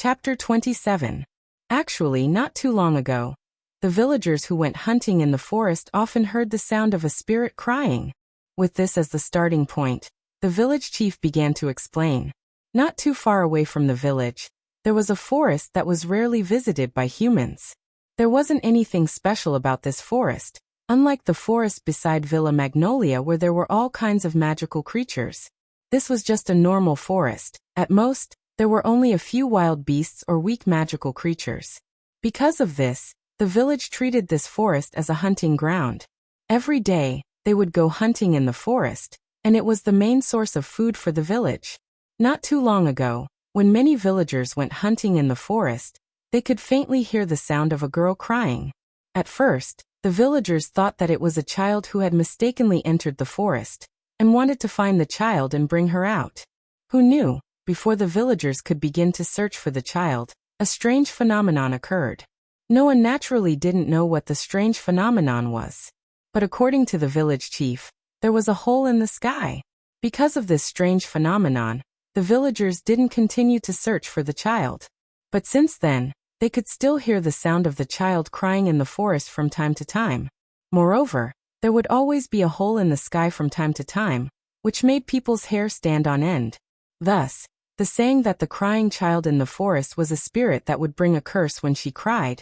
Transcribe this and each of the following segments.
Chapter 27. Actually, not too long ago, the villagers who went hunting in the forest often heard the sound of a spirit crying. With this as the starting point, the village chief began to explain. Not too far away from the village, there was a forest that was rarely visited by humans. There wasn't anything special about this forest, unlike the forest beside Villa Magnolia where there were all kinds of magical creatures. This was just a normal forest. At most, there were only a few wild beasts or weak magical creatures. Because of this, the village treated this forest as a hunting ground. Every day, they would go hunting in the forest, and it was the main source of food for the village. Not too long ago, when many villagers went hunting in the forest, they could faintly hear the sound of a girl crying. At first, the villagers thought that it was a child who had mistakenly entered the forest, and wanted to find the child and bring her out. Who knew, before the villagers could begin to search for the child, a strange phenomenon occurred. No one naturally didn't know what the strange phenomenon was. But according to the village chief, there was a hole in the sky. Because of this strange phenomenon, the villagers didn't continue to search for the child. But since then, they could still hear the sound of the child crying in the forest from time to time. Moreover, there would always be a hole in the sky from time to time, which made people's hair stand on end. Thus, the saying that the crying child in the forest was a spirit that would bring a curse when she cried,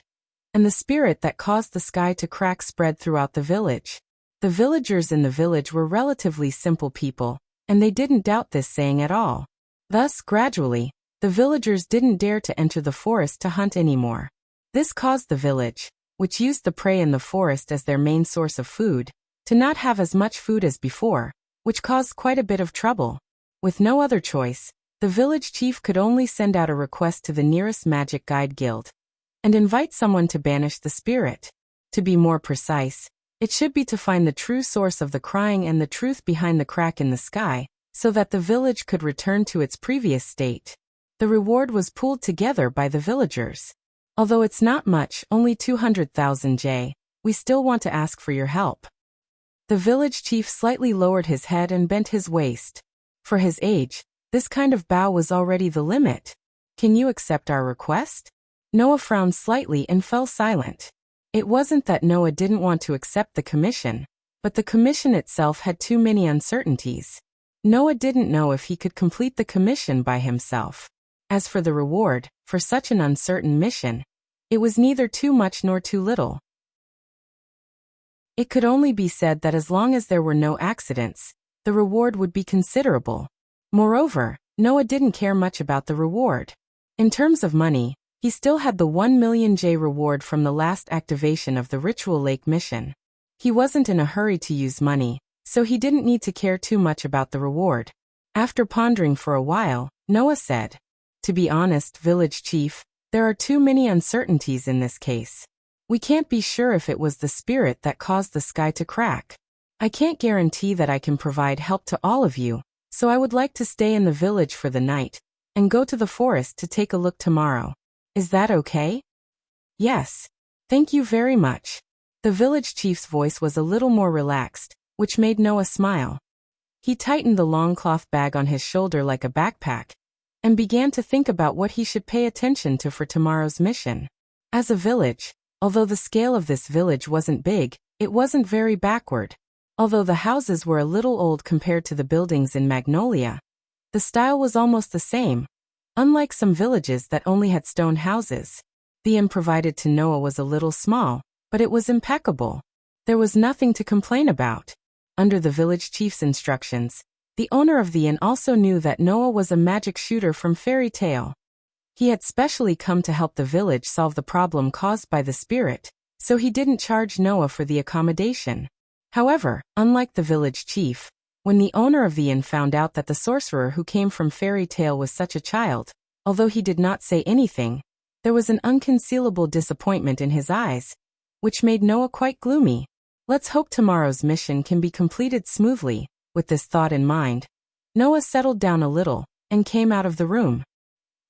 and the spirit that caused the sky to crack spread throughout the village. The villagers in the village were relatively simple people, and they didn't doubt this saying at all. Thus, gradually, the villagers didn't dare to enter the forest to hunt anymore. This caused the village, which used the prey in the forest as their main source of food, to not have as much food as before, which caused quite a bit of trouble. With no other choice, the village chief could only send out a request to the nearest magic guide guild, and invite someone to banish the spirit. To be more precise, it should be to find the true source of the crying and the truth behind the crack in the sky, so that the village could return to its previous state. The reward was pooled together by the villagers. Although it's not much, only 200,000 J, we still want to ask for your help. The village chief slightly lowered his head and bent his waist. For his age, this kind of bow was already the limit. Can you accept our request? Noah frowned slightly and fell silent. It wasn't that Noah didn't want to accept the commission, but the commission itself had too many uncertainties. Noah didn't know if he could complete the commission by himself. As for the reward, for such an uncertain mission, it was neither too much nor too little. It could only be said that as long as there were no accidents, the reward would be considerable. Moreover, Noah didn't care much about the reward. In terms of money, he still had the 1 million J reward from the last activation of the Ritual Lake mission. He wasn't in a hurry to use money, so he didn't need to care too much about the reward. After pondering for a while, Noah said, "To be honest, village chief, there are too many uncertainties in this case. We can't be sure if it was the spirit that caused the sky to crack. I can't guarantee that I can provide help to all of you, so I would like to stay in the village for the night, and go to the forest to take a look tomorrow. Is that okay?" "Yes. Thank you very much." The village chief's voice was a little more relaxed, which made Noah smile. He tightened the long cloth bag on his shoulder like a backpack, and began to think about what he should pay attention to for tomorrow's mission. As a village, although the scale of this village wasn't big, it wasn't very backward. Although the houses were a little old compared to the buildings in Magnolia, the style was almost the same. Unlike some villages that only had stone houses, the inn provided to Noah was a little small, but it was impeccable. There was nothing to complain about. Under the village chief's instructions, the owner of the inn also knew that Noah was a magic shooter from Fairy Tale. He had specially come to help the village solve the problem caused by the spirit, so he didn't charge Noah for the accommodation. However, unlike the village chief, when the owner of the inn found out that the sorcerer who came from Fairy Tale was such a child, although he did not say anything, there was an unconcealable disappointment in his eyes, which made Noah quite gloomy. Let's hope tomorrow's mission can be completed smoothly. With this thought in mind, Noah settled down a little, and came out of the room.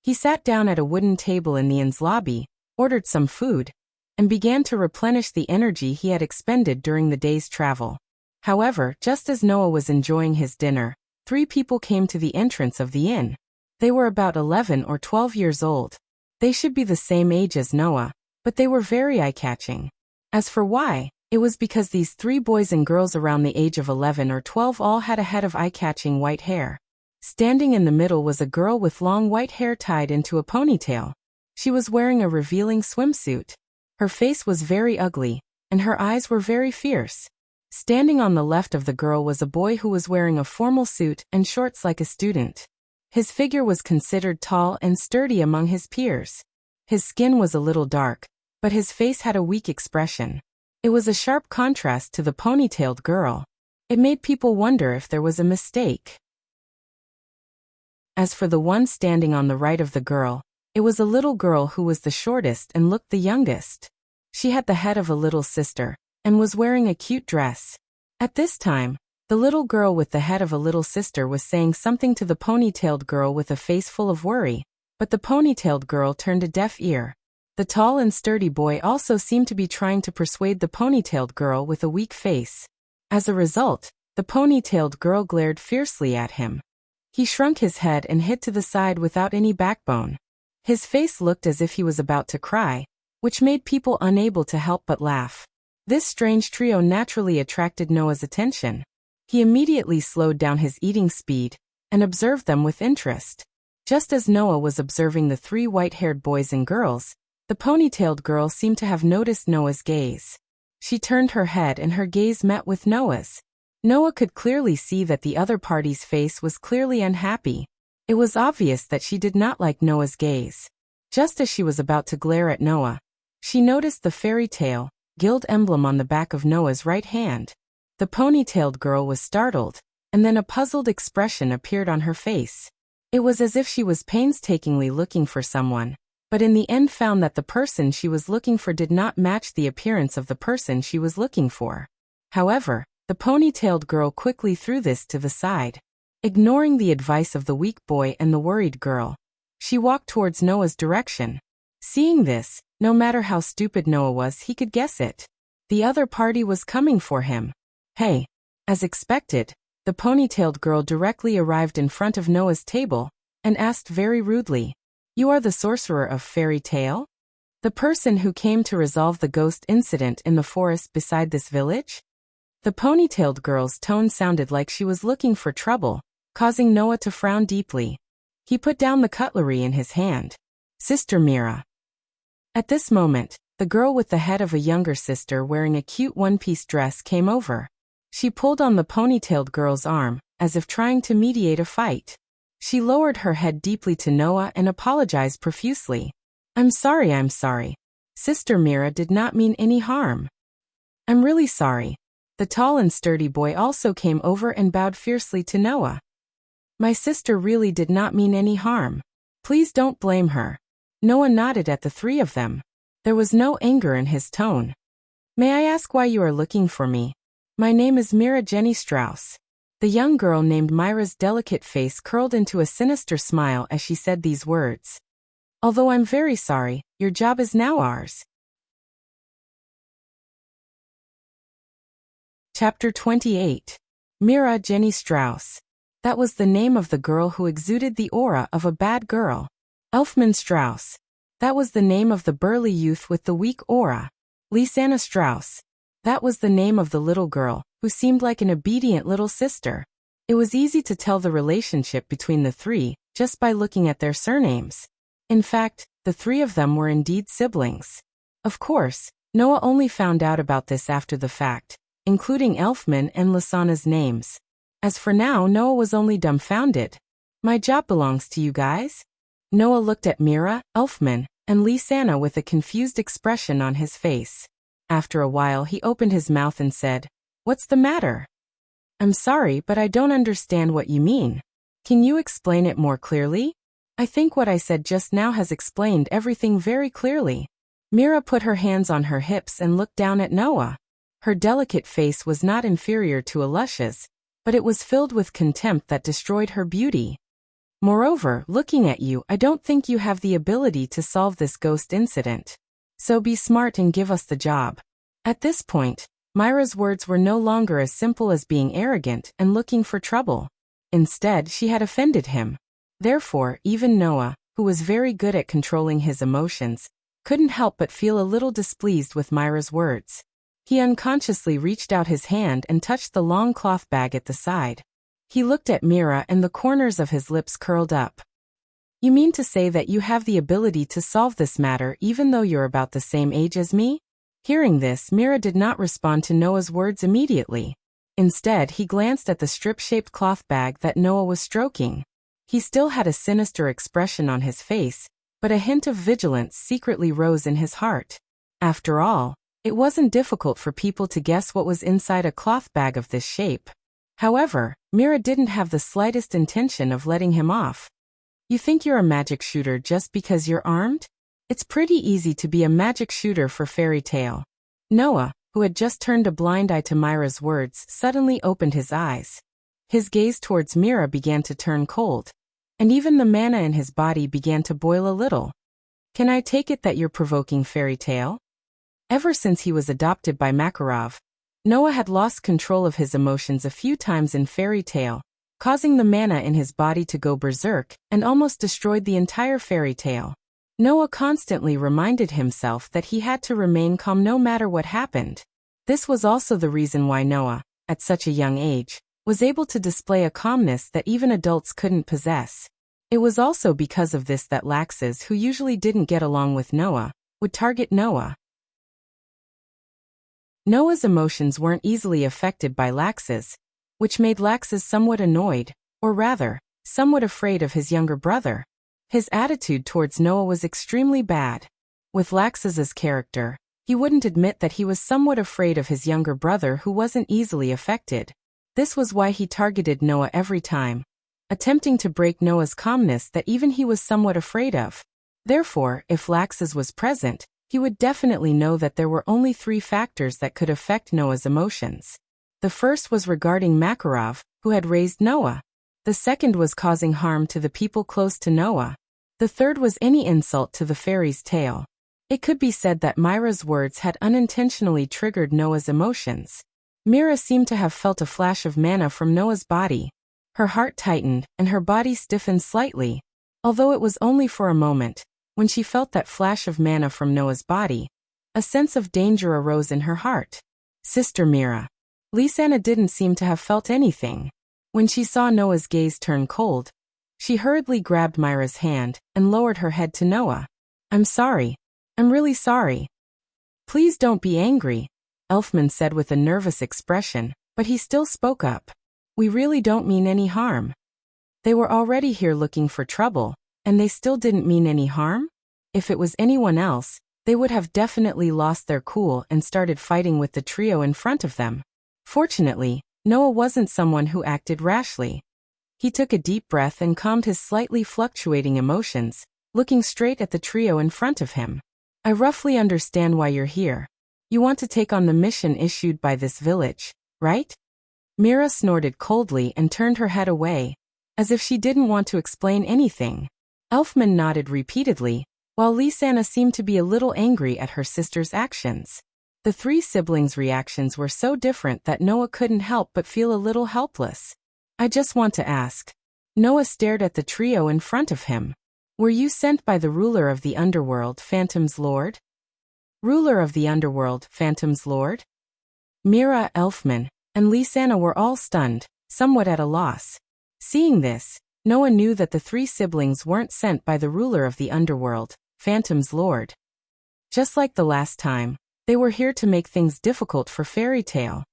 He sat down at a wooden table in the inn's lobby, ordered some food, and began to replenish the energy he had expended during the day's travel. However, just as Noah was enjoying his dinner, 3 people came to the entrance of the inn. They were about 11 or 12 years old. They should be the same age as Noah, but they were very eye-catching. As for why, it was because these 3 boys and girls around the age of 11 or 12 all had a head of eye-catching white hair. Standing in the middle was a girl with long white hair tied into a ponytail. She was wearing a revealing swimsuit. Her face was very ugly, and her eyes were very fierce. Standing on the left of the girl was a boy who was wearing a formal suit and shorts like a student. His figure was considered tall and sturdy among his peers. His skin was a little dark, but his face had a weak expression. It was a sharp contrast to the ponytailed girl. It made people wonder if there was a mistake. As for the one standing on the right of the girl, it was a little girl who was the shortest and looked the youngest. She had the head of a little sister, and was wearing a cute dress. At this time, the little girl with the head of a little sister was saying something to the ponytailed girl with a face full of worry, but the ponytailed girl turned a deaf ear. The tall and sturdy boy also seemed to be trying to persuade the ponytailed girl with a weak face. As a result, the ponytailed girl glared fiercely at him. He shrunk his head and hit to the side without any backbone. His face looked as if he was about to cry, which made people unable to help but laugh. This strange trio naturally attracted Noah's attention. He immediately slowed down his eating speed and observed them with interest. Just as Noah was observing the 3 white-haired boys and girls, the ponytailed girl seemed to have noticed Noah's gaze. She turned her head and her gaze met with Noah's. Noah could clearly see that the other party's face was clearly unhappy. It was obvious that she did not like Noah's gaze. Just as she was about to glare at Noah, she noticed the fairy tale, guild emblem on the back of Noah's right hand. The ponytailed girl was startled, and then a puzzled expression appeared on her face. It was as if she was painstakingly looking for someone, but in the end found that the person she was looking for did not match the appearance of the person she was looking for. However, the ponytailed girl quickly threw this to the side. Ignoring the advice of the weak boy and the worried girl, she walked towards Noah's direction. Seeing this, no matter how stupid Noah was, he could guess it. The other party was coming for him. Hey! As expected, the ponytailed girl directly arrived in front of Noah's table and asked very rudely, "You are the sorcerer of fairy tale? The person who came to resolve the ghost incident in the forest beside this village?" The ponytailed girl's tone sounded like she was looking for trouble, causing Noah to frown deeply. He put down the cutlery in his hand. "Sister Mira." At this moment, the girl with the head of a younger sister wearing a cute one-piece dress came over. She pulled on the ponytailed girl's arm, as if trying to mediate a fight. She lowered her head deeply to Noah and apologized profusely. I'm sorry. Sister Mira did not mean any harm." "I'm really sorry." The tall and sturdy boy also came over and bowed fiercely to Noah. "My sister really did not mean any harm. Please don't blame her." Noah nodded at the 3 of them. There was no anger in his tone. "May I ask why you are looking for me?" "My name is Mira Jenny Strauss." The young girl named Myra's delicate face curled into a sinister smile as she said these words. "Although I'm very sorry, your job is now ours." Chapter 28. Mira Jenny Strauss. That was the name of the girl who exuded the aura of a bad girl. Elfman Strauss. That was the name of the burly youth with the weak aura. Lisanna Strauss. That was the name of the little girl, who seemed like an obedient little sister. It was easy to tell the relationship between the 3, just by looking at their surnames. In fact, the 3 of them were indeed siblings. Of course, Noah only found out about this after the fact, including Elfman and Lisanna's names. As for now, Noah was only dumbfounded. "My job belongs to you guys?" Noah looked at Mira, Elfman, and Lisanna with a confused expression on his face. After a while he opened his mouth and said, "What's the matter?" "I'm sorry, but I don't understand what you mean. Can you explain it more clearly?" "I think what I said just now has explained everything very clearly." Mira put her hands on her hips and looked down at Noah. Her delicate face was not inferior to Alusha's, but it was filled with contempt that destroyed her beauty. "Moreover, looking at you, I don't think you have the ability to solve this ghost incident. So be smart and give us the job." At this point, Myra's words were no longer as simple as being arrogant and looking for trouble. Instead, she had offended him. Therefore, even Noah, who was very good at controlling his emotions, couldn't help but feel a little displeased with Myra's words. He unconsciously reached out his hand and touched the long cloth bag at the side. He looked at Mira and the corners of his lips curled up. "You mean to say that you have the ability to solve this matter even though you're about the same age as me?" Hearing this, Mira did not respond to Noah's words immediately. Instead, he glanced at the strip-shaped cloth bag that Noah was stroking. He still had a sinister expression on his face, but a hint of vigilance secretly rose in his heart. After all, it wasn't difficult for people to guess what was inside a cloth bag of this shape. However, Mira didn't have the slightest intention of letting him off. "You think you're a magic shooter just because you're armed? It's pretty easy to be a magic shooter for fairy tale." Noah, who had just turned a blind eye to Myra's words, suddenly opened his eyes. His gaze towards Mira began to turn cold, and even the mana in his body began to boil a little. "Can I take it that you're provoking fairy tale?" Ever since he was adopted by Makarov, Noah had lost control of his emotions a few times in fairy tale, causing the mana in his body to go berserk and almost destroyed the entire fairy tale. Noah constantly reminded himself that he had to remain calm no matter what happened. This was also the reason why Noah, at such a young age, was able to display a calmness that even adults couldn't possess. It was also because of this that Laxes, who usually didn't get along with Noah, would target Noah. Noah's emotions weren't easily affected by Laxes, which made Laxes somewhat annoyed, or rather, somewhat afraid of his younger brother. His attitude towards Noah was extremely bad. With Laxes's character, he wouldn't admit that he was somewhat afraid of his younger brother who wasn't easily affected. This was why he targeted Noah every time, attempting to break Noah's calmness that even he was somewhat afraid of. Therefore, if Laxes was present, he would definitely know that there were only 3 factors that could affect Noah's emotions. The first was regarding Makarov, who had raised Noah. The second was causing harm to the people close to Noah. The third was any insult to the fairy's tale. It could be said that Myra's words had unintentionally triggered Noah's emotions. Mira seemed to have felt a flash of mana from Noah's body. Her heart tightened and her body stiffened slightly. Although it was only for a moment, when she felt that flash of mana from Noah's body, a sense of danger arose in her heart. "Sister Mira." Lisanna didn't seem to have felt anything. When she saw Noah's gaze turn cold, she hurriedly grabbed Myra's hand and lowered her head to Noah. "I'm sorry. I'm really sorry." "Please don't be angry," Elfman said with a nervous expression, but he still spoke up. "We really don't mean any harm." They were already here looking for trouble, and they still didn't mean any harm? If it was anyone else, they would have definitely lost their cool and started fighting with the trio in front of them. Fortunately, Noah wasn't someone who acted rashly. He took a deep breath and calmed his slightly fluctuating emotions, looking straight at the trio in front of him. "I roughly understand why you're here. You want to take on the mission issued by this village, right?" Mira snorted coldly and turned her head away, as if she didn't want to explain anything. Elfman nodded repeatedly, while Lisanna seemed to be a little angry at her sister's actions. The 3 siblings' reactions were so different that Noah couldn't help but feel a little helpless. "I just want to ask." Noah stared at the trio in front of him. "Were you sent by the ruler of the underworld, Phantom's Lord?" "Ruler of the underworld, Phantom's Lord?" Mira, Elfman, and Lisanna were all stunned, somewhat at a loss. Seeing this, Noah knew that the 3 siblings weren't sent by the ruler of the underworld, Phantom's Lord. Just like the last time, they were here to make things difficult for Fairy Tale.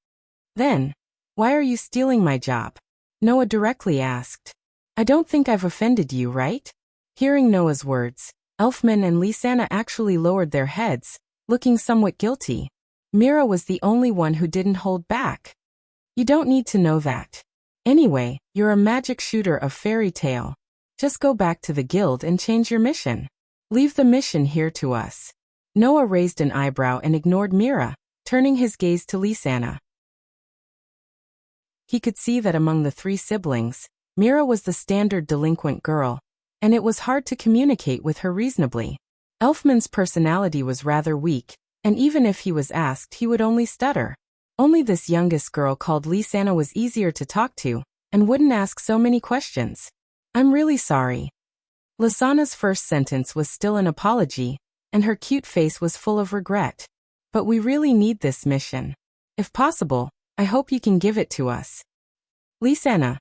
"Then, why are you stealing my job?" Noah directly asked. "I don't think I've offended you, right?" Hearing Noah's words, Elfman and Lisanna actually lowered their heads, looking somewhat guilty. Mira was the only one who didn't hold back. "You don't need to know that. Anyway, you're a magic shooter of Fairy Tale. Just go back to the guild and change your mission. Leave the mission here to us." Noah raised an eyebrow and ignored Mira, turning his gaze to Lisanna. He could see that among the 3 siblings, Mira was the standard delinquent girl, and it was hard to communicate with her reasonably. Elfman's personality was rather weak, and even if he was asked he would only stutter. Only this youngest girl called Lisanna was easier to talk to, and wouldn't ask so many questions. "I'm really sorry." Lasana's first sentence was still an apology, and her cute face was full of regret. But we really need this mission. If possible, I hope you can give it to us. Lisanna,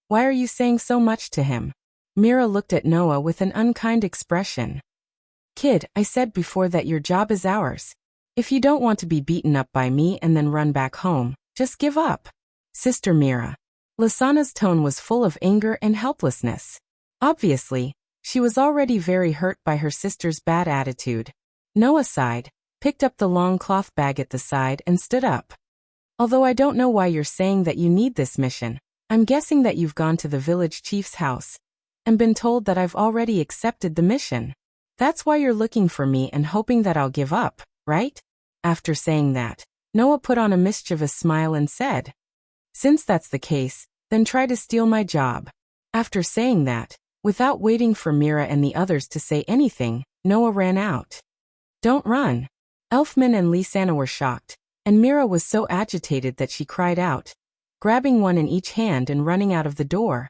why are you saying so much to him? Mira looked at Noah with an unkind expression. Kid, I said before that your job is ours. If you don't want to be beaten up by me and then run back home, just give up. Sister Mira. Lasana's tone was full of anger and helplessness. Obviously, she was already very hurt by her sister's bad attitude. Noah sighed, picked up the long cloth bag at the side and stood up. Although I don't know why you're saying that you need this mission, I'm guessing that you've gone to the village chief's house and been told that I've already accepted the mission. That's why you're looking for me and hoping that I'll give up, right? After saying that, Noah put on a mischievous smile and said, Since that's the case, then try to steal my job. After saying that, without waiting for Mira and the others to say anything, Noah ran out. Don't run. Elfman and Lisanna were shocked, and Mira was so agitated that she cried out, grabbing one in each hand and running out of the door.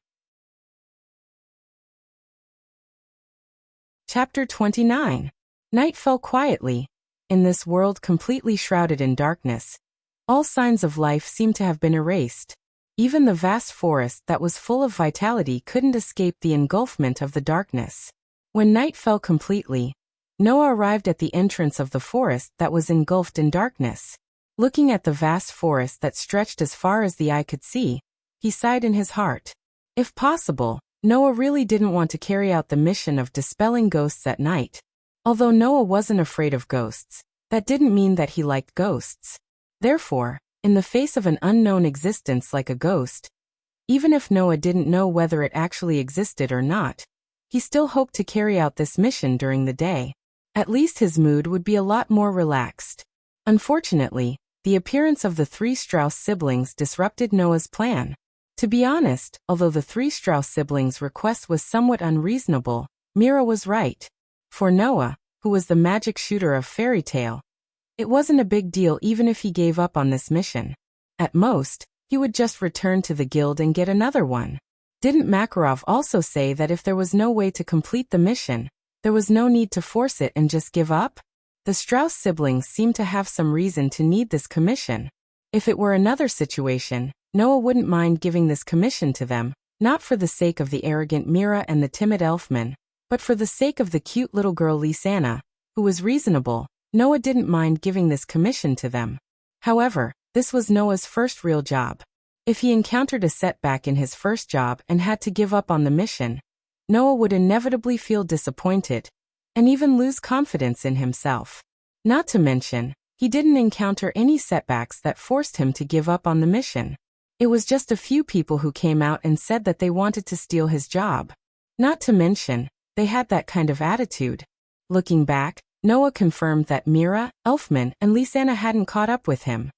Chapter 29. Night fell quietly. In this world completely shrouded in darkness, all signs of life seemed to have been erased. Even the vast forest that was full of vitality couldn't escape the engulfment of the darkness. When night fell completely, Noah arrived at the entrance of the forest that was engulfed in darkness. Looking at the vast forest that stretched as far as the eye could see, he sighed in his heart. If possible, Noah really didn't want to carry out the mission of dispelling ghosts at night. Although Noah wasn't afraid of ghosts, that didn't mean that he liked ghosts. Therefore, in the face of an unknown existence like a ghost, even if Noah didn't know whether it actually existed or not, he still hoped to carry out this mission during the day. At least his mood would be a lot more relaxed. Unfortunately, the appearance of the three Strauss siblings disrupted Noah's plan. To be honest, although the three Strauss siblings' request was somewhat unreasonable, Mira was right. For Noah, who was the magic shooter of Fairy Tale, it wasn't a big deal even if he gave up on this mission. At most, he would just return to the guild and get another one. Didn't Makarov also say that if there was no way to complete the mission, there was no need to force it and just give up? The Strauss siblings seemed to have some reason to need this commission. If it were another situation, Noah wouldn't mind giving this commission to them, not for the sake of the arrogant Mira and the timid Elfman, but for the sake of the cute little girl Lisanna, who was reasonable. Noah didn't mind giving this commission to them. However, this was Noah's first real job. If he encountered a setback in his first job and had to give up on the mission, Noah would inevitably feel disappointed and even lose confidence in himself. Not to mention, he didn't encounter any setbacks that forced him to give up on the mission. It was just a few people who came out and said that they wanted to steal his job. Not to mention, they had that kind of attitude. Looking back, Noah confirmed that Mira, Elfman, and Lisanna hadn't caught up with him.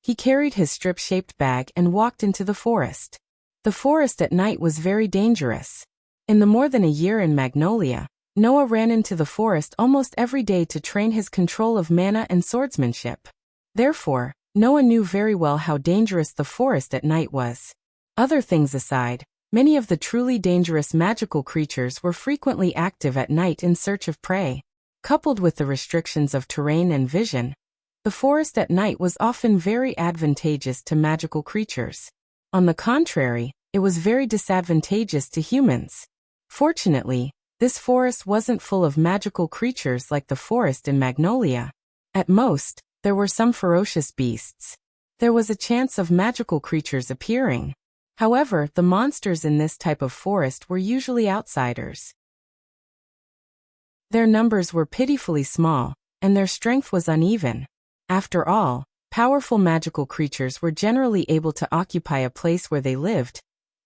He carried his strip-shaped bag and walked into the forest. The forest at night was very dangerous. In the more than a year in Magnolia, Noah ran into the forest almost every day to train his control of mana and swordsmanship. Therefore, Noah knew very well how dangerous the forest at night was. Other things aside, many of the truly dangerous magical creatures were frequently active at night in search of prey. Coupled with the restrictions of terrain and vision, the forest at night was often very advantageous to magical creatures. On the contrary, it was very disadvantageous to humans. Fortunately, this forest wasn't full of magical creatures like the forest in Magnolia. At most, there were some ferocious beasts. There was a chance of magical creatures appearing. However, the monsters in this type of forest were usually outsiders. Their numbers were pitifully small, and their strength was uneven. After all, powerful magical creatures were generally able to occupy a place where they lived,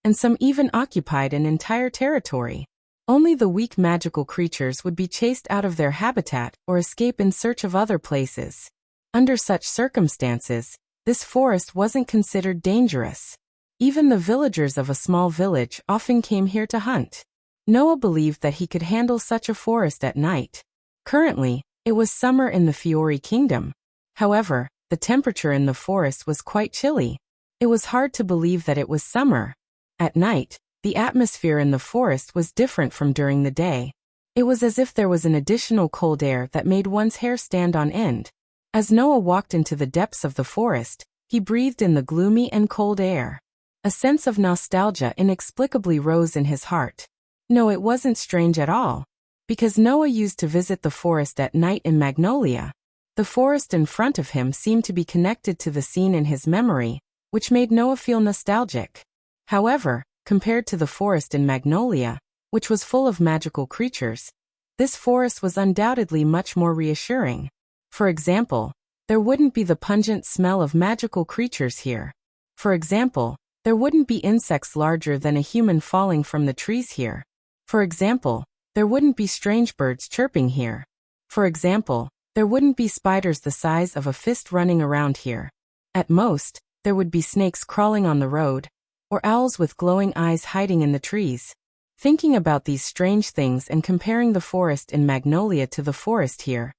and some even occupied an entire territory. Only the weak magical creatures would be chased out of their habitat or escape in search of other places. Under such circumstances, this forest wasn't considered dangerous. Even the villagers of a small village often came here to hunt. Noah believed that he could handle such a forest at night. Currently, it was summer in the Fiori Kingdom. However, the temperature in the forest was quite chilly. It was hard to believe that it was summer. At night, the atmosphere in the forest was different from during the day. It was as if there was an additional cold air that made one's hair stand on end. As Noah walked into the depths of the forest, he breathed in the gloomy and cold air. A sense of nostalgia inexplicably rose in his heart. No, it wasn't strange at all. Because Noah used to visit the forest at night in Magnolia. The forest in front of him seemed to be connected to the scene in his memory, which made Noah feel nostalgic. However, compared to the forest in Magnolia, which was full of magical creatures, this forest was undoubtedly much more reassuring. For example, there wouldn't be the pungent smell of magical creatures here. For example, there wouldn't be insects larger than a human falling from the trees here. For example, there wouldn't be strange birds chirping here. For example, there wouldn't be spiders the size of a fist running around here. At most, there would be snakes crawling on the road, or owls with glowing eyes hiding in the trees. Thinking about these strange things and comparing the forest in Magnolia to the forest here,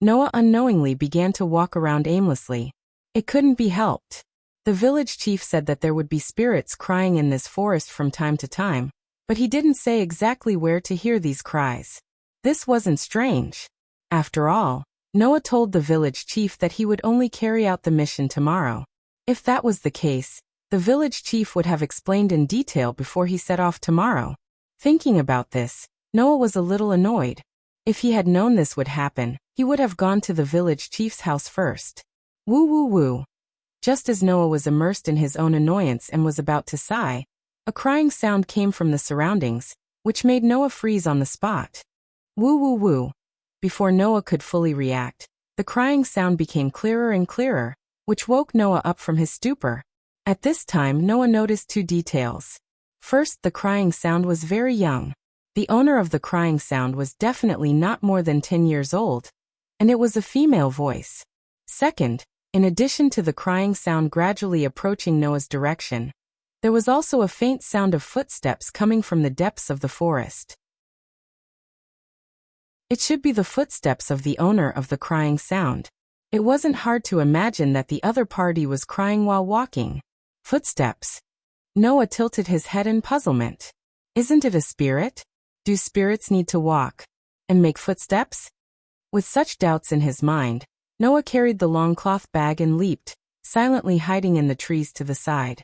Noah unknowingly began to walk around aimlessly. It couldn't be helped. The village chief said that there would be spirits crying in this forest from time to time, but he didn't say exactly where to hear these cries. This wasn't strange. After all, Noah told the village chief that he would only carry out the mission tomorrow. If that was the case, the village chief would have explained in detail before he set off tomorrow. Thinking about this, Noah was a little annoyed. If he had known this would happen, he would have gone to the village chief's house first. Woo woo woo. Just as Noah was immersed in his own annoyance and was about to sigh, a crying sound came from the surroundings, which made Noah freeze on the spot. Woo woo woo. Before Noah could fully react, the crying sound became clearer and clearer, which woke Noah up from his stupor. At this time, Noah noticed two details. First, the crying sound was very young. The owner of the crying sound was definitely not more than 10 years old, and it was a female voice. Second, in addition to the crying sound gradually approaching Noah's direction, there was also a faint sound of footsteps coming from the depths of the forest. It should be the footsteps of the owner of the crying sound. It wasn't hard to imagine that the other party was crying while walking. Footsteps. Noah tilted his head in puzzlement. Isn't it a spirit? Do spirits need to walk and make footsteps? With such doubts in his mind, Noah carried the long cloth bag and leaped, silently hiding in the trees to the side.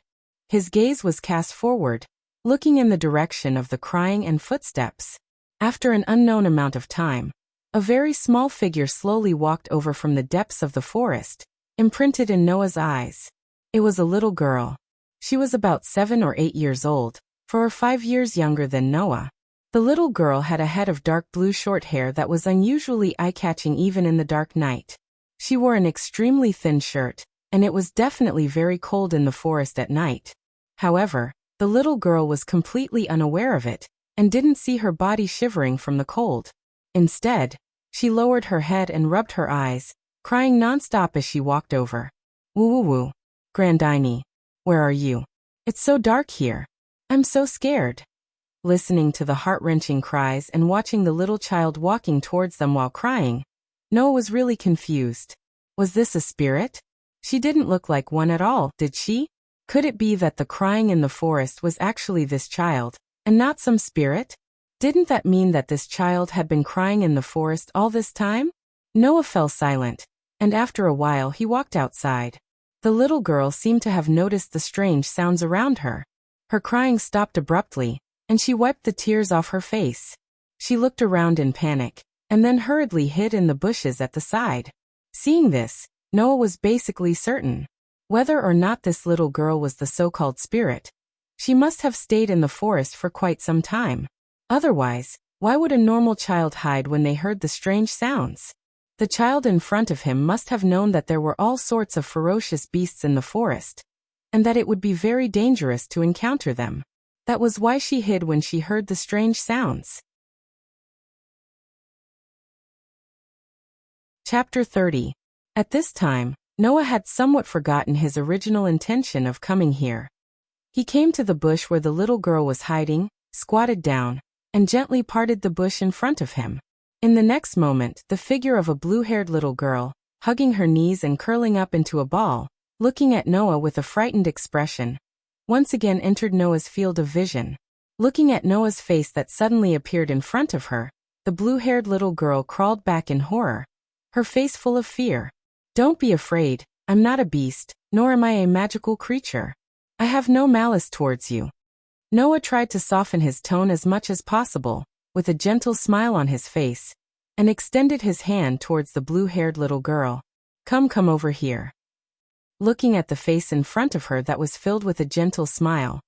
His gaze was cast forward, looking in the direction of the crying and footsteps. After an unknown amount of time, a very small figure slowly walked over from the depths of the forest, imprinted in Noah's eyes. It was a little girl. She was about 7 or 8 years old, 4 or 5 years younger than Noah. The little girl had a head of dark blue short hair that was unusually eye-catching even in the dark night. She wore an extremely thin shirt, and it was definitely very cold in the forest at night. However, the little girl was completely unaware of it, and didn't see her body shivering from the cold. Instead, she lowered her head and rubbed her eyes, crying nonstop as she walked over. Woo woo woo. Grandini. Where are you? It's so dark here. I'm so scared. Listening to the heart-wrenching cries and watching the little child walking towards them while crying, Noah was really confused. Was this a spirit? She didn't look like one at all, did she? Could it be that the crying in the forest was actually this child, and not some spirit? Didn't that mean that this child had been crying in the forest all this time? Noah fell silent, and after a while he walked outside. The little girl seemed to have noticed the strange sounds around her. Her crying stopped abruptly, and she wiped the tears off her face. She looked around in panic, and then hurriedly hid in the bushes at the side. Seeing this, Noah was basically certain. Whether or not this little girl was the so-called spirit, she must have stayed in the forest for quite some time. Otherwise, why would a normal child hide when they heard the strange sounds? The child in front of him must have known that there were all sorts of ferocious beasts in the forest, and that it would be very dangerous to encounter them. That was why she hid when she heard the strange sounds. Chapter 30. At this time, Noah had somewhat forgotten his original intention of coming here. He came to the bush where the little girl was hiding, squatted down, and gently parted the bush in front of him. In the next moment, the figure of a blue-haired little girl, hugging her knees and curling up into a ball, looking at Noah with a frightened expression, once again entered Noah's field of vision. Looking at Noah's face that suddenly appeared in front of her, The blue-haired little girl crawled back in horror, her face full of fear. Don't be afraid, I'm not a beast, nor am I a magical creature. I have no malice towards you. Noah tried to soften his tone as much as possible, with a gentle smile on his face, and extended his hand towards the blue-haired little girl. Come over here. Looking at the face in front of her that was filled with a gentle smile,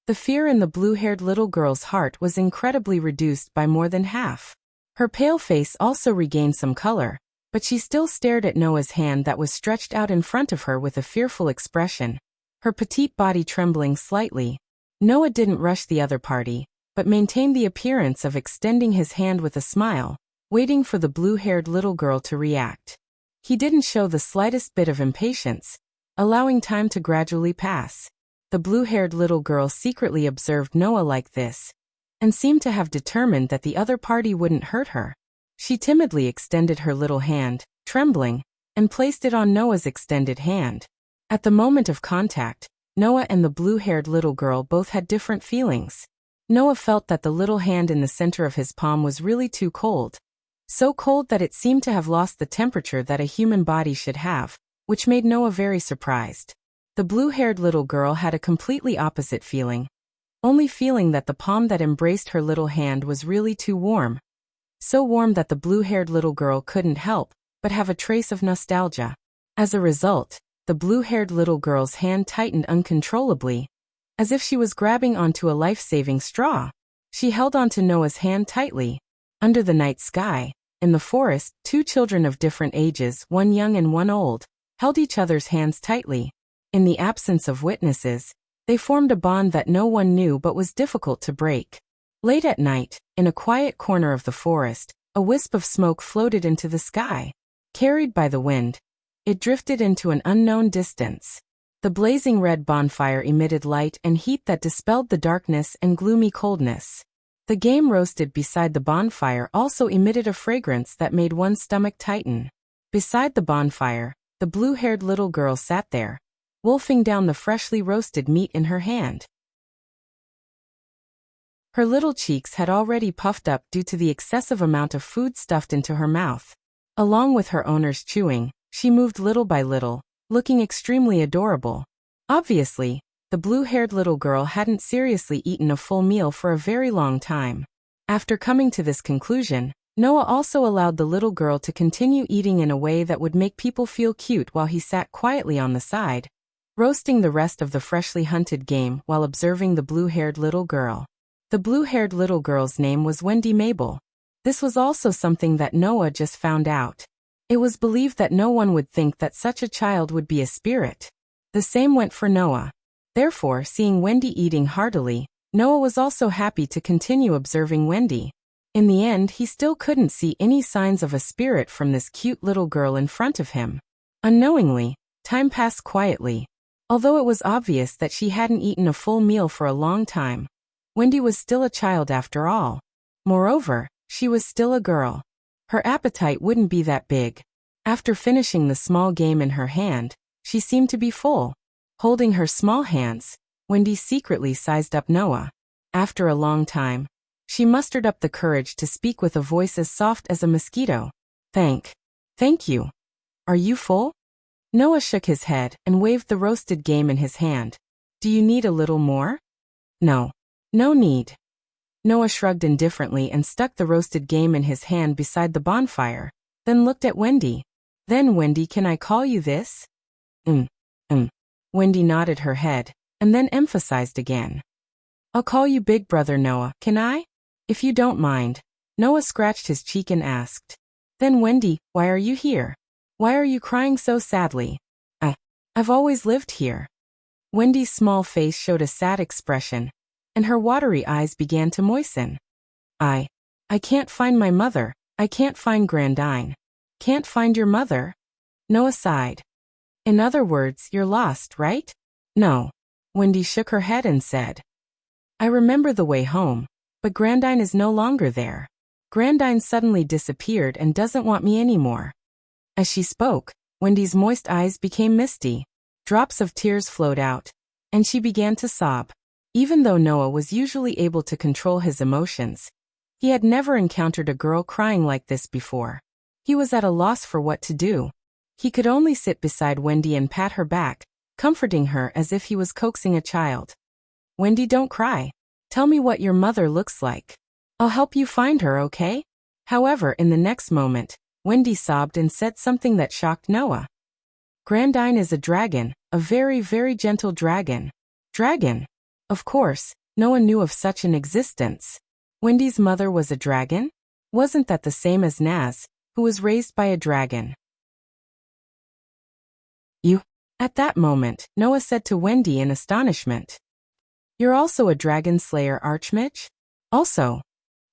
the fear in the blue-haired little girl's heart was incredibly reduced by more than half. Her pale face also regained some color, but she still stared at Noah's hand that was stretched out in front of her with a fearful expression, her petite body trembling slightly. Noah didn't rush the other party, but maintained the appearance of extending his hand with a smile, waiting for the blue-haired little girl to react. He didn't show the slightest bit of impatience, allowing time to gradually pass. The blue-haired little girl secretly observed Noah like this, and seemed to have determined that the other party wouldn't hurt her. She timidly extended her little hand, trembling, and placed it on Noah's extended hand. At the moment of contact, Noah and the blue-haired little girl both had different feelings. Noah felt that the little hand in the center of his palm was really too cold. So cold that it seemed to have lost the temperature that a human body should have, which made Noah very surprised. The blue-haired little girl had a completely opposite feeling, only feeling that the palm that embraced her little hand was really too warm. So warm that the blue-haired little girl couldn't help but have a trace of nostalgia. As a result, the blue-haired little girl's hand tightened uncontrollably, as if she was grabbing onto a life-saving straw. She held onto Noah's hand tightly. Under the night sky, in the forest, two children of different ages, one young and one old, held each other's hands tightly. In the absence of witnesses, they formed a bond that no one knew but was difficult to break. Late at night, in a quiet corner of the forest, a wisp of smoke floated into the sky. Carried by the wind, it drifted into an unknown distance. The blazing red bonfire emitted light and heat that dispelled the darkness and gloomy coldness. The game roasted beside the bonfire also emitted a fragrance that made one's stomach tighten. Beside the bonfire, the blue-haired little girl sat there, wolfing down the freshly roasted meat in her hand. Her little cheeks had already puffed up due to the excessive amount of food stuffed into her mouth. Along with her owner's chewing, she moved little by little, looking extremely adorable. Obviously, the blue-haired little girl hadn't seriously eaten a full meal for a very long time. After coming to this conclusion, Noah also allowed the little girl to continue eating in a way that would make people feel cute while he sat quietly on the side, roasting the rest of the freshly hunted game while observing the blue-haired little girl. The blue-haired little girl's name was Wendy Mabel. This was also something that Noah just found out. It was believed that no one would think that such a child would be a spirit. The same went for Noah. Therefore, seeing Wendy eating heartily, Noah was also happy to continue observing Wendy. In the end, he still couldn't see any signs of a spirit from this cute little girl in front of him. Unknowingly, time passed quietly. Although it was obvious that she hadn't eaten a full meal for a long time, Wendy was still a child after all. Moreover, she was still a girl. Her appetite wouldn't be that big. After finishing the small game in her hand, she seemed to be full. Holding her small hands, Wendy secretly sized up Noah. After a long time, she mustered up the courage to speak with a voice as soft as a mosquito. Thank you. Are you full? Noah shook his head and waved the roasted game in his hand. Do you need a little more? No need. Noah shrugged indifferently and stuck the roasted game in his hand beside the bonfire, then looked at Wendy. Then, Wendy, can I call you this? Wendy nodded her head, and then emphasized again. I'll call you Big Brother Noah, can I? If you don't mind. Noah scratched his cheek and asked. Then, Wendy, why are you here? Why are you crying so sadly? I've always lived here. Wendy's small face showed a sad expression, and her watery eyes began to moisten. I can't find my mother. I can't find Grandine. Can't find your mother? Noah sighed. In other words, you're lost, right? No. Wendy shook her head and said. I remember the way home, but Grandine is no longer there. Grandine suddenly disappeared and doesn't want me anymore. As she spoke, Wendy's moist eyes became misty. Drops of tears flowed out, and she began to sob. Even though Noah was usually able to control his emotions, He had never encountered a girl crying like this before. He was at a loss for what to do. He could only sit beside Wendy and pat her back, comforting her as if he was coaxing a child. Wendy, don't cry. Tell me what your mother looks like. I'll help you find her, okay? However, in the next moment, Wendy sobbed and said something that shocked Noah. Grandine is a dragon, a very, very gentle dragon. Dragon? Of course, Noah knew of such an existence. Wendy's mother was a dragon? Wasn't that the same as Naz, who was raised by a dragon? You? At that moment, Noah said to Wendy in astonishment. You're also a dragon slayer, Archmage? Also.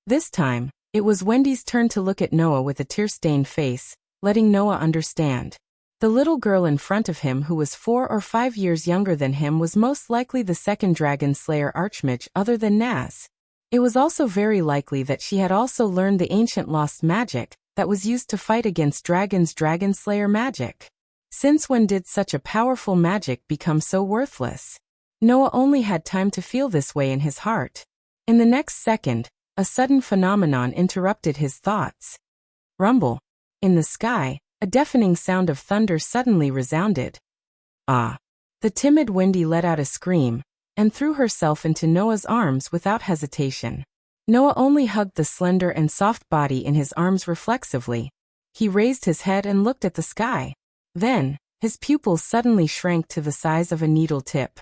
This time, it was Wendy's turn to look at Noah with a tear-stained face, letting Noah understand. The little girl in front of him who was 4 or 5 years younger than him was most likely the second dragon slayer Archmage other than Naz. It was also very likely that she had also learned the ancient lost magic that was used to fight against dragons, dragon slayer magic. Since when did such a powerful magic become so worthless? Noah only had time to feel this way in his heart. In the next second, a sudden phenomenon interrupted his thoughts. Rumble. In the sky, a deafening sound of thunder suddenly resounded. Ah! The timid Wendy let out a scream, and threw herself into Noah's arms without hesitation. Noah only hugged the slender and soft body in his arms reflexively. He raised his head and looked at the sky. Then, his pupils suddenly shrank to the size of a needle tip.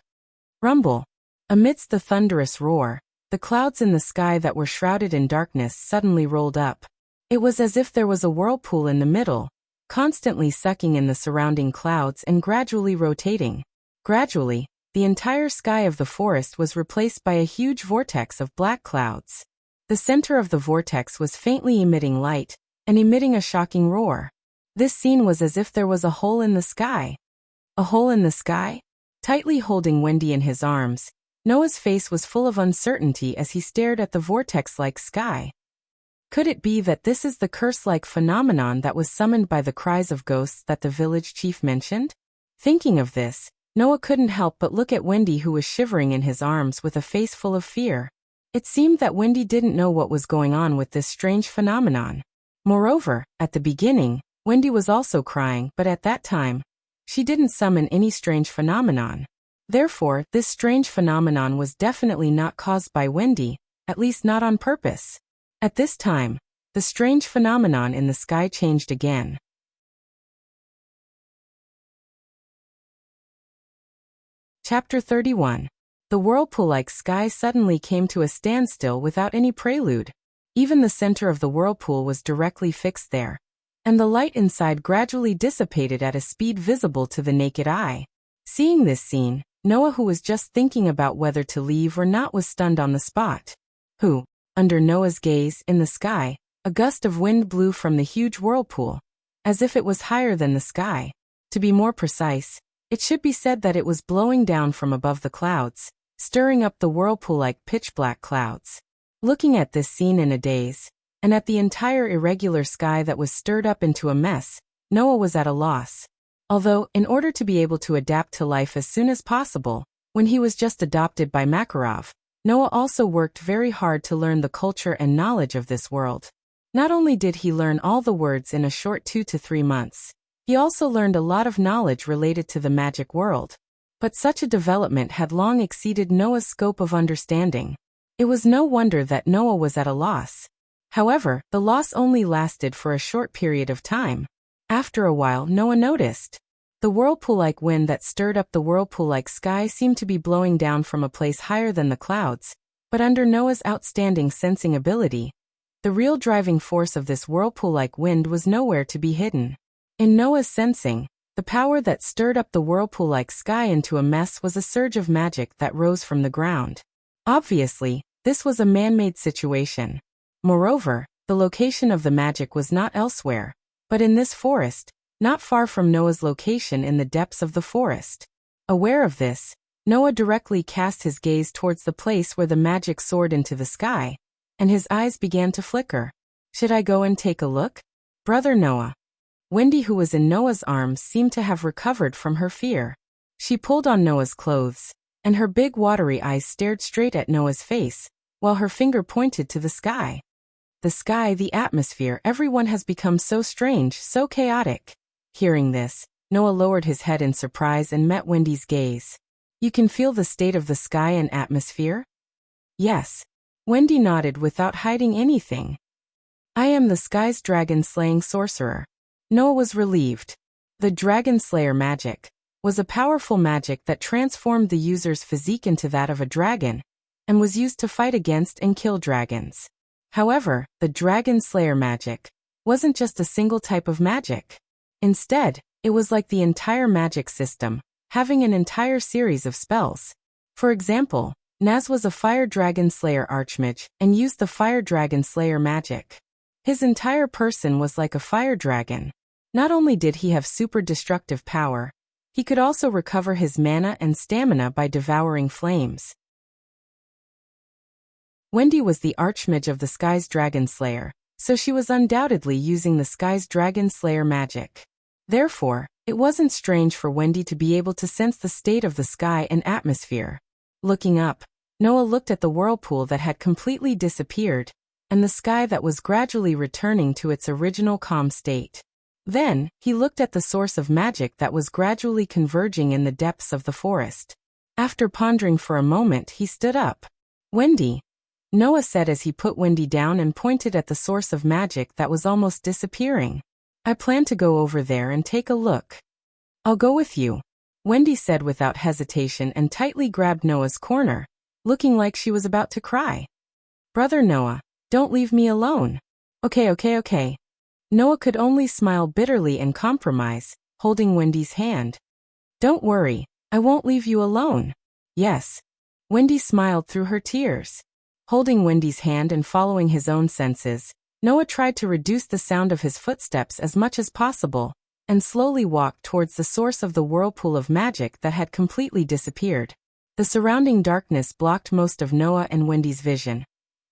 Rumble. Amidst the thunderous roar, the clouds in the sky that were shrouded in darkness suddenly rolled up. It was as if there was a whirlpool in the middle, constantly sucking in the surrounding clouds and gradually rotating. Gradually, the entire sky of the forest was replaced by a huge vortex of black clouds. The center of the vortex was faintly emitting light, and emitting a shocking roar. This scene was as if there was a hole in the sky. A hole in the sky? Tightly holding Wendy in his arms, Noah's face was full of uncertainty as he stared at the vortex-like sky. Could it be that this is the curse-like phenomenon that was summoned by the cries of ghosts that the village chief mentioned? Thinking of this, Noah couldn't help but look at Wendy, who was shivering in his arms with a face full of fear. It seemed that Wendy didn't know what was going on with this strange phenomenon. Moreover, at the beginning, Wendy was also crying, but at that time, she didn't summon any strange phenomenon. Therefore, this strange phenomenon was definitely not caused by Wendy, at least not on purpose. At this time, the strange phenomenon in the sky changed again. Chapter 31. The whirlpool-like sky suddenly came to a standstill without any prelude. Even the center of the whirlpool was directly fixed there, and the light inside gradually dissipated at a speed visible to the naked eye. Seeing this scene, Noah, who was just thinking about whether to leave or not, was stunned on the spot. Under Noah's gaze, in the sky, a gust of wind blew from the huge whirlpool, as if it was higher than the sky. To be more precise, it should be said that it was blowing down from above the clouds, stirring up the whirlpool like pitch-black clouds. Looking at this scene in a daze, and at the entire irregular sky that was stirred up into a mess, Noah was at a loss. Although, in order to be able to adapt to life as soon as possible, when he was just adopted by Makarov, Noah also worked very hard to learn the culture and knowledge of this world. Not only did he learn all the words in a short 2 to 3 months, he also learned a lot of knowledge related to the magic world. But such a development had long exceeded Noah's scope of understanding. It was no wonder that Noah was at a loss. However, the loss only lasted for a short period of time. After a while, Noah noticed. The whirlpool-like wind that stirred up the whirlpool-like sky seemed to be blowing down from a place higher than the clouds, but under Noah's outstanding sensing ability, the real driving force of this whirlpool-like wind was nowhere to be hidden. In Noah's sensing, the power that stirred up the whirlpool-like sky into a mess was a surge of magic that rose from the ground. Obviously, this was a man-made situation. Moreover, the location of the magic was not elsewhere, but in this forest, not far from Noah's location in the depths of the forest. Aware of this, Noah directly cast his gaze towards the place where the magic soared into the sky, and his eyes began to flicker. Should I go and take a look? Brother Noah. Wendy, who was in Noah's arms, seemed to have recovered from her fear. She pulled on Noah's clothes, and her big watery eyes stared straight at Noah's face, while her finger pointed to the sky. the sky, the atmosphere, everyone has become so strange, so chaotic. Hearing this, Noah lowered his head in surprise and met Wendy's gaze. You can feel the state of the sky and atmosphere? Yes. Wendy nodded without hiding anything. I am the sky's dragon-slaying sorcerer. Noah was relieved. The Dragon Slayer magic was a powerful magic that transformed the user's physique into that of a dragon, and was used to fight against and kill dragons. However, the Dragon Slayer magic wasn't just a single type of magic. Instead, it was like the entire magic system, having an entire series of spells. For example, Naz was a Fire Dragon Slayer archmage and used the Fire Dragon Slayer magic. His entire person was like a fire dragon. Not only did he have super destructive power, he could also recover his mana and stamina by devouring flames. Wendy was the archmage of the Sky's Dragon Slayer, so she was undoubtedly using the Sky's Dragon Slayer magic. Therefore, it wasn't strange for Wendy to be able to sense the state of the sky and atmosphere. Looking up, Noah looked at the whirlpool that had completely disappeared, and the sky that was gradually returning to its original calm state. Then, he looked at the source of magic that was gradually converging in the depths of the forest. After pondering for a moment, he stood up. Wendy, Noah said as he put Wendy down and pointed at the source of magic that was almost disappearing. I plan to go over there and take a look. I'll go with you, Wendy said without hesitation and tightly grabbed Noah's corner, looking like she was about to cry. Brother Noah, don't leave me alone. Okay. Noah could only smile bitterly and compromise, holding Wendy's hand. Don't worry, I won't leave you alone. Yes. Wendy smiled through her tears. Holding Wendy's hand and following his own senses, Noah tried to reduce the sound of his footsteps as much as possible, and slowly walked towards the source of the whirlpool of magic that had completely disappeared. The surrounding darkness blocked most of Noah and Wendy's vision,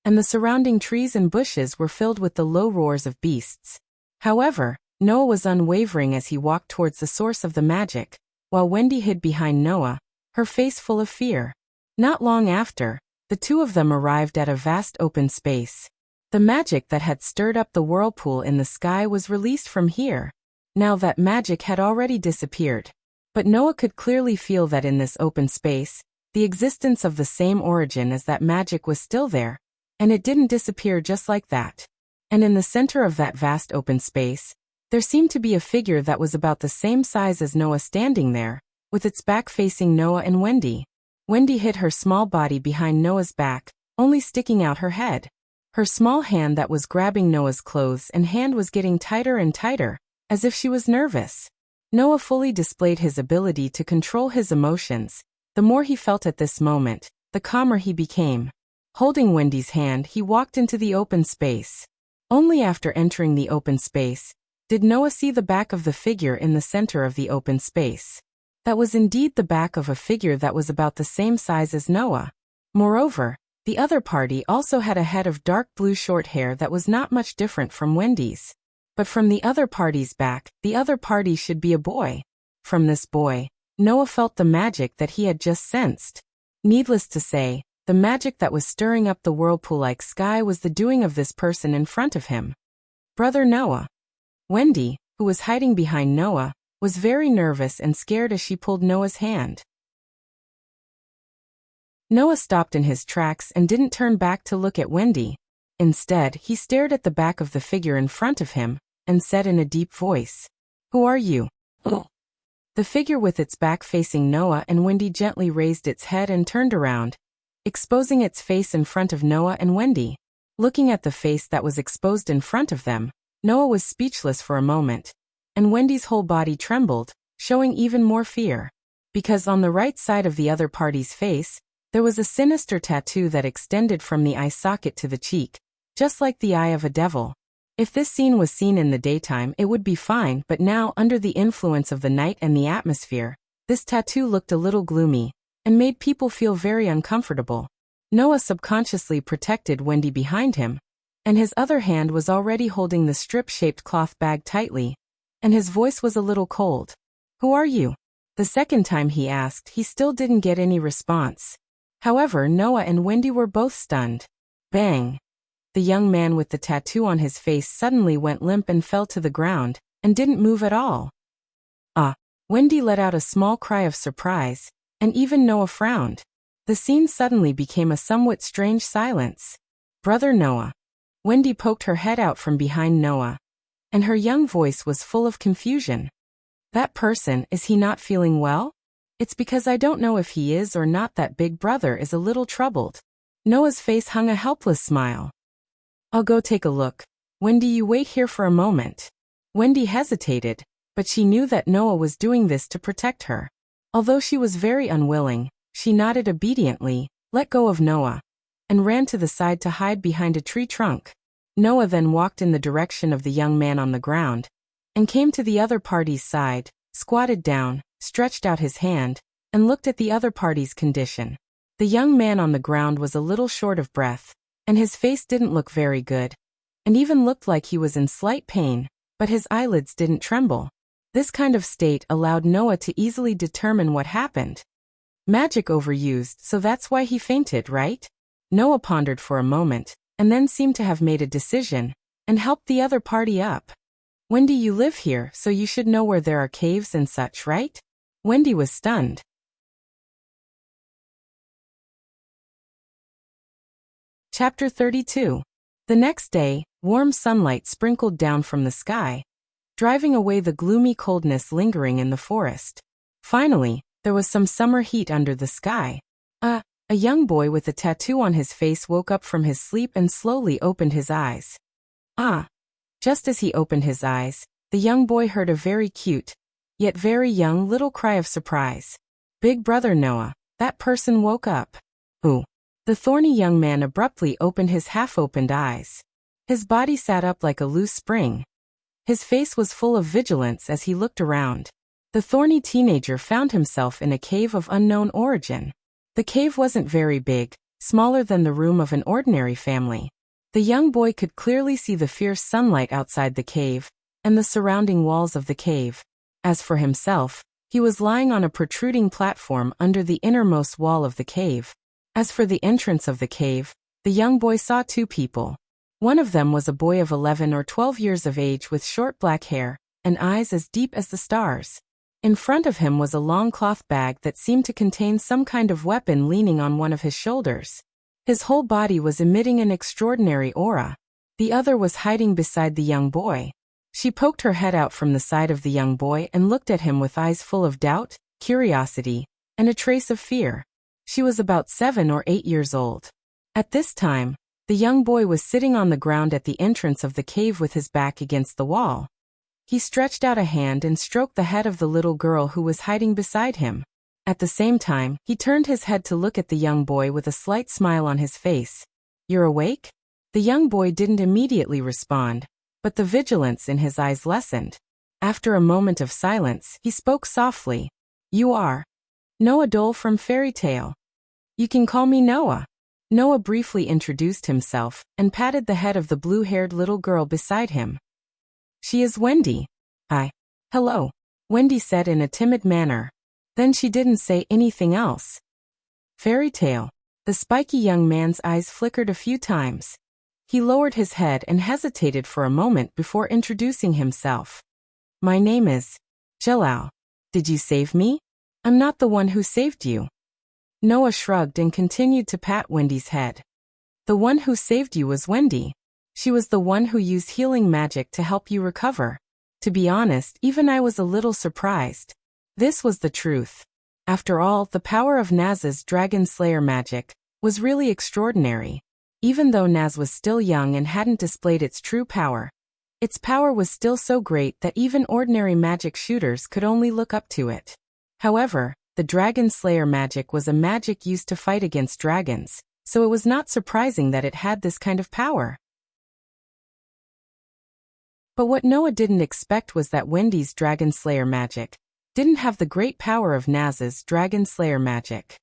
and the surrounding trees and bushes were filled with the low roars of beasts. However, Noah was unwavering as he walked towards the source of the magic, while Wendy hid behind Noah, her face full of fear. Not long after, the two of them arrived at a vast open space. The magic that had stirred up the whirlpool in the sky was released from here. Now that magic had already disappeared. But Noah could clearly feel that in this open space, the existence of the same origin as that magic was still there, and it didn't disappear just like that. And in the center of that vast open space, there seemed to be a figure that was about the same size as Noah standing there, with its back facing Noah and Wendy. Wendy hid her small body behind Noah's back, only sticking out her head. Her small hand that was grabbing Noah's clothes and hand was getting tighter and tighter, as if she was nervous. Noah fully displayed his ability to control his emotions. The more he felt at this moment, the calmer he became. Holding Wendy's hand, he walked into the open space. Only after entering the open space did Noah see the back of the figure in the center of the open space. That was indeed the back of a figure that was about the same size as Noah. Moreover, the other party also had a head of dark blue short hair that was not much different from Wendy's. But from the other party's back, the other party should be a boy. From this boy, Noah felt the magic that he had just sensed. Needless to say, the magic that was stirring up the whirlpool-like sky was the doing of this person in front of him. Brother Noah. Wendy, who was hiding behind Noah, was very nervous and scared as she pulled Noah's hand. Noah stopped in his tracks and didn't turn back to look at Wendy. Instead, he stared at the back of the figure in front of him, and said in a deep voice, "Who are you?" Oh. The figure with its back facing Noah and Wendy gently raised its head and turned around, exposing its face in front of Noah and Wendy. Looking at the face that was exposed in front of them, Noah was speechless for a moment, and Wendy's whole body trembled, showing even more fear. Because on the right side of the other party's face, there was a sinister tattoo that extended from the eye socket to the cheek, just like the eye of a devil. If this scene was seen in the daytime, it would be fine, but now, under the influence of the night and the atmosphere, this tattoo looked a little gloomy, and made people feel very uncomfortable. Noah subconsciously protected Wendy behind him, and his other hand was already holding the strip-shaped cloth bag tightly, and his voice was a little cold. "Who are you?" The second time he asked, he still didn't get any response. However, Noah and Wendy were both stunned. Bang! The young man with the tattoo on his face suddenly went limp and fell to the ground, and didn't move at all. Ah! Wendy let out a small cry of surprise, and even Noah frowned. The scene suddenly became a somewhat strange silence. Brother Noah. Wendy poked her head out from behind Noah, and her young voice was full of confusion. That person, is he not feeling well? It's because I don't know if he is or not that big brother is a little troubled. Noah's face hung a helpless smile. I'll go take a look. Wendy, you wait here for a moment. Wendy hesitated, but she knew that Noah was doing this to protect her. Although she was very unwilling, she nodded obediently, let go of Noah, and ran to the side to hide behind a tree trunk. Noah then walked in the direction of the young man on the ground, and came to the other party's side, squatted down, stretched out his hand, and looked at the other party's condition. The young man on the ground was a little short of breath, and his face didn't look very good, and even looked like he was in slight pain, but his eyelids didn't tremble. This kind of state allowed Noah to easily determine what happened. Magic overused, so that's why he fainted, right? Noah pondered for a moment, and then seemed to have made a decision, and helped the other party up. Wendy, you live here, so you should know where there are caves and such, right? Wendy was stunned. Chapter 32. The next day, warm sunlight sprinkled down from the sky, driving away the gloomy coldness lingering in the forest. Finally, there was some summer heat under the sky. A young boy with a tattoo on his face woke up from his sleep and slowly opened his eyes. Just as he opened his eyes, the young boy heard a very cute, yet very young little cry of surprise. Big brother Noah, that person woke up. Ooh. The thorny young man abruptly opened his half-opened eyes. His body sat up like a loose spring. His face was full of vigilance as he looked around. The thorny teenager found himself in a cave of unknown origin. The cave wasn't very big, smaller than the room of an ordinary family. The young boy could clearly see the fierce sunlight outside the cave, and the surrounding walls of the cave. As for himself, he was lying on a protruding platform under the innermost wall of the cave. As for the entrance of the cave, the young boy saw two people. One of them was a boy of 11 or 12 years of age with short black hair, and eyes as deep as the stars. In front of him was a long cloth bag that seemed to contain some kind of weapon leaning on one of his shoulders. His whole body was emitting an extraordinary aura. The other was hiding beside the young boy. She poked her head out from the side of the young boy and looked at him with eyes full of doubt, curiosity, and a trace of fear. She was about 7 or 8 years old. At this time, the young boy was sitting on the ground at the entrance of the cave with his back against the wall. He stretched out a hand and stroked the head of the little girl who was hiding beside him. At the same time, he turned his head to look at the young boy with a slight smile on his face. "You're awake?" The young boy didn't immediately respond, but the vigilance in his eyes lessened. After a moment of silence, he spoke softly. "You are Noah Dole from Fairy Tale. You can call me Noah." Noah briefly introduced himself and patted the head of the blue-haired little girl beside him. "She is Wendy." Hello," Wendy said in a timid manner. Then she didn't say anything else. Fairy Tale. The spiky young man's eyes flickered a few times. He lowered his head and hesitated for a moment before introducing himself. "My name is Jalal. Did you save me?" "I'm not the one who saved you." Noah shrugged and continued to pat Wendy's head. "The one who saved you was Wendy. She was the one who used healing magic to help you recover. To be honest, even I was a little surprised." This was the truth. After all, the power of Naz's Dragon Slayer magic was really extraordinary. Even though Naz was still young and hadn't displayed its true power, its power was still so great that even ordinary magic shooters could only look up to it. However, the Dragon Slayer magic was a magic used to fight against dragons, so it was not surprising that it had this kind of power. But what Noah didn't expect was that Wendy's Dragon Slayer magic didn't have the great power of Naz's Dragon Slayer magic.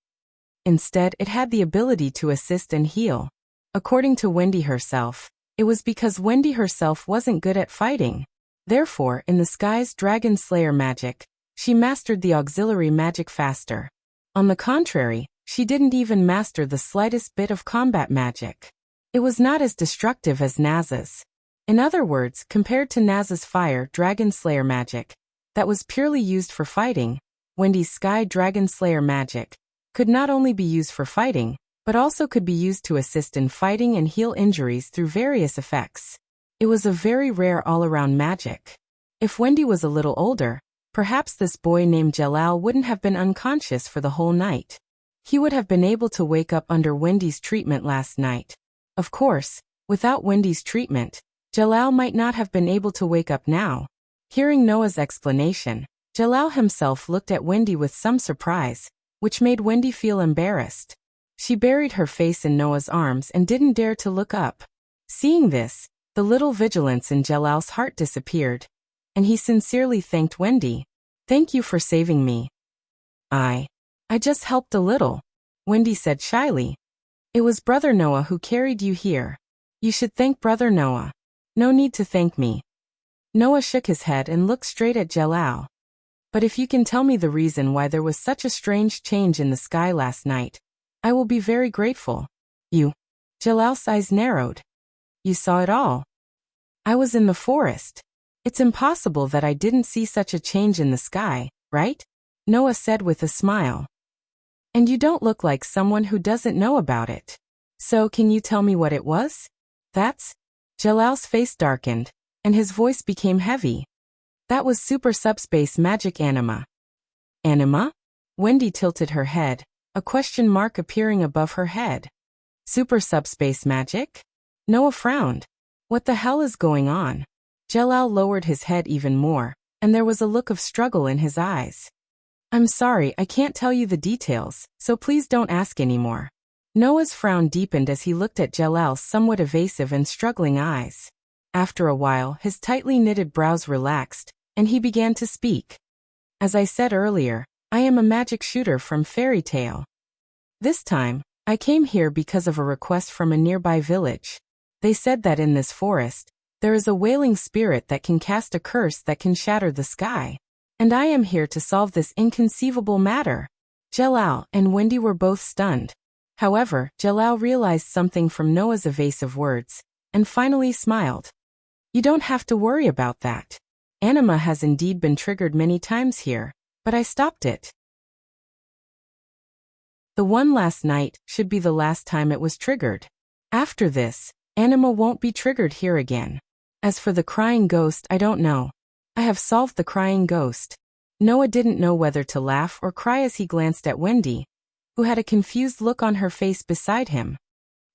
Instead, it had the ability to assist and heal. According to Wendy herself, it was because Wendy herself wasn't good at fighting. Therefore, in the sky's Dragon Slayer magic, she mastered the auxiliary magic faster. On the contrary, she didn't even master the slightest bit of combat magic. It was not as destructive as Naz's. In other words, compared to Naz's fire dragon slayer magic, that was purely used for fighting, Wendy's sky dragon slayer magic could not only be used for fighting, but also could be used to assist in fighting and heal injuries through various effects. It was a very rare all-around magic. If Wendy was a little older, perhaps this boy named Jalal wouldn't have been unconscious for the whole night. He would have been able to wake up under Wendy's treatment last night. Of course, without Wendy's treatment, Jalal might not have been able to wake up now. Hearing Noah's explanation, Jalal himself looked at Wendy with some surprise, which made Wendy feel embarrassed. She buried her face in Noah's arms and didn't dare to look up. Seeing this, the little vigilance in Jalal's heart disappeared, and he sincerely thanked Wendy. "Thank you for saving me." I just helped a little," Wendy said shyly. "It was Brother Noah who carried you here. You should thank Brother Noah. No need to thank me." Noah shook his head and looked straight at Jalal. "But if you can tell me the reason why there was such a strange change in the sky last night, I will be very grateful." "You?" Jalal's eyes narrowed. "You saw it all?" "I was in the forest. It's impossible that I didn't see such a change in the sky, right?" Noah said with a smile. "And you don't look like someone who doesn't know about it. So can you tell me what it was?" "That's..." Jalal's face darkened, and his voice became heavy. "That was super subspace magic anima." "Anima?" Wendy tilted her head, a question mark appearing above her head. "Super subspace magic?" Noah frowned. "What the hell is going on?" Jalal lowered his head even more, and there was a look of struggle in his eyes. "I'm sorry, I can't tell you the details, so please don't ask anymore." Noah's frown deepened as he looked at Jalal's somewhat evasive and struggling eyes. After a while, his tightly knitted brows relaxed, and he began to speak. "As I said earlier, I am a magic shooter from Fairy Tale. This time, I came here because of a request from a nearby village. They said that in this forest, there is a wailing spirit that can cast a curse that can shatter the sky. And I am here to solve this inconceivable matter." Jalal and Wendy were both stunned. However, Jalal realized something from Noah's evasive words, and finally smiled. "You don't have to worry about that. Anima has indeed been triggered many times here, but I stopped it. The one last night should be the last time it was triggered. After this, Anima won't be triggered here again. As for the crying ghost, I don't know. I have solved the crying ghost." Noah didn't know whether to laugh or cry as he glanced at Wendy, who had a confused look on her face beside him.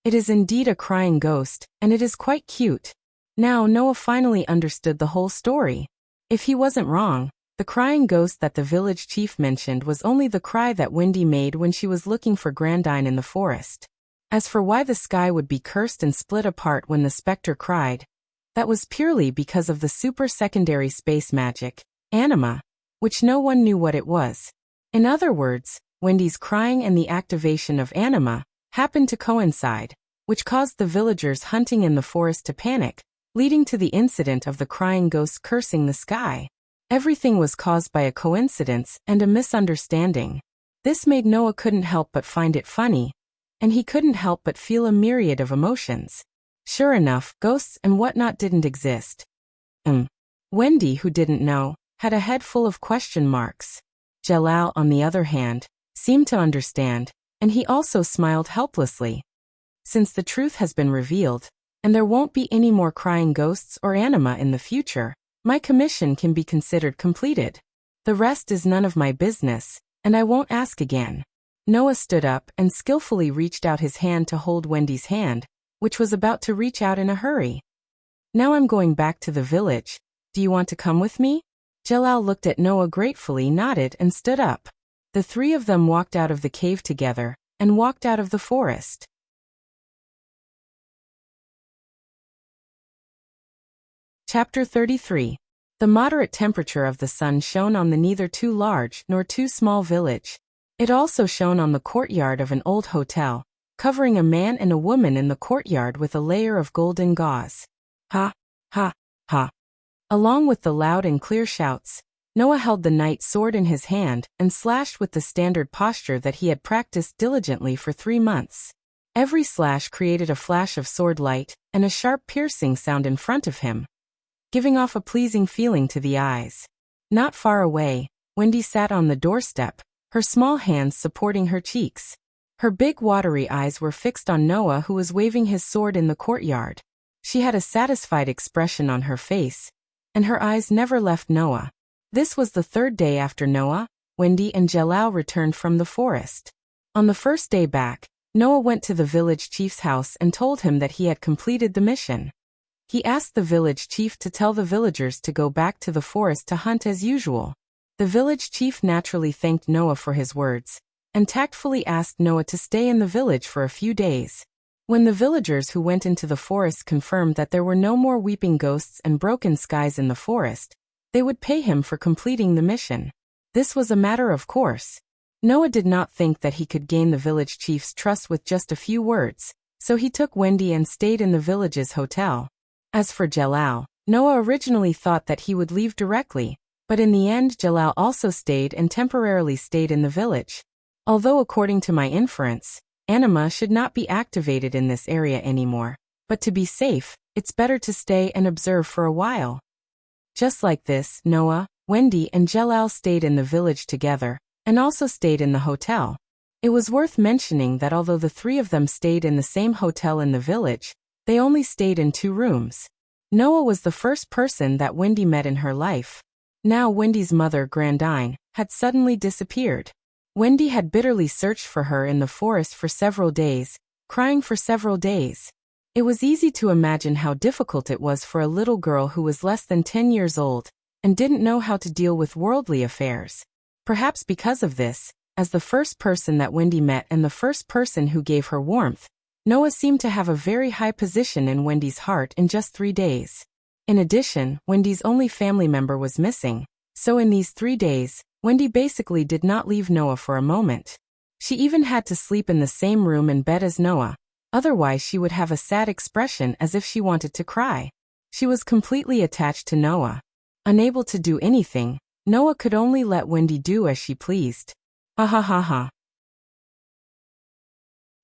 "It is indeed a crying ghost, and it is quite cute." Now Noah finally understood the whole story. If he wasn't wrong, the crying ghost that the village chief mentioned was only the cry that Wendy made when she was looking for Grandine in the forest. As for why the sky would be cursed and split apart when the specter cried, that was purely because of the super secondary space magic, Anima, which no one knew what it was. In other words, Wendy's crying and the activation of Anima happened to coincide, which caused the villagers hunting in the forest to panic, leading to the incident of the crying ghost cursing the sky. Everything was caused by a coincidence and a misunderstanding. This made Noah couldn't help but find it funny, and he couldn't help but feel a myriad of emotions. Sure enough, ghosts and whatnot didn't exist. Wendy, who didn't know, had a head full of question marks. Jalal, on the other hand, seemed to understand, and he also smiled helplessly. Since the truth has been revealed, and there won't be any more crying ghosts or Anima in the future, my commission can be considered completed. The rest is none of my business, and I won't ask again. Noah stood up and skillfully reached out his hand to hold Wendy's hand, which was about to reach out in a hurry. "Now I'm going back to the village. Do you want to come with me?" Jalal looked at Noah gratefully, nodded, and stood up. The three of them walked out of the cave together, and walked out of the forest. Chapter 33. The moderate temperature of the sun shone on the neither too large nor too small village. It also shone on the courtyard of an old hotel, covering a man and a woman in the courtyard with a layer of golden gauze. Ha, ha, ha. Along with the loud and clear shouts, Noah held the night sword in his hand and slashed with the standard posture that he had practiced diligently for 3 months. Every slash created a flash of sword light and a sharp piercing sound in front of him, giving off a pleasing feeling to the eyes. Not far away, Wendy sat on the doorstep, her small hands supporting her cheeks. Her big watery eyes were fixed on Noah, who was waving his sword in the courtyard. She had a satisfied expression on her face, and her eyes never left Noah. This was the third day after Noah, Wendy and Jalal returned from the forest. On the first day back, Noah went to the village chief's house and told him that he had completed the mission. He asked the village chief to tell the villagers to go back to the forest to hunt as usual. The village chief naturally thanked Noah for his words, and tactfully asked Noah to stay in the village for a few days. When the villagers who went into the forest confirmed that there were no more weeping ghosts and broken skies in the forest, they would pay him for completing the mission. This was a matter of course. Noah did not think that he could gain the village chief's trust with just a few words, so he took Wendy and stayed in the village's hotel. As for Jalal, Noah originally thought that he would leave directly, but in the end Jalal also stayed and temporarily stayed in the village. Although according to my inference, anima should not be activated in this area anymore, but to be safe, it's better to stay and observe for a while. Just like this, Noah, Wendy and Jalal stayed in the village together, and also stayed in the hotel. It was worth mentioning that although the three of them stayed in the same hotel in the village, they only stayed in 2 rooms. Noah was the first person that Wendy met in her life. Now Wendy's mother, Grandine, had suddenly disappeared. Wendy had bitterly searched for her in the forest for several days, crying for several days. It was easy to imagine how difficult it was for a little girl who was less than 10 years old and didn't know how to deal with worldly affairs. Perhaps because of this, as the first person that Wendy met and the first person who gave her warmth, Noah seemed to have a very high position in Wendy's heart in just 3 days. In addition, Wendy's only family member was missing, so in these 3 days, Wendy basically did not leave Noah for a moment. She even had to sleep in the same room and bed as Noah, otherwise she would have a sad expression as if she wanted to cry. She was completely attached to Noah. Unable to do anything, Noah could only let Wendy do as she pleased. Ha ha ha ha.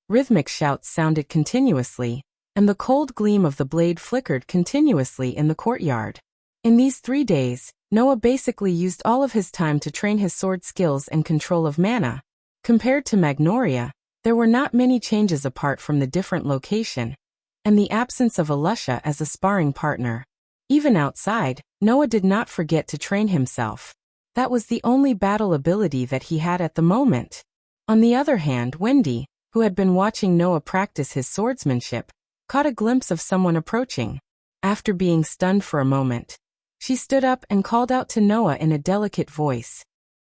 Rhythmic shouts sounded continuously, and the cold gleam of the blade flickered continuously in the courtyard. In these 3 days, Noah basically used all of his time to train his sword skills and control of mana. Compared to Magnoria, there were not many changes apart from the different location, and the absence of Alusha as a sparring partner. Even outside, Noah did not forget to train himself. That was the only battle ability that he had at the moment. On the other hand, Wendy, who had been watching Noah practice his swordsmanship, caught a glimpse of someone approaching. After being stunned for a moment, she stood up and called out to Noah in a delicate voice.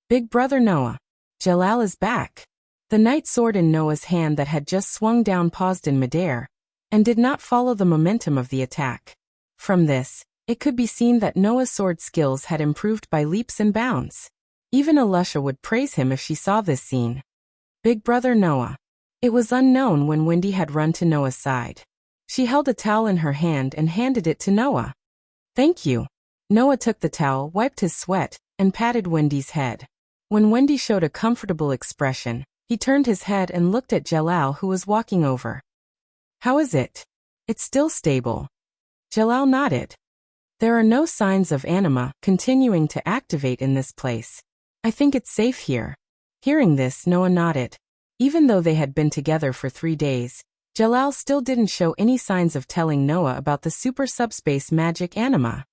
"Big brother Noah, Jalal is back." The night sword in Noah's hand that had just swung down paused in midair, and did not follow the momentum of the attack. From this, it could be seen that Noah's sword skills had improved by leaps and bounds. Even Alusha would praise him if she saw this scene. Big brother Noah. It was unknown when Wendy had run to Noah's side. She held a towel in her hand and handed it to Noah. "Thank you." Noah took the towel, wiped his sweat, and patted Wendy's head. When Wendy showed a comfortable expression, he turned his head and looked at Jalal, who was walking over. "How is it? It's still stable." Jalal nodded. "There are no signs of anima continuing to activate in this place. I think it's safe here." Hearing this, Noah nodded. Even though they had been together for 3 days, Jalal still didn't show any signs of telling Noah about the super subspace magic anima.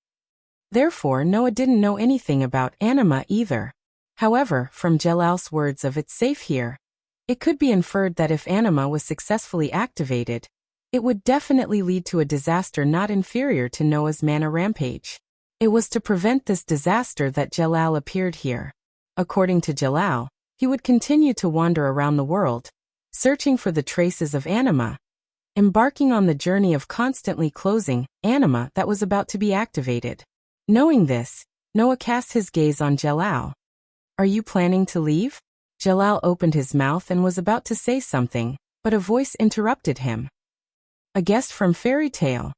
Therefore, Noah didn't know anything about anima either. However, from Jalal's words of "it's safe here," it could be inferred that if anima was successfully activated, it would definitely lead to a disaster not inferior to Noah's mana rampage. It was to prevent this disaster that Jalal appeared here. According to Jalal, he would continue to wander around the world, searching for the traces of anima, embarking on the journey of constantly closing anima that was about to be activated. Knowing this, Noah cast his gaze on Jalal. "Are you planning to leave?" Jalal opened his mouth and was about to say something, but a voice interrupted him. A guest from Fairy Tale.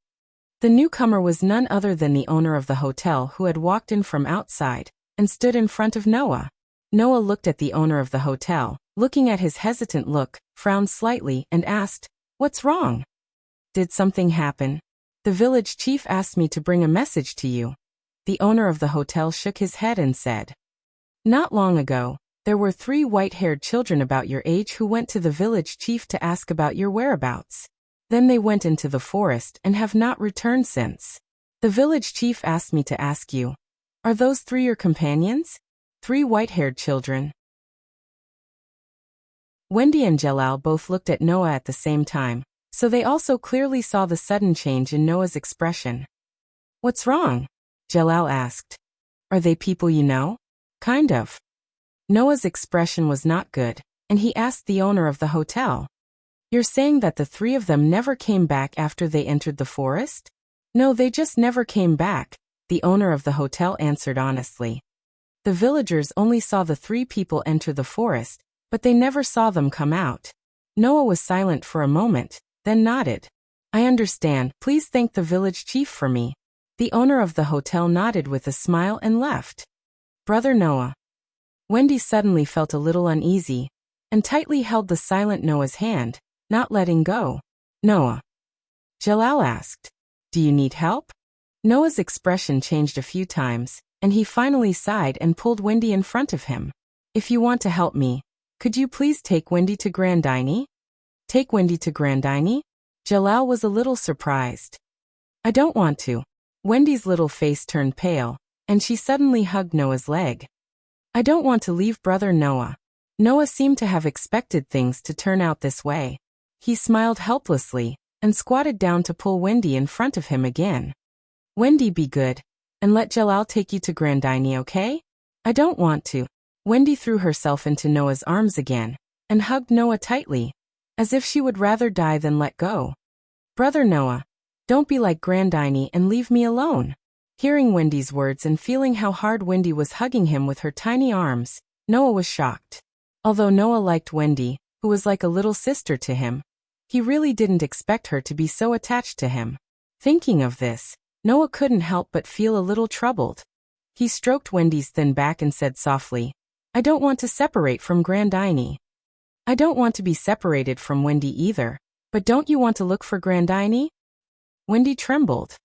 The newcomer was none other than the owner of the hotel, who had walked in from outside and stood in front of Noah. Noah looked at the owner of the hotel, looking at his hesitant look, frowned slightly, and asked, What's wrong? Did something happen? The village chief asked me to bring a message to you. The owner of the hotel shook his head and said, Not long ago, there were 3 white-haired children about your age who went to the village chief to ask about your whereabouts. Then they went into the forest and have not returned since. The village chief asked me to ask you, are those 3 your companions? 3 white-haired children. Wendy and Jalal both looked at Noah at the same time, so they also clearly saw the sudden change in Noah's expression. What's wrong? Jalal asked. Are they people you know? Kind of. Noah's expression was not good, and he asked the owner of the hotel. You're saying that the 3 of them never came back after they entered the forest? No, they just never came back, the owner of the hotel answered honestly. The villagers only saw the 3 people enter the forest, but they never saw them come out. Noah was silent for a moment, then nodded. I understand, please thank the village chief for me. The owner of the hotel nodded with a smile and left. Brother Noah. Wendy suddenly felt a little uneasy, and tightly held the silent Noah's hand, not letting go. Noah. Jalal asked. Do you need help? Noah's expression changed a few times, and he finally sighed and pulled Wendy in front of him. If you want to help me, could you please take Wendy to Grandini? Take Wendy to Grandini? Jalal was a little surprised. I don't want to. Wendy's little face turned pale, and she suddenly hugged Noah's leg. I don't want to leave brother Noah. Noah seemed to have expected things to turn out this way. He smiled helplessly, and squatted down to pull Wendy in front of him again. Wendy, be good, and let Jalal take you to Grandini, okay? I don't want to. Wendy threw herself into Noah's arms again, and hugged Noah tightly, as if she would rather die than let go. Brother Noah, don't be like Grandini and leave me alone. Hearing Wendy's words and feeling how hard Wendy was hugging him with her tiny arms, Noah was shocked. Although Noah liked Wendy, who was like a little sister to him, he really didn't expect her to be so attached to him. Thinking of this, Noah couldn't help but feel a little troubled. He stroked Wendy's thin back and said softly, I don't want to separate from Grandini. I don't want to be separated from Wendy either, but don't you want to look for Grandini? Wendy trembled.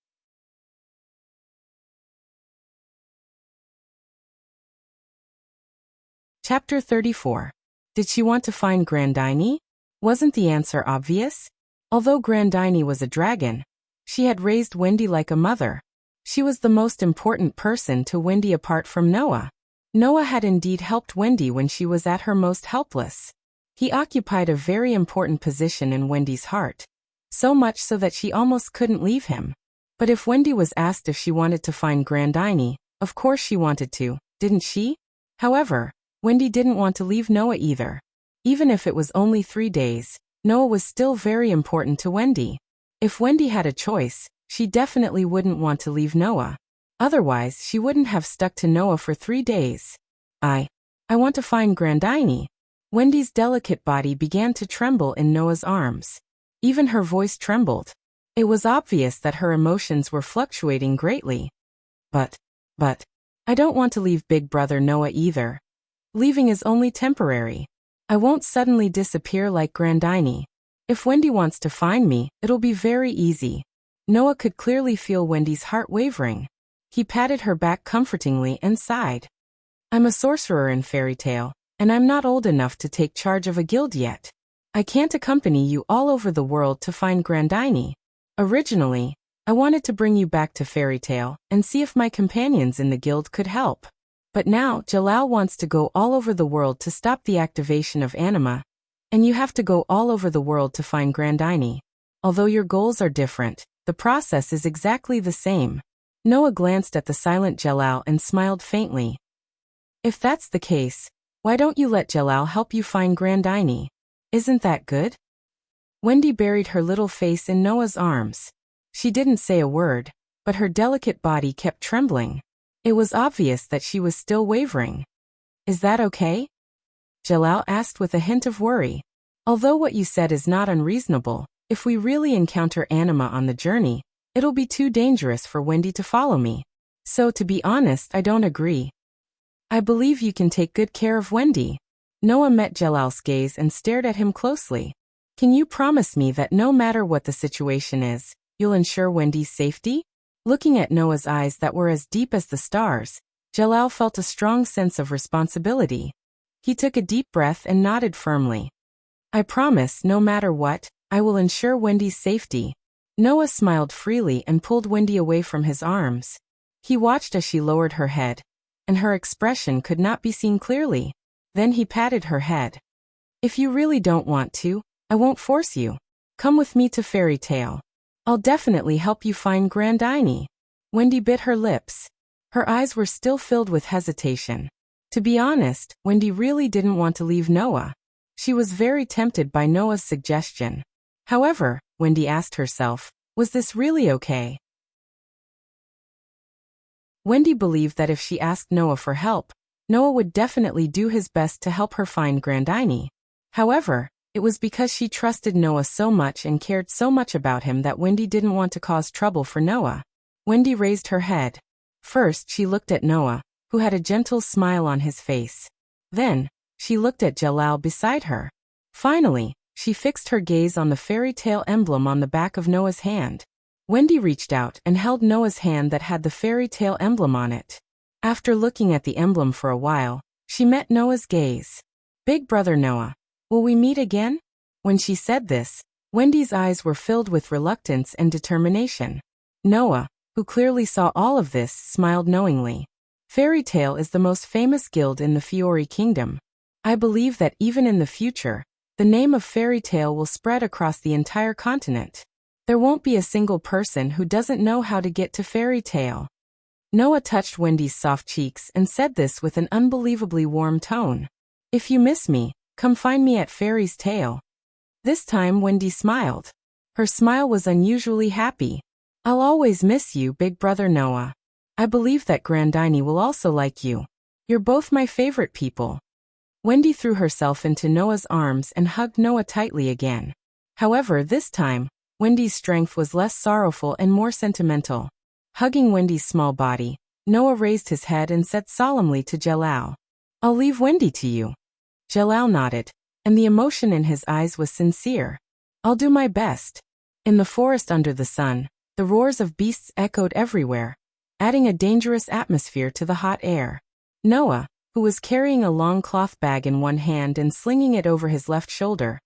Chapter 34. Did she want to find Grandini? Wasn't the answer obvious? Although Grandini was a dragon, she had raised Wendy like a mother. She was the most important person to Wendy apart from Noah. Noah had indeed helped Wendy when she was at her most helpless. He occupied a very important position in Wendy's heart, so much so that she almost couldn't leave him. But if Wendy was asked if she wanted to find Grandini, of course she wanted to, didn't she? However, Wendy didn't want to leave Noah either. Even if it was only 3 days, Noah was still very important to Wendy. If Wendy had a choice, she definitely wouldn't want to leave Noah. Otherwise, she wouldn't have stuck to Noah for 3 days. I want to find Grandini. Wendy's delicate body began to tremble in Noah's arms. Even her voice trembled. It was obvious that her emotions were fluctuating greatly. But, I don't want to leave big brother Noah either. Leaving is only temporary. I won't suddenly disappear like Grandini. If Wendy wants to find me, it'll be very easy. Noah could clearly feel Wendy's heart wavering. He patted her back comfortingly and sighed. I'm a sorcerer in Fairy Tale, and I'm not old enough to take charge of a guild yet. I can't accompany you all over the world to find Grandini. Originally, I wanted to bring you back to Fairy Tale and see if my companions in the guild could help. But now Jalal wants to go all over the world to stop the activation of anima, and you have to go all over the world to find Grandini. Although your goals are different, the process is exactly the same. Noah glanced at the silent Jalal and smiled faintly. If that's the case, why don't you let Jalal help you find Grandini? Isn't that good? Wendy buried her little face in Noah's arms. She didn't say a word, but her delicate body kept trembling. It was obvious that she was still wavering. Is that okay? Jalal asked with a hint of worry. Although what you said is not unreasonable, if we really encounter anima on the journey, it'll be too dangerous for Wendy to follow me. So to be honest, I don't agree. I believe you can take good care of Wendy. Noah met Jalal's gaze and stared at him closely. Can you promise me that no matter what the situation is, you'll ensure Wendy's safety? Looking at Noah's eyes that were as deep as the stars, Jalal felt a strong sense of responsibility. He took a deep breath and nodded firmly. I promise, no matter what, I will ensure Wendy's safety. Noah smiled freely and pulled Wendy away from his arms. He watched as she lowered her head, and her expression could not be seen clearly. Then he patted her head. If you really don't want to, I won't force you. Come with me to Fairy Tale. I'll definitely help you find Grandini. Wendy bit her lips. Her eyes were still filled with hesitation. To be honest, Wendy really didn't want to leave Noah. She was very tempted by Noah's suggestion. However, Wendy asked herself, was this really okay? Wendy believed that if she asked Noah for help, Noah would definitely do his best to help her find Grandini. However, it was because she trusted Noah so much and cared so much about him that Wendy didn't want to cause trouble for Noah. Wendy raised her head. First, she looked at Noah, who had a gentle smile on his face. Then, she looked at Jalal beside her. Finally, she fixed her gaze on the fairy tale emblem on the back of Noah's hand. Wendy reached out and held Noah's hand that had the fairy tale emblem on it. After looking at the emblem for a while, she met Noah's gaze. Big brother Noah, will we meet again? When she said this, Wendy's eyes were filled with reluctance and determination. Noah, who clearly saw all of this, smiled knowingly. Fairy Tale is the most famous guild in the Fiori Kingdom. I believe that even in the future, the name of Fairy Tale will spread across the entire continent. There won't be a single person who doesn't know how to get to Fairy Tale. Noah touched Wendy's soft cheeks and said this with an unbelievably warm tone. If you miss me, come find me at Fairy's Tale. This time Wendy smiled. Her smile was unusually happy. I'll always miss you, big brother Noah. I believe that Grandini will also like you. You're both my favorite people. Wendy threw herself into Noah's arms and hugged Noah tightly again. However, this time, Wendy's strength was less sorrowful and more sentimental. Hugging Wendy's small body, Noah raised his head and said solemnly to Jalal, I'll leave Wendy to you. Jalal nodded, and the emotion in his eyes was sincere. I'll do my best. In the forest under the sun, the roars of beasts echoed everywhere, adding a dangerous atmosphere to the hot air. Noah, who was carrying a long cloth bag in one hand and slinging it over his left shoulder,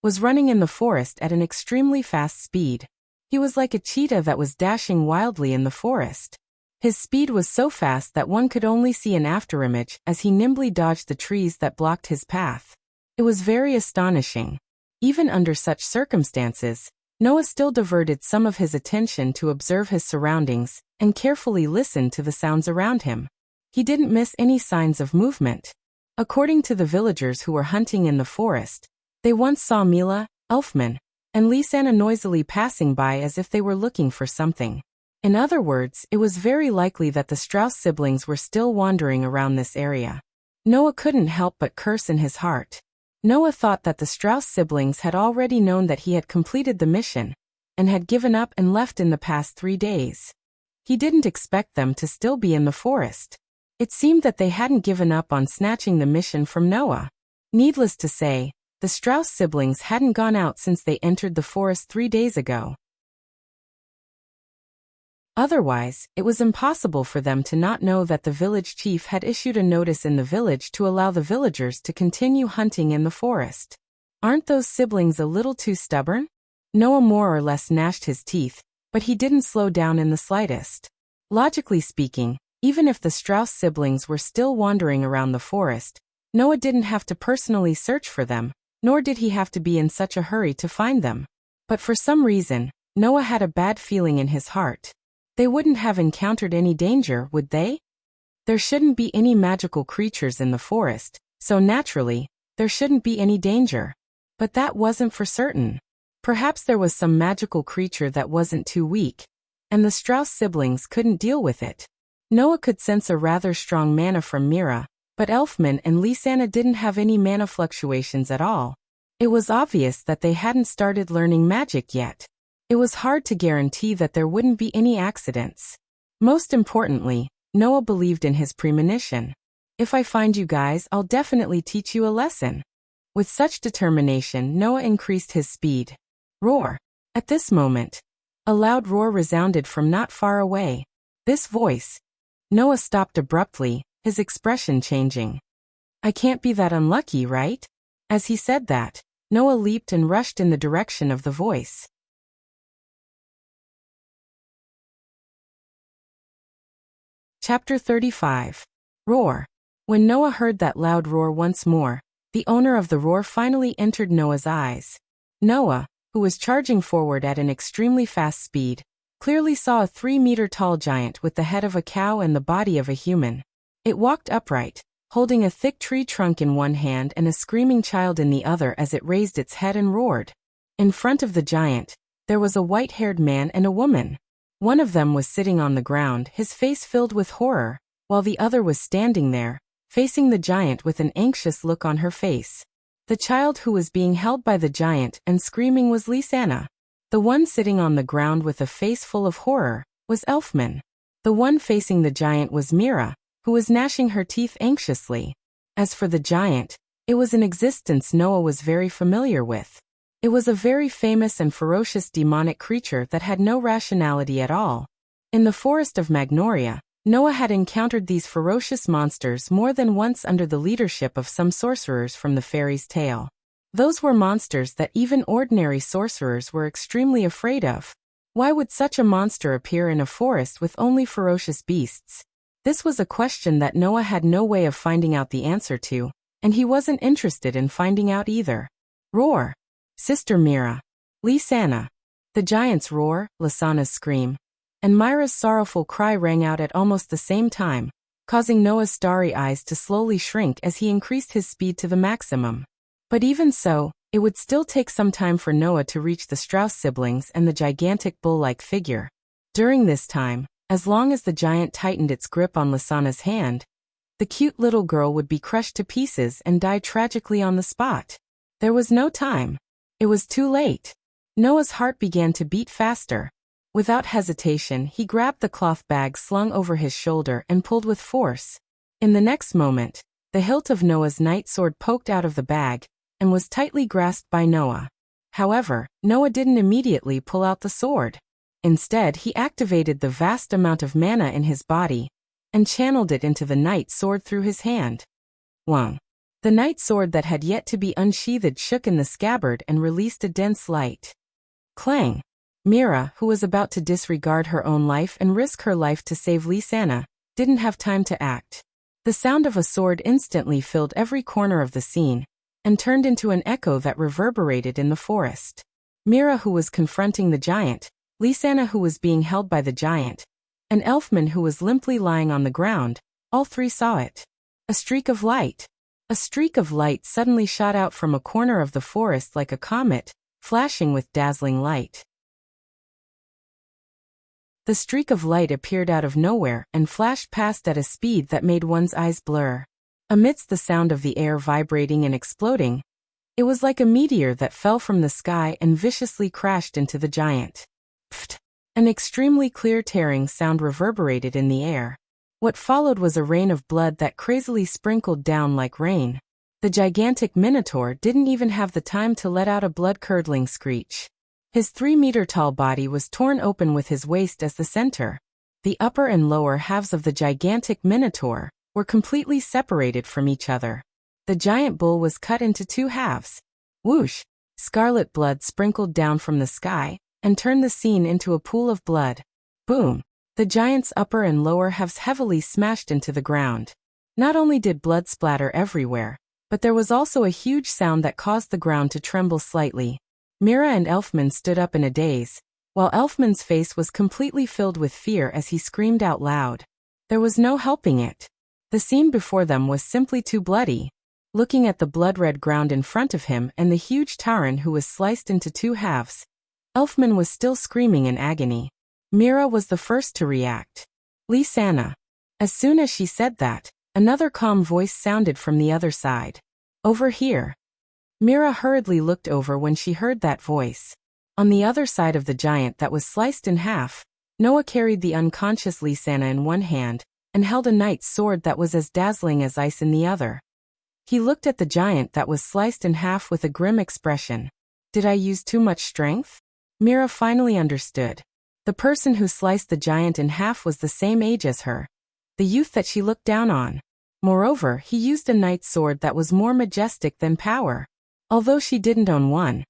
was running in the forest at an extremely fast speed. He was like a cheetah that was dashing wildly in the forest. His speed was so fast that one could only see an afterimage as he nimbly dodged the trees that blocked his path. It was very astonishing. Even under such circumstances, Noah still diverted some of his attention to observe his surroundings and carefully listen to the sounds around him. He didn't miss any signs of movement. According to the villagers who were hunting in the forest, they once saw Mila, Elfman, and Lisanna noisily passing by as if they were looking for something. In other words, it was very likely that the Strauss siblings were still wandering around this area. Noah couldn't help but curse in his heart. Noah thought that the Strauss siblings had already known that he had completed the mission, and had given up and left in the past 3 days. He didn't expect them to still be in the forest. It seemed that they hadn't given up on snatching the mission from Noah. Needless to say, the Strauss siblings hadn't gone out since they entered the forest 3 days ago. Otherwise, it was impossible for them to not know that the village chief had issued a notice in the village to allow the villagers to continue hunting in the forest. Aren't those siblings a little too stubborn? Noah more or less gnashed his teeth, but he didn't slow down in the slightest. Logically speaking, even if the Strauss siblings were still wandering around the forest, Noah didn't have to personally search for them, nor did he have to be in such a hurry to find them. But for some reason, Noah had a bad feeling in his heart. They wouldn't have encountered any danger, would they? There shouldn't be any magical creatures in the forest, so naturally, there shouldn't be any danger. But that wasn't for certain. Perhaps there was some magical creature that wasn't too weak, and the Strauss siblings couldn't deal with it. Noah could sense a rather strong mana from Mira, but Elfman and Lisanna didn't have any mana fluctuations at all. It was obvious that they hadn't started learning magic yet. It was hard to guarantee that there wouldn't be any accidents. Most importantly, Noah believed in his premonition. If I find you guys, I'll definitely teach you a lesson. With such determination, Noah increased his speed. Roar! At this moment, a loud roar resounded from not far away. This voice. Noah stopped abruptly, his expression changing. I can't be that unlucky, right? As he said that, Noah leaped and rushed in the direction of the voice. Chapter 35. Roar. When Noah heard that loud roar once more, the owner of the roar finally entered Noah's eyes. Noah, who was charging forward at an extremely fast speed, clearly saw a 3-meter-tall giant with the head of a cow and the body of a human. It walked upright, holding a thick tree trunk in one hand and a screaming child in the other as it raised its head and roared. In front of the giant, there was a white-haired man and a woman. One of them was sitting on the ground, his face filled with horror, while the other was standing there, facing the giant with an anxious look on her face. The child who was being held by the giant and screaming was Lysana. The one sitting on the ground with a face full of horror was Elfman. The one facing the giant was Mira, who was gnashing her teeth anxiously. As for the giant, it was an existence Noah was very familiar with. It was a very famous and ferocious demonic creature that had no rationality at all. In the forest of Magnoria, Noah had encountered these ferocious monsters more than once under the leadership of some sorcerers from the fairy's tale. Those were monsters that even ordinary sorcerers were extremely afraid of. Why would such a monster appear in a forest with only ferocious beasts? This was a question that Noah had no way of finding out the answer to, and he wasn't interested in finding out either. Roar! Sister Mira. Lysana. The giant's roar, Lysana's scream, and Myra's sorrowful cry rang out at almost the same time, causing Noah's starry eyes to slowly shrink as he increased his speed to the maximum. But even so, it would still take some time for Noah to reach the Strauss siblings and the gigantic bull-like figure. During this time, as long as the giant tightened its grip on Lysana's hand, the cute little girl would be crushed to pieces and die tragically on the spot. There was no time. It was too late. Noah's heart began to beat faster. Without hesitation, he grabbed the cloth bag slung over his shoulder and pulled with force. In the next moment, the hilt of Noah's night sword poked out of the bag and was tightly grasped by Noah. However, Noah didn't immediately pull out the sword. Instead, he activated the vast amount of mana in his body and channeled it into the night sword through his hand. Wang. The night sword that had yet to be unsheathed shook in the scabbard and released a dense light. Clang! Mira, who was about to disregard her own life and risk her life to save Lysana, didn't have time to act. The sound of a sword instantly filled every corner of the scene and turned into an echo that reverberated in the forest. Mira, who was confronting the giant, Lysana, who was being held by the giant, and Elfman, who was limply lying on the ground, all three saw it. A streak of light. A streak of light suddenly shot out from a corner of the forest like a comet, flashing with dazzling light. The streak of light appeared out of nowhere and flashed past at a speed that made one's eyes blur. Amidst the sound of the air vibrating and exploding, it was like a meteor that fell from the sky and viciously crashed into the giant. Pfft! An extremely clear tearing sound reverberated in the air. What followed was a rain of blood that crazily sprinkled down like rain. The gigantic minotaur didn't even have the time to let out a blood-curdling screech. His 3-meter-tall body was torn open with his waist as the center. The upper and lower halves of the gigantic minotaur were completely separated from each other. The giant bull was cut into 2 halves. Whoosh! Scarlet blood sprinkled down from the sky and turned the scene into a pool of blood. Boom! The giant's upper and lower halves heavily smashed into the ground. Not only did blood splatter everywhere, but there was also a huge sound that caused the ground to tremble slightly. Mira and Elfman stood up in a daze, while Elfman's face was completely filled with fear as he screamed out loud. There was no helping it. The scene before them was simply too bloody. Looking at the blood-red ground in front of him and the huge Tauren who was sliced into 2 halves, Elfman was still screaming in agony. Mira was the first to react. Lysana. As soon as she said that, another calm voice sounded from the other side. Over here. Mira hurriedly looked over when she heard that voice. On the other side of the giant that was sliced in half, Noah carried the unconscious Lysana in one hand and held a knight's sword that was as dazzling as ice in the other. He looked at the giant that was sliced in half with a grim expression. Did I use too much strength? Mira finally understood. The person who sliced the giant in half was the same age as her, the youth that she looked down on. Moreover, he used a knight's sword that was more majestic than power. Although she didn't own one,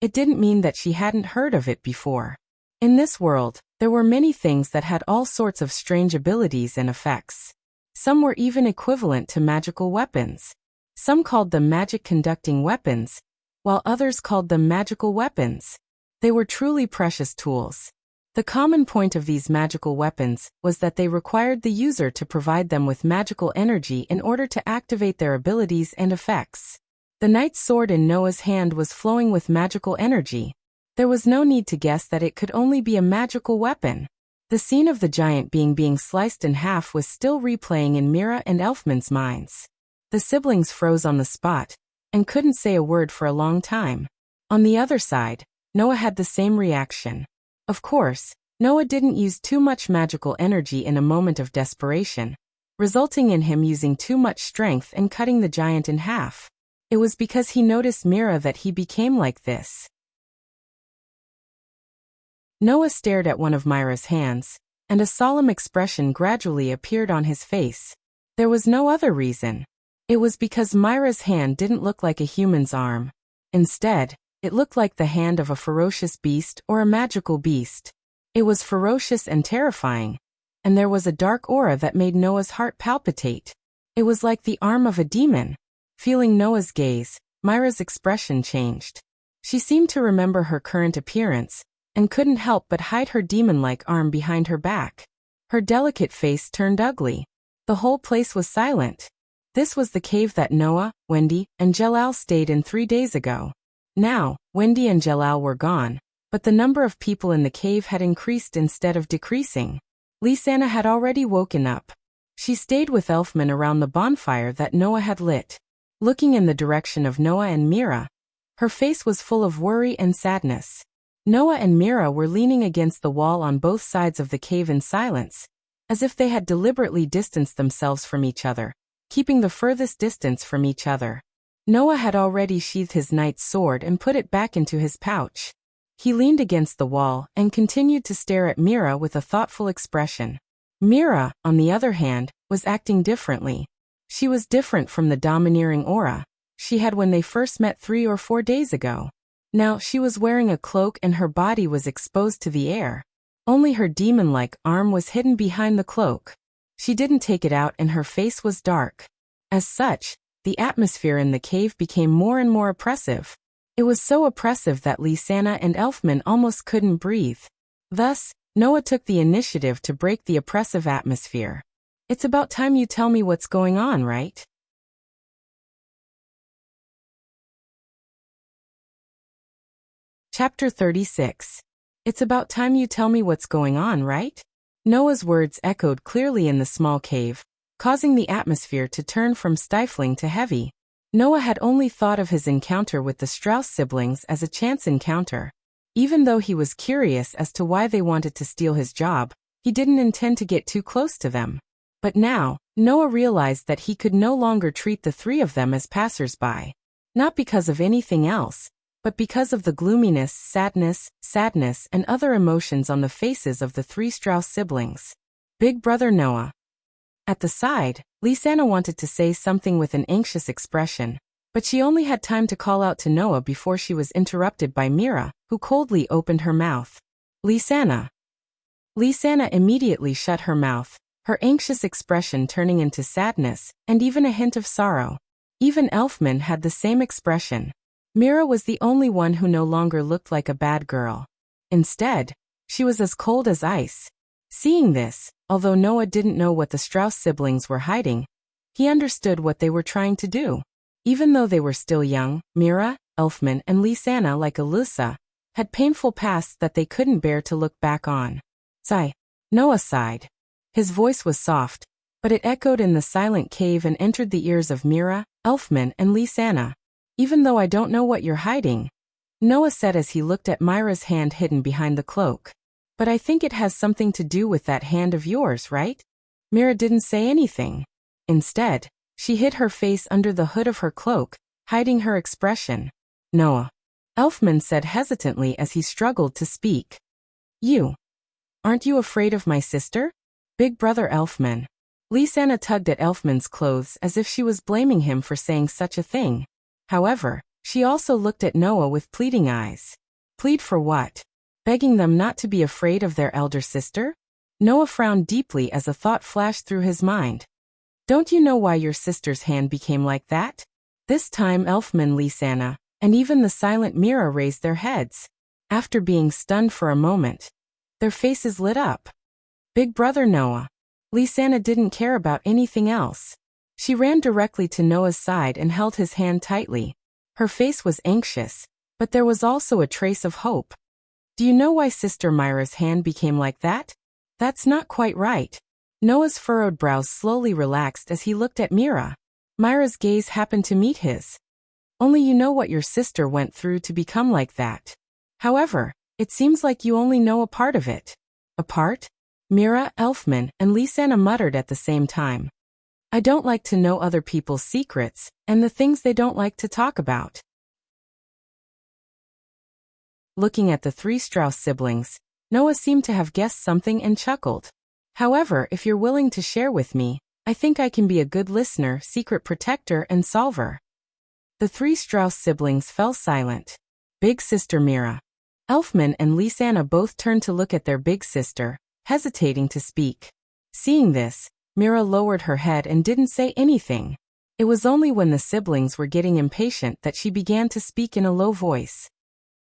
it didn't mean that she hadn't heard of it before. In this world, there were many things that had all sorts of strange abilities and effects. Some were even equivalent to magical weapons. Some called them magic-conducting weapons, while others called them magical weapons. They were truly precious tools. The common point of these magical weapons was that they required the user to provide them with magical energy in order to activate their abilities and effects. The knight's sword in Noah's hand was flowing with magical energy. There was no need to guess that it could only be a magical weapon. The scene of the giant being sliced in half was still replaying in Mira and Elfman's minds. The siblings froze on the spot and couldn't say a word for a long time. On the other side, Noah had the same reaction. Of course, Noah didn't use too much magical energy in a moment of desperation, resulting in him using too much strength and cutting the giant in half. It was because he noticed Mira that he became like this. Noah stared at one of Mira's hands, and a solemn expression gradually appeared on his face. There was no other reason. It was because Mira's hand didn't look like a human's arm. Instead, it looked like the hand of a ferocious beast or a magical beast. It was ferocious and terrifying, and there was a dark aura that made Noah's heart palpitate. It was like the arm of a demon. Feeling Noah's gaze, Mira's expression changed. She seemed to remember her current appearance, and couldn't help but hide her demon-like arm behind her back. Her delicate face turned ugly. The whole place was silent. This was the cave that Noah, Wendy, and Jalal stayed in 3 days ago. Now, Wendy and Jalal were gone, but the number of people in the cave had increased instead of decreasing. Lisanna had already woken up. She stayed with Elfman around the bonfire that Noah had lit. Looking in the direction of Noah and Mira, her face was full of worry and sadness. Noah and Mira were leaning against the wall on both sides of the cave in silence, as if they had deliberately distanced themselves from each other, keeping the furthest distance from each other. Noah had already sheathed his knight's sword and put it back into his pouch. He leaned against the wall and continued to stare at Mira with a thoughtful expression. Mira, on the other hand, was acting differently. She was different from the domineering aura she had when they first met 3 or 4 days ago. Now she was wearing a cloak and her body was exposed to the air. Only her demon-like arm was hidden behind the cloak. She didn't take it out and her face was dark. As such, the atmosphere in the cave became more and more oppressive. It was so oppressive that Lisanna and Elfman almost couldn't breathe. Thus, Noah took the initiative to break the oppressive atmosphere. It's about time you tell me what's going on, right? Chapter 36. It's about time you tell me what's going on, right? Noah's words echoed clearly in the small cave, causing the atmosphere to turn from stifling to heavy. Noah had only thought of his encounter with the Strauss siblings as a chance encounter. Even though he was curious as to why they wanted to steal his job, he didn't intend to get too close to them. But now, Noah realized that he could no longer treat the 3 of them as passers-by. Not because of anything else, but because of the gloominess, sadness, and other emotions on the faces of the 3 Strauss siblings. Big brother Noah. At the side, Lisanna wanted to say something with an anxious expression, but she only had time to call out to Noah before she was interrupted by Mira, who coldly opened her mouth. Lisanna. Lisanna immediately shut her mouth, her anxious expression turning into sadness, and even a hint of sorrow. Even Elfman had the same expression. Mira was the only one who no longer looked like a bad girl. Instead, she was as cold as ice. Seeing this, although Noah didn't know what the Strauss siblings were hiding, he understood what they were trying to do. Even though they were still young, Mira, Elfman, and Lisanna, like Alyssa, had painful pasts that they couldn't bear to look back on. Sigh. Noah sighed. His voice was soft, but it echoed in the silent cave and entered the ears of Mira, Elfman, and Lisanna. Even though I don't know what you're hiding, Noah said as he looked at Mira's hand hidden behind the cloak. But I think it has something to do with that hand of yours, right? Mira didn't say anything. Instead, She hid her face under the hood of her cloak, hiding her expression. Noah. Elfman said hesitantly as he struggled to speak. You. Aren't you afraid of my sister? Big brother Elfman. Lisanna tugged at Elfman's clothes as if she was blaming him for saying such a thing. However, she also looked at Noah with pleading eyes. Plead for what? Begging them not to be afraid of their elder sister? Noah frowned deeply as a thought flashed through his mind. Don't you know why your sister's hand became like that? This time Elfman, Lisanna, and even the silent Mira raised their heads. After being stunned for a moment, their faces lit up. Big brother Noah. Lisanna didn't care about anything else. She ran directly to Noah's side and held his hand tightly. Her face was anxious, but there was also a trace of hope. Do you know why Sister Myra's hand became like that? That's not quite right. Noah's furrowed brows slowly relaxed as he looked at Mira. Myra's gaze happened to meet his. Only you know what your sister went through to become like that. However, it seems like you only know a part of it. A part? Mira, Elfman, and Lisanna muttered at the same time. I don't like to know other people's secrets, and the things they don't like to talk about. Looking at the three Strauss siblings, Noah seemed to have guessed something and chuckled. However, if you're willing to share with me, I think I can be a good listener, secret protector, and solver. The three Strauss siblings fell silent. Big sister Mira. Elfman and Lisanna both turned to look at their big sister, hesitating to speak. Seeing this, Mira lowered her head and didn't say anything. It was only when the siblings were getting impatient that she began to speak in a low voice.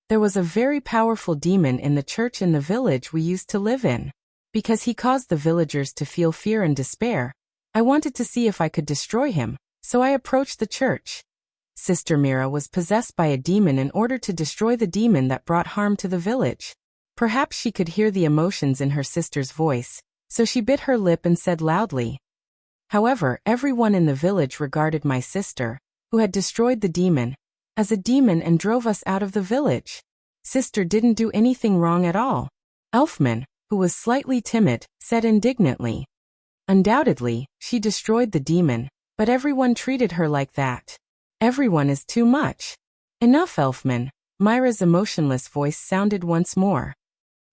There was a very powerful demon in the church in the village we used to live in. Because he caused the villagers to feel fear and despair, I wanted to see if I could destroy him, so I approached the church. Sister Mira was possessed by a demon in order to destroy the demon that brought harm to the village. Perhaps she could hear the emotions in her sister's voice, so she bit her lip and said loudly. However, everyone in the village regarded my sister, who had destroyed the demon, as a demon and drove us out of the village. Sister didn't do anything wrong at all. Elfman, who was slightly timid, said indignantly. Undoubtedly, she destroyed the demon, but everyone treated her like that. Everyone is too much. Enough, Elfman. Myra's emotionless voice sounded once more.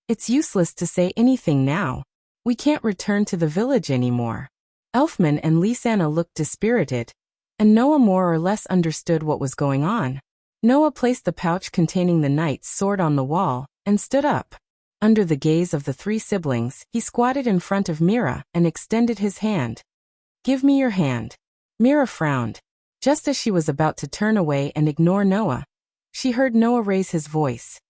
It's useless to say anything now. We can't return to the village anymore. Elfman and Lisanna looked dispirited, and Noah more or less understood what was going on. Noah placed the pouch containing the knight's sword on the wall, and stood up. Under the gaze of the three siblings, he squatted in front of Mira and extended his hand. Give me your hand. Mira frowned. Just as she was about to turn away and ignore Noah, she heard Noah raise his voice.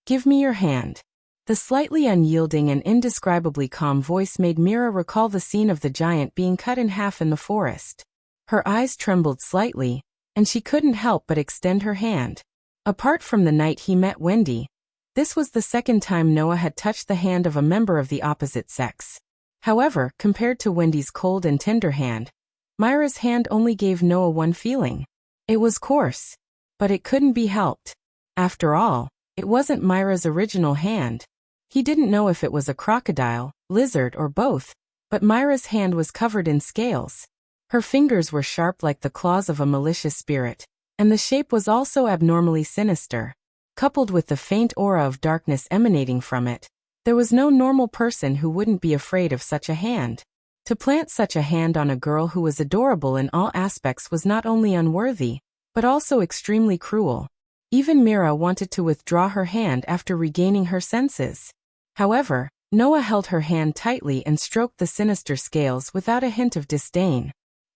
Give me your hand. The slightly unyielding and indescribably calm voice made Mira recall the scene of the giant being cut in half in the forest. Her eyes trembled slightly, and she couldn't help but extend her hand. Apart from the night he met Wendy, this was the second time Noah had touched the hand of a member of the opposite sex. However, compared to Wendy's cold and tender hand, Myra's hand only gave Noah one feeling. It was coarse, but it couldn't be helped. After all, it wasn't Myra's original hand. He didn't know if it was a crocodile, lizard, or both, but Myra's hand was covered in scales. Her fingers were sharp like the claws of a malicious spirit, and the shape was also abnormally sinister. Coupled with the faint aura of darkness emanating from it, there was no normal person who wouldn't be afraid of such a hand. To plant such a hand on a girl who was adorable in all aspects was not only unworthy, but also extremely cruel. Even Mira wanted to withdraw her hand after regaining her senses. However, Noah held her hand tightly and stroked the sinister scales without a hint of disdain.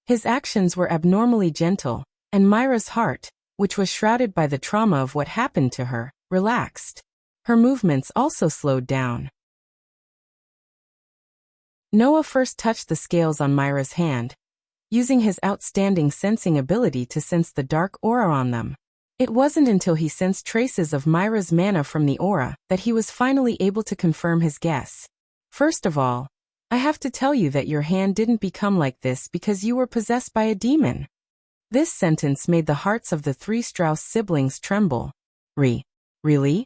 His actions were abnormally gentle, and Myra's heart, which was shrouded by the trauma of what happened to her, relaxed. Her movements also slowed down. Noah first touched the scales on Myra's hand, using his outstanding sensing ability to sense the dark aura on them. It wasn't until he sensed traces of Myra's mana from the aura that he was finally able to confirm his guess. First of all, I have to tell you that your hand didn't become like this because you were possessed by a demon. This sentence made the hearts of the three Strauss siblings tremble. Really?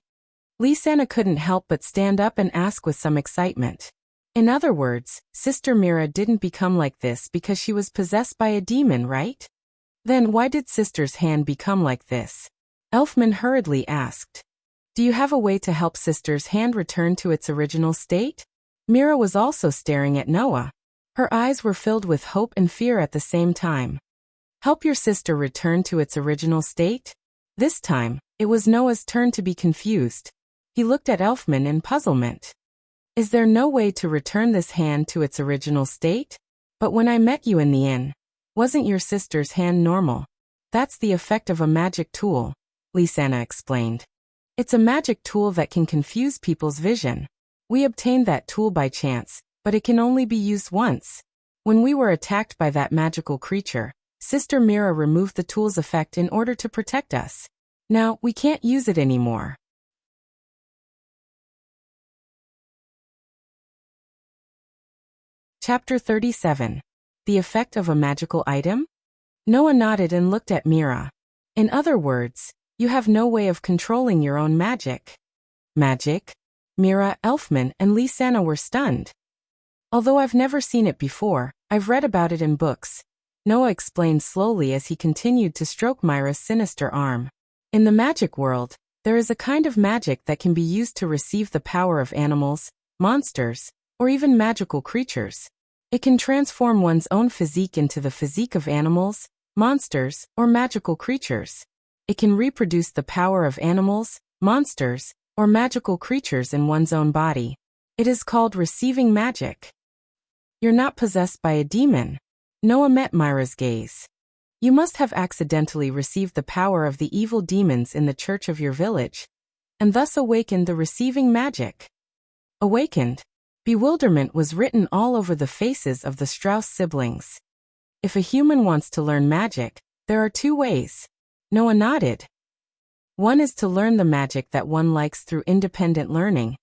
Lisanna couldn't help but stand up and ask with some excitement. In other words, Sister Mira didn't become like this because she was possessed by a demon, right? Then why did Sister's hand become like this? Elfman hurriedly asked. Do you have a way to help Sister's hand return to its original state? Mira was also staring at Noah. Her eyes were filled with hope and fear at the same time. Help your sister return to its original state? This time, it was Noah's turn to be confused. He looked at Elfman in puzzlement. Is there no way to return this hand to its original state? But when I met you in the inn, wasn't your sister's hand normal? That's the effect of a magic tool, Lisanna explained. It's a magic tool that can confuse people's vision. We obtained that tool by chance, but it can only be used once. When we were attacked by that magical creature, Sister Mira removed the tool's effect in order to protect us. Now, we can't use it anymore. Chapter 37. The Effect of a Magical Item? Noah nodded and looked at Mira. In other words, you have no way of controlling your own magic. Magic? Mira, Elfman, and Lisanna were stunned. Although I've never seen it before, I've read about it in books, Noah explained slowly as he continued to stroke Mira's sinister arm. In the magic world, there is a kind of magic that can be used to receive the power of animals, monsters, or even magical creatures. It can transform one's own physique into the physique of animals, monsters, or magical creatures. It can reproduce the power of animals, monsters, or magical creatures in one's own body. It is called receiving magic. You're not possessed by a demon. Noah met Mira's gaze. You must have accidentally received the power of the evil demons in the church of your village, and thus awakened the receiving magic. Awakened? Bewilderment was written all over the faces of the Strauss siblings. If a human wants to learn magic, there are two ways. Noah nodded. One is to learn the magic that one likes through independent learning,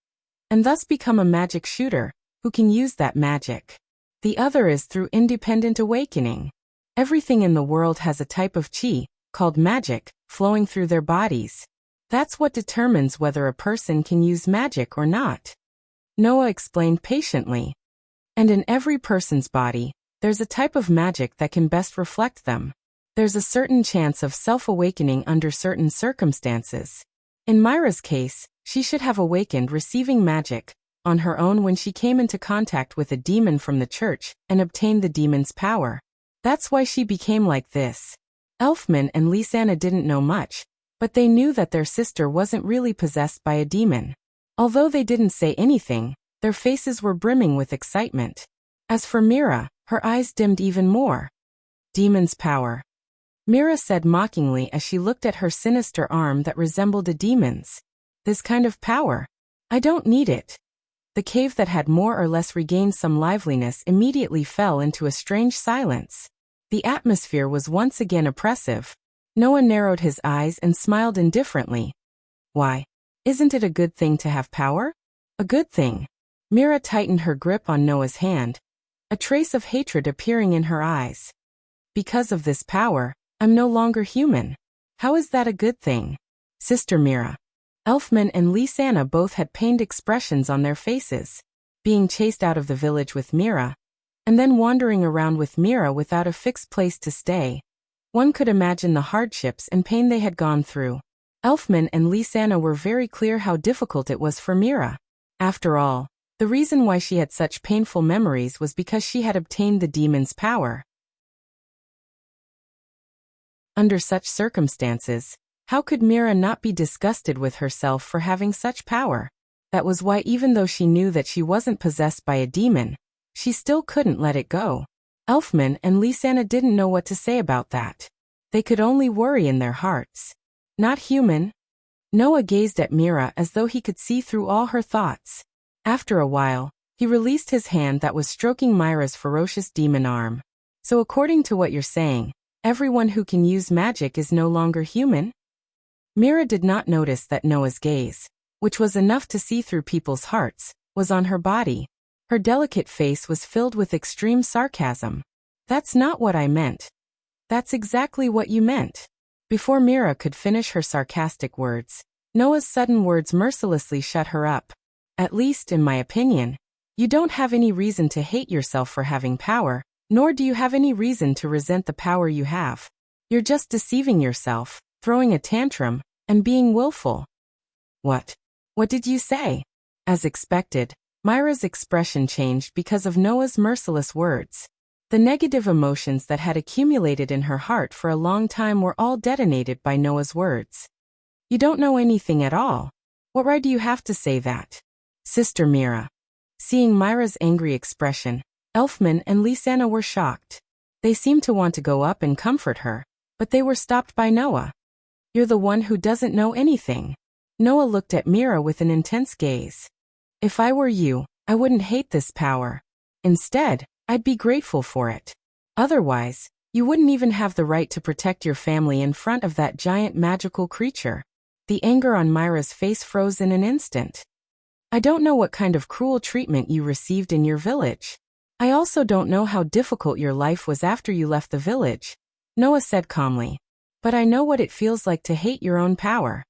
and thus become a magic shooter, who can use that magic. The other is through independent awakening. Everything in the world has a type of chi, called magic, flowing through their bodies. That's what determines whether a person can use magic or not. Noah explained patiently. And in every person's body, there's a type of magic that can best reflect them. There's a certain chance of self-awakening under certain circumstances. In Mira's case, she should have awakened receiving magic on her own when she came into contact with a demon from the church and obtained the demon's power. That's why she became like this. Elfman and Lisanna didn't know much, but they knew that their sister wasn't really possessed by a demon. Although they didn't say anything, their faces were brimming with excitement. As for Mira, her eyes dimmed even more. Demon's power. Mira said mockingly as she looked at her sinister arm that resembled a demon's. This kind of power? I don't need it. The cave that had more or less regained some liveliness immediately fell into a strange silence. The atmosphere was once again oppressive. Noah narrowed his eyes and smiled indifferently. Why? Isn't it a good thing to have power? A good thing. Mira tightened her grip on Noah's hand, a trace of hatred appearing in her eyes. Because of this power, I'm no longer human. How is that a good thing? Sister Mira. Elfman and Lisanna both had pained expressions on their faces. Being chased out of the village with Mira, and then wandering around with Mira without a fixed place to stay. One could imagine the hardships and pain they had gone through. Elfman and Lisanna were very clear how difficult it was for Mira. After all, the reason why she had such painful memories was because she had obtained the demon's power. Under such circumstances, how could Mira not be disgusted with herself for having such power? That was why even though she knew that she wasn't possessed by a demon, she still couldn't let it go. Elfman and Lisanna didn't know what to say about that. They could only worry in their hearts. Not human. Noah gazed at Mira as though he could see through all her thoughts. After a while, he released his hand that was stroking Mira's ferocious demon arm. So according to what you're saying, everyone who can use magic is no longer human? Mira did not notice that Noah's gaze, which was enough to see through people's hearts, was on her body. Her delicate face was filled with extreme sarcasm. That's not what I meant. That's exactly what you meant. Before Mira could finish her sarcastic words, Noah's sudden words mercilessly shut her up. At least, in my opinion, You don't have any reason to hate yourself for having power, nor do you have any reason to resent the power you have. You're just deceiving yourself, throwing a tantrum, and being willful. What? What did you say? As expected, Myra's expression changed because of Noah's merciless words. The negative emotions that had accumulated in her heart for a long time were all detonated by Noah's words. You don't know anything at all. What right do you have to say that? Sister Mira. Seeing Myra's angry expression, Elfman and Lisanna were shocked. They seemed to want to go up and comfort her, but they were stopped by Noah. You're the one who doesn't know anything. Noah looked at Mira with an intense gaze. If I were you, I wouldn't hate this power. Instead, I'd be grateful for it. Otherwise, you wouldn't even have the right to protect your family in front of that giant magical creature. The anger on Myra's face froze in an instant. I don't know what kind of cruel treatment you received in your village. I also don't know how difficult your life was after you left the village, Noah said calmly. But I know what it feels like to hate your own power.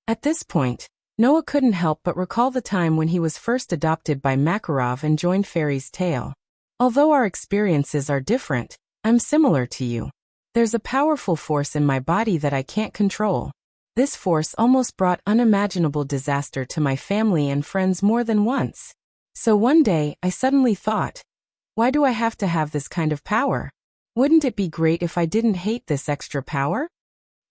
At this point, Noah couldn't help but recall the time when he was first adopted by Makarov and joined Fairy's Tale. Although our experiences are different, I'm similar to you. There's a powerful force in my body that I can't control. This force almost brought unimaginable disaster to my family and friends more than once. So one day, I suddenly thought, why do I have to have this kind of power? Wouldn't it be great if I didn't hate this extra power?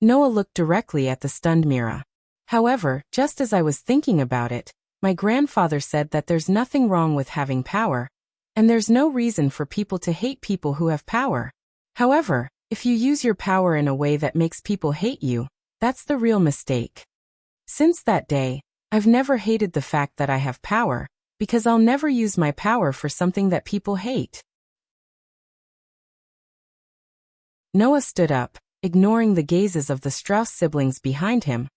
Noah looked directly at the stunned Mira. However, just as I was thinking about it, my grandfather said that there's nothing wrong with having power, and there's no reason for people to hate people who have power. However, if you use your power in a way that makes people hate you, that's the real mistake. Since that day, I've never hated the fact that I have power, because I'll never use my power for something that people hate. Noah stood up, ignoring the gazes of the Strauss siblings behind him,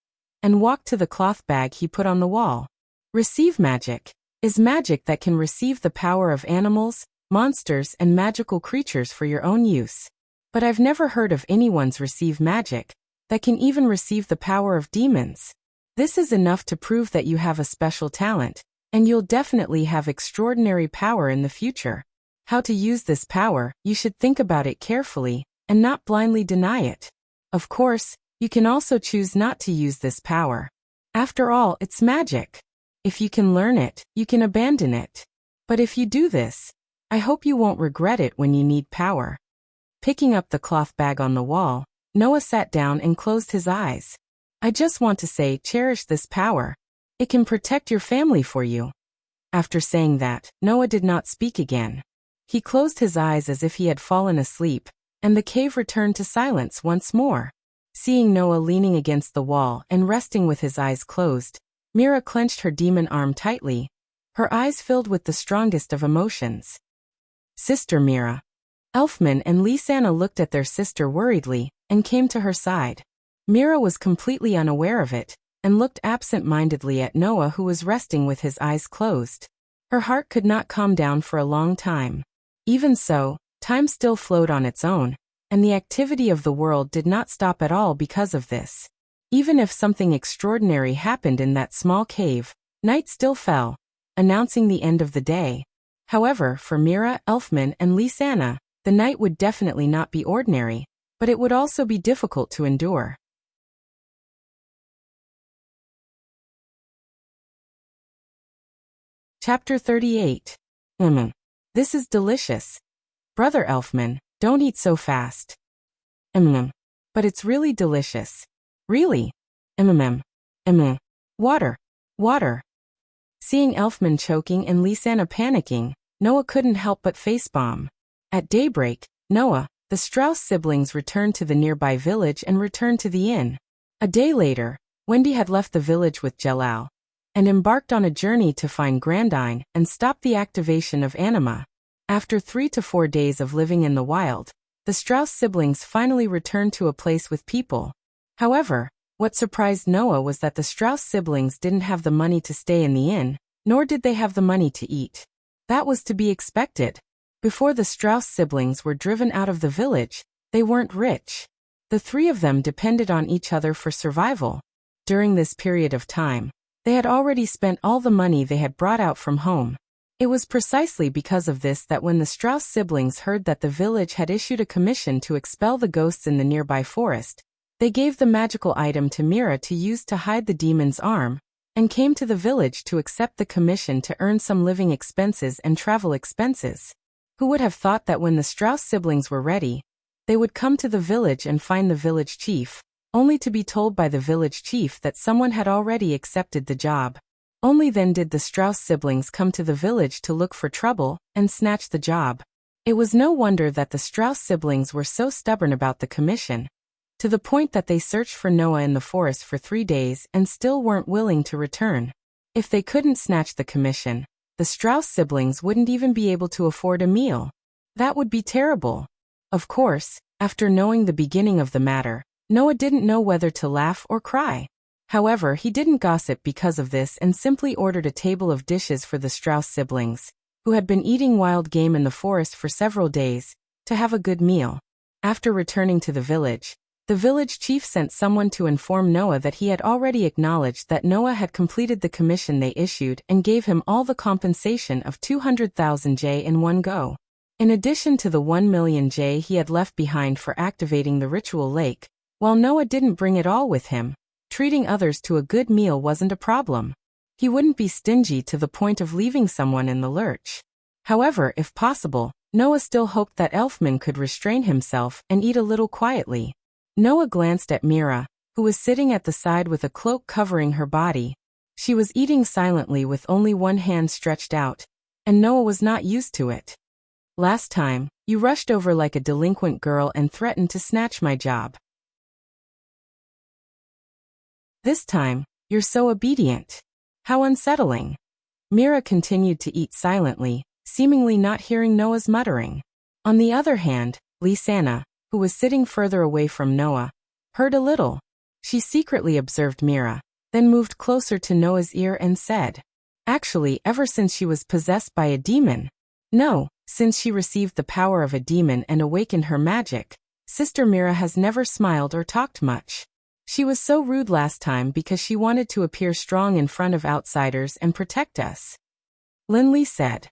and walked to the cloth bag he put on the wall. Receive magic is magic that can receive the power of animals, monsters, and magical creatures for your own use. But I've never heard of anyone's receive magic that can even receive the power of demons. This is enough to prove that you have a special talent, and you'll definitely have extraordinary power in the future. How to use this power, you should think about it carefully, and not blindly deny it. Of course, you can also choose not to use this power. After all, it's magic. If you can learn it, you can abandon it. But if you do this, I hope you won't regret it when you need power. Picking up the cloth bag on the wall, Noah sat down and closed his eyes. I just want to say, cherish this power. It can protect your family for you. After saying that, Noah did not speak again. He closed his eyes as if he had fallen asleep, and the cave returned to silence once more. Seeing Noah leaning against the wall and resting with his eyes closed, Mira clenched her demon arm tightly, her eyes filled with the strongest of emotions. Sister Mira. Elfman and Lisanna looked at their sister worriedly and came to her side. Mira was completely unaware of it and looked absent-mindedly at Noah, who was resting with his eyes closed. Her heart could not calm down for a long time. Even so, time still flowed on its own, and the activity of the world did not stop at all because of this. Even if something extraordinary happened in that small cave, night still fell, announcing the end of the day. However, for Mira, Elfman, and Lisanna, the night would definitely not be ordinary, but it would also be difficult to endure. Chapter 38. This is delicious. Brother Elfman, don't eat so fast. But it's really delicious. Really? Water. Water. Seeing Elfman choking and Lisanna panicking, Noah couldn't help but facepalm. At daybreak, Noah, the Strauss siblings returned to the nearby village and returned to the inn. A day later, Wendy had left the village with Jalal and embarked on a journey to find Grandine and stop the activation of anima. After 3 to 4 days of living in the wild, the Strauss siblings finally returned to a place with people. However, what surprised Noah was that the Strauss siblings didn't have the money to stay in the inn, nor did they have the money to eat. That was to be expected. Before the Strauss siblings were driven out of the village, they weren't rich. The three of them depended on each other for survival. During this period of time, they had already spent all the money they had brought out from home. It was precisely because of this that when the Strauss siblings heard that the village had issued a commission to expel the ghosts in the nearby forest, they gave the magical item to Mira to use to hide the demon's arm, and came to the village to accept the commission to earn some living expenses and travel expenses. Who would have thought that when the Strauss siblings were ready, they would come to the village and find the village chief, only to be told by the village chief that someone had already accepted the job. Only then did the Strauss siblings come to the village to look for trouble and snatch the job. It was no wonder that the Strauss siblings were so stubborn about the commission, to the point that they searched for Noah in the forest for 3 days and still weren't willing to return. If they couldn't snatch the commission, the Strauss siblings wouldn't even be able to afford a meal. That would be terrible. Of course, after knowing the beginning of the matter, Noah didn't know whether to laugh or cry. However, he didn't gossip because of this and simply ordered a table of dishes for the Strauss siblings, who had been eating wild game in the forest for several days, to have a good meal. After returning to the village chief sent someone to inform Noah that he had already acknowledged that Noah had completed the commission they issued and gave him all the compensation of 200,000 J in one go. In addition to the 1 million J he had left behind for activating the ritual lake, while Noah didn't bring it all with him, treating others to a good meal wasn't a problem. He wouldn't be stingy to the point of leaving someone in the lurch. However, if possible, Noah still hoped that Elfman could restrain himself and eat a little quietly. Noah glanced at Mira, who was sitting at the side with a cloak covering her body. She was eating silently with only one hand stretched out, and Noah was not used to it. Last time, you rushed over like a delinquent girl and threatened to snatch my job. This time, you're so obedient. How unsettling. Mira continued to eat silently, seemingly not hearing Noah's muttering. On the other hand, Lisanna, who was sitting further away from Noah, heard a little. She secretly observed Mira, then moved closer to Noah's ear and said, "Actually, ever since she was possessed by a demon. No, since she received the power of a demon and awakened her magic, Sister Mira has never smiled or talked much. She was so rude last time because she wanted to appear strong in front of outsiders and protect us." Linley said.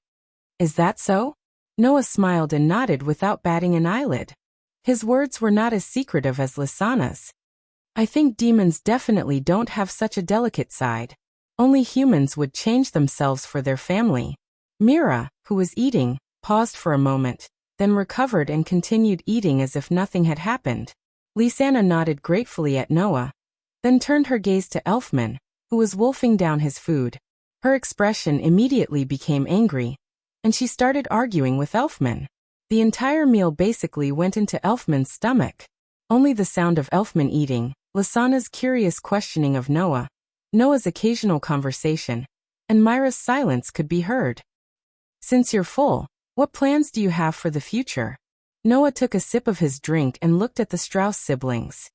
"Is that so?" Noah smiled and nodded without batting an eyelid. His words were not as secretive as Lisanna's. "I think demons definitely don't have such a delicate side. Only humans would change themselves for their family." Mira, who was eating, paused for a moment, then recovered and continued eating as if nothing had happened. Lisanna nodded gratefully at Noah, then turned her gaze to Elfman, who was wolfing down his food. Her expression immediately became angry, and she started arguing with Elfman. The entire meal basically went into Elfman's stomach. Only the sound of Elfman eating, Lisanna's curious questioning of Noah, Noah's occasional conversation, and Myra's silence could be heard. "Since you're full, what plans do you have for the future?" Noah took a sip of his drink and looked at the Strauss siblings.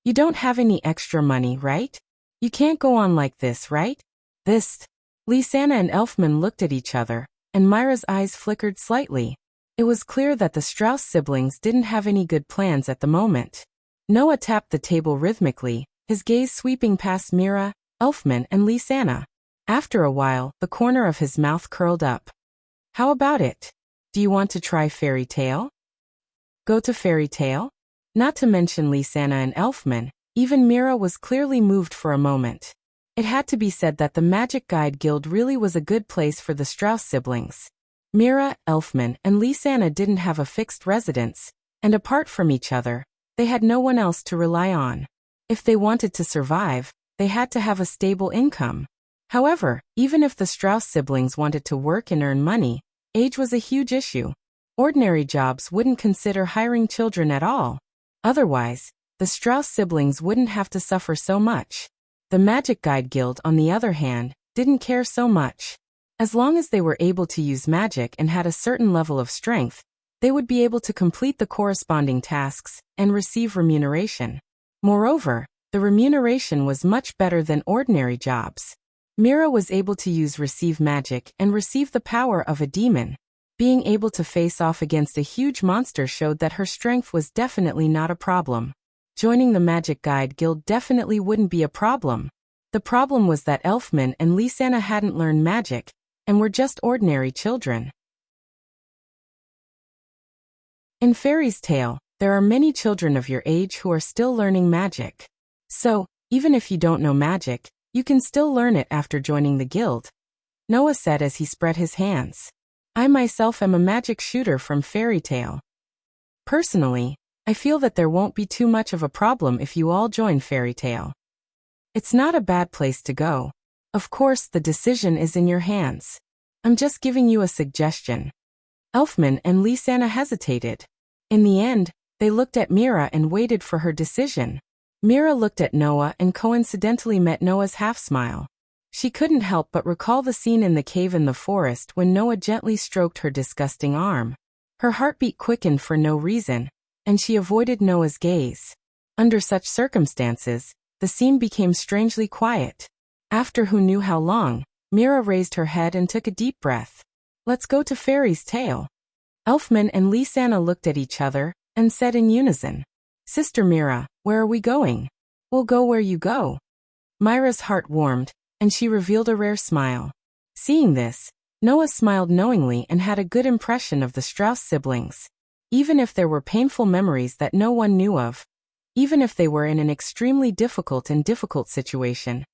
"You don't have any extra money, right? You can't go on like this, right?" Lisanna and Elfman looked at each other, and Myra's eyes flickered slightly. It was clear that the Strauss siblings didn't have any good plans at the moment. Noah tapped the table rhythmically, his gaze sweeping past Mira, Elfman, and Lisanna. After a while, the corner of his mouth curled up. "How about it? Do you want to try fairy tale?" Go to fairy tale? Not to mention Lisanna and Elfman, even Mira was clearly moved for a moment. It had to be said that the Magic Guide Guild really was a good place for the Strauss siblings. Mira, Elfman, and Lisanna didn't have a fixed residence, and apart from each other, they had no one else to rely on. If they wanted to survive, they had to have a stable income. However, even if the Strauss siblings wanted to work and earn money, age was a huge issue. Ordinary jobs wouldn't consider hiring children at all. Otherwise, the Strauss siblings wouldn't have to suffer so much. The Magic Guide Guild, on the other hand, didn't care so much. As long as they were able to use magic and had a certain level of strength, they would be able to complete the corresponding tasks and receive remuneration. Moreover, the remuneration was much better than ordinary jobs. Mira was able to use receive magic and receive the power of a demon. Being able to face off against a huge monster showed that her strength was definitely not a problem. Joining the Magic Guide Guild definitely wouldn't be a problem. The problem was that Elfman and Lisanna hadn't learned magic, and we're just ordinary children. In Fairy's Tale, there are many children of your age who are still learning magic. So, even if you don't know magic, you can still learn it after joining the guild, Noah said as he spread his hands. I myself am a magic shooter from Fairy Tale. Personally, I feel that there won't be too much of a problem if you all join Fairy Tale. It's not a bad place to go. Of course, the decision is in your hands. I'm just giving you a suggestion. Elfman and Lysana hesitated. In the end, they looked at Mira and waited for her decision. Mira looked at Noah and coincidentally met Noah's half-smile. She couldn't help but recall the scene in the cave in the forest when Noah gently stroked her disgusting arm. Her heartbeat quickened for no reason, and she avoided Noah's gaze. Under such circumstances, the scene became strangely quiet. After who knew how long, Mira raised her head and took a deep breath. Let's go to Fairy's Tale. Elfman and Lysana looked at each other and said in unison, Sister Mira, where are we going? We'll go where you go. Myra's heart warmed, and she revealed a rare smile. Seeing this, Noah smiled knowingly and had a good impression of the Strauss siblings. Even if there were painful memories that no one knew of, even if they were in an extremely difficult situation,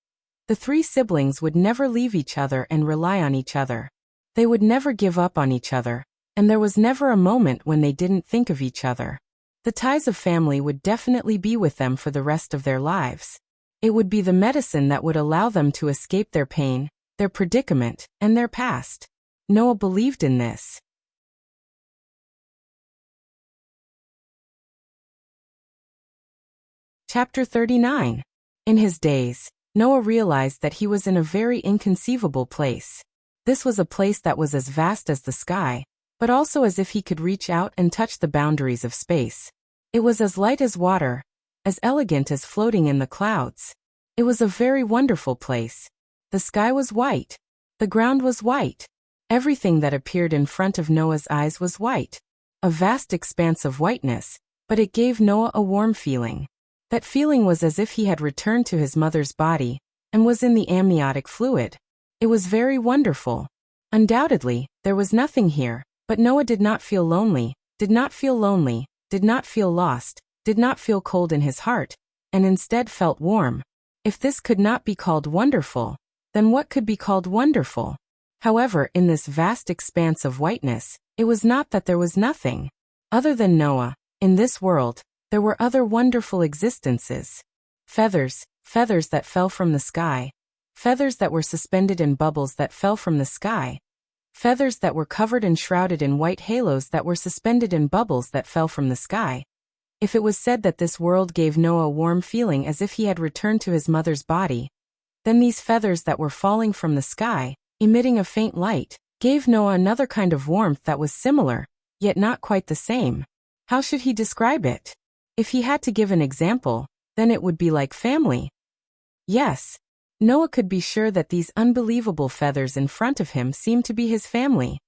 the three siblings would never leave each other and rely on each other. They would never give up on each other, and there was never a moment when they didn't think of each other. The ties of family would definitely be with them for the rest of their lives. It would be the medicine that would allow them to escape their pain, their predicament, and their past. Noah believed in this. Chapter 39. In his days, Noah realized that he was in a very inconceivable place. This was a place that was as vast as the sky, but also as if he could reach out and touch the boundaries of space. It was as light as water, as elegant as floating in the clouds. It was a very wonderful place. The sky was white. The ground was white. Everything that appeared in front of Noah's eyes was white. A vast expanse of whiteness, but it gave Noah a warm feeling. That feeling was as if he had returned to his mother's body and was in the amniotic fluid. It was very wonderful. Undoubtedly, there was nothing here, but Noah did not feel lonely, did not feel lost, did not feel cold in his heart, and instead felt warm. If this could not be called wonderful, then what could be called wonderful? However, in this vast expanse of whiteness, it was not that there was nothing. Other than Noah, in this world, there were other wonderful existences. Feathers that fell from the sky. Feathers that were suspended in bubbles that fell from the sky. Feathers that were covered and shrouded in white halos that were suspended in bubbles that fell from the sky. If it was said that this world gave Noah a warm feeling as if he had returned to his mother's body, then these feathers that were falling from the sky, emitting a faint light, gave Noah another kind of warmth that was similar, yet not quite the same. How should he describe it? If he had to give an example, then it would be like family. Yes, Noah could be sure that these unbelievable feathers in front of him seemed to be his family.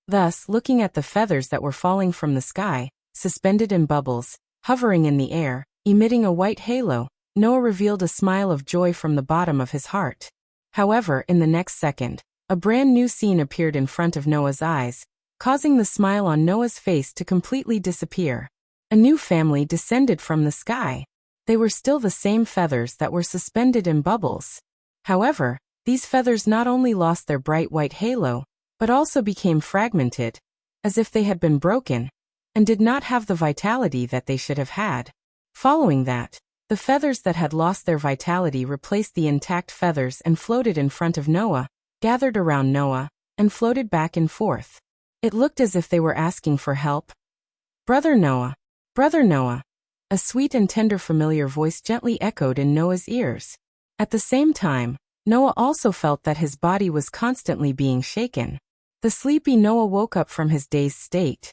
Thus, looking at the feathers that were falling from the sky, suspended in bubbles, hovering in the air, emitting a white halo, Noah revealed a smile of joy from the bottom of his heart. However, in the next second, a brand new scene appeared in front of Noah's eyes, causing the smile on Noah's face to completely disappear. A new family descended from the sky. They were still the same feathers that were suspended in bubbles. However, these feathers not only lost their bright white halo, but also became fragmented, as if they had been broken, and did not have the vitality that they should have had. Following that, the feathers that had lost their vitality replaced the intact feathers and floated in front of Noah, gathered around Noah, and floated back and forth. It looked as if they were asking for help. Brother Noah, a sweet and tender familiar voice gently echoed in Noah's ears. At the same time, Noah also felt that his body was constantly being shaken. The sleepy Noah woke up from his dazed state.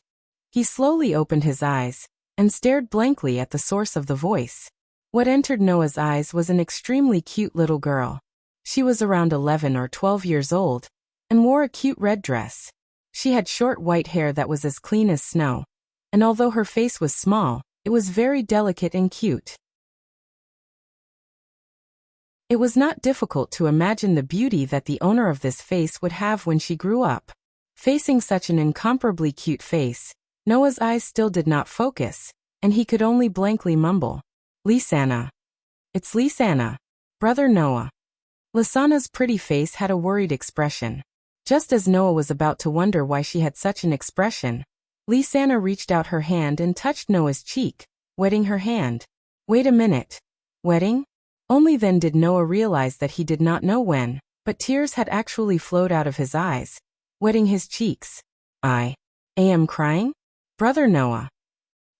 He slowly opened his eyes and stared blankly at the source of the voice. What entered Noah's eyes was an extremely cute little girl. She was around 11 or 12 years old and wore a cute red dress. She had short white hair that was as clean as snow, and although her face was small, it was very delicate and cute. It was not difficult to imagine the beauty that the owner of this face would have when she grew up. Facing such an incomparably cute face, Noah's eyes still did not focus, and he could only blankly mumble, "Lisanna. It's Lisanna. Brother Noah." Lisanna's pretty face had a worried expression. Just as Noah was about to wonder why she had such an expression, Lisanna reached out her hand and touched Noah's cheek, wetting her hand. Wait a minute. Wetting? Only then did Noah realize that he did not know when, but tears had actually flowed out of his eyes, wetting his cheeks. I am crying? Brother Noah.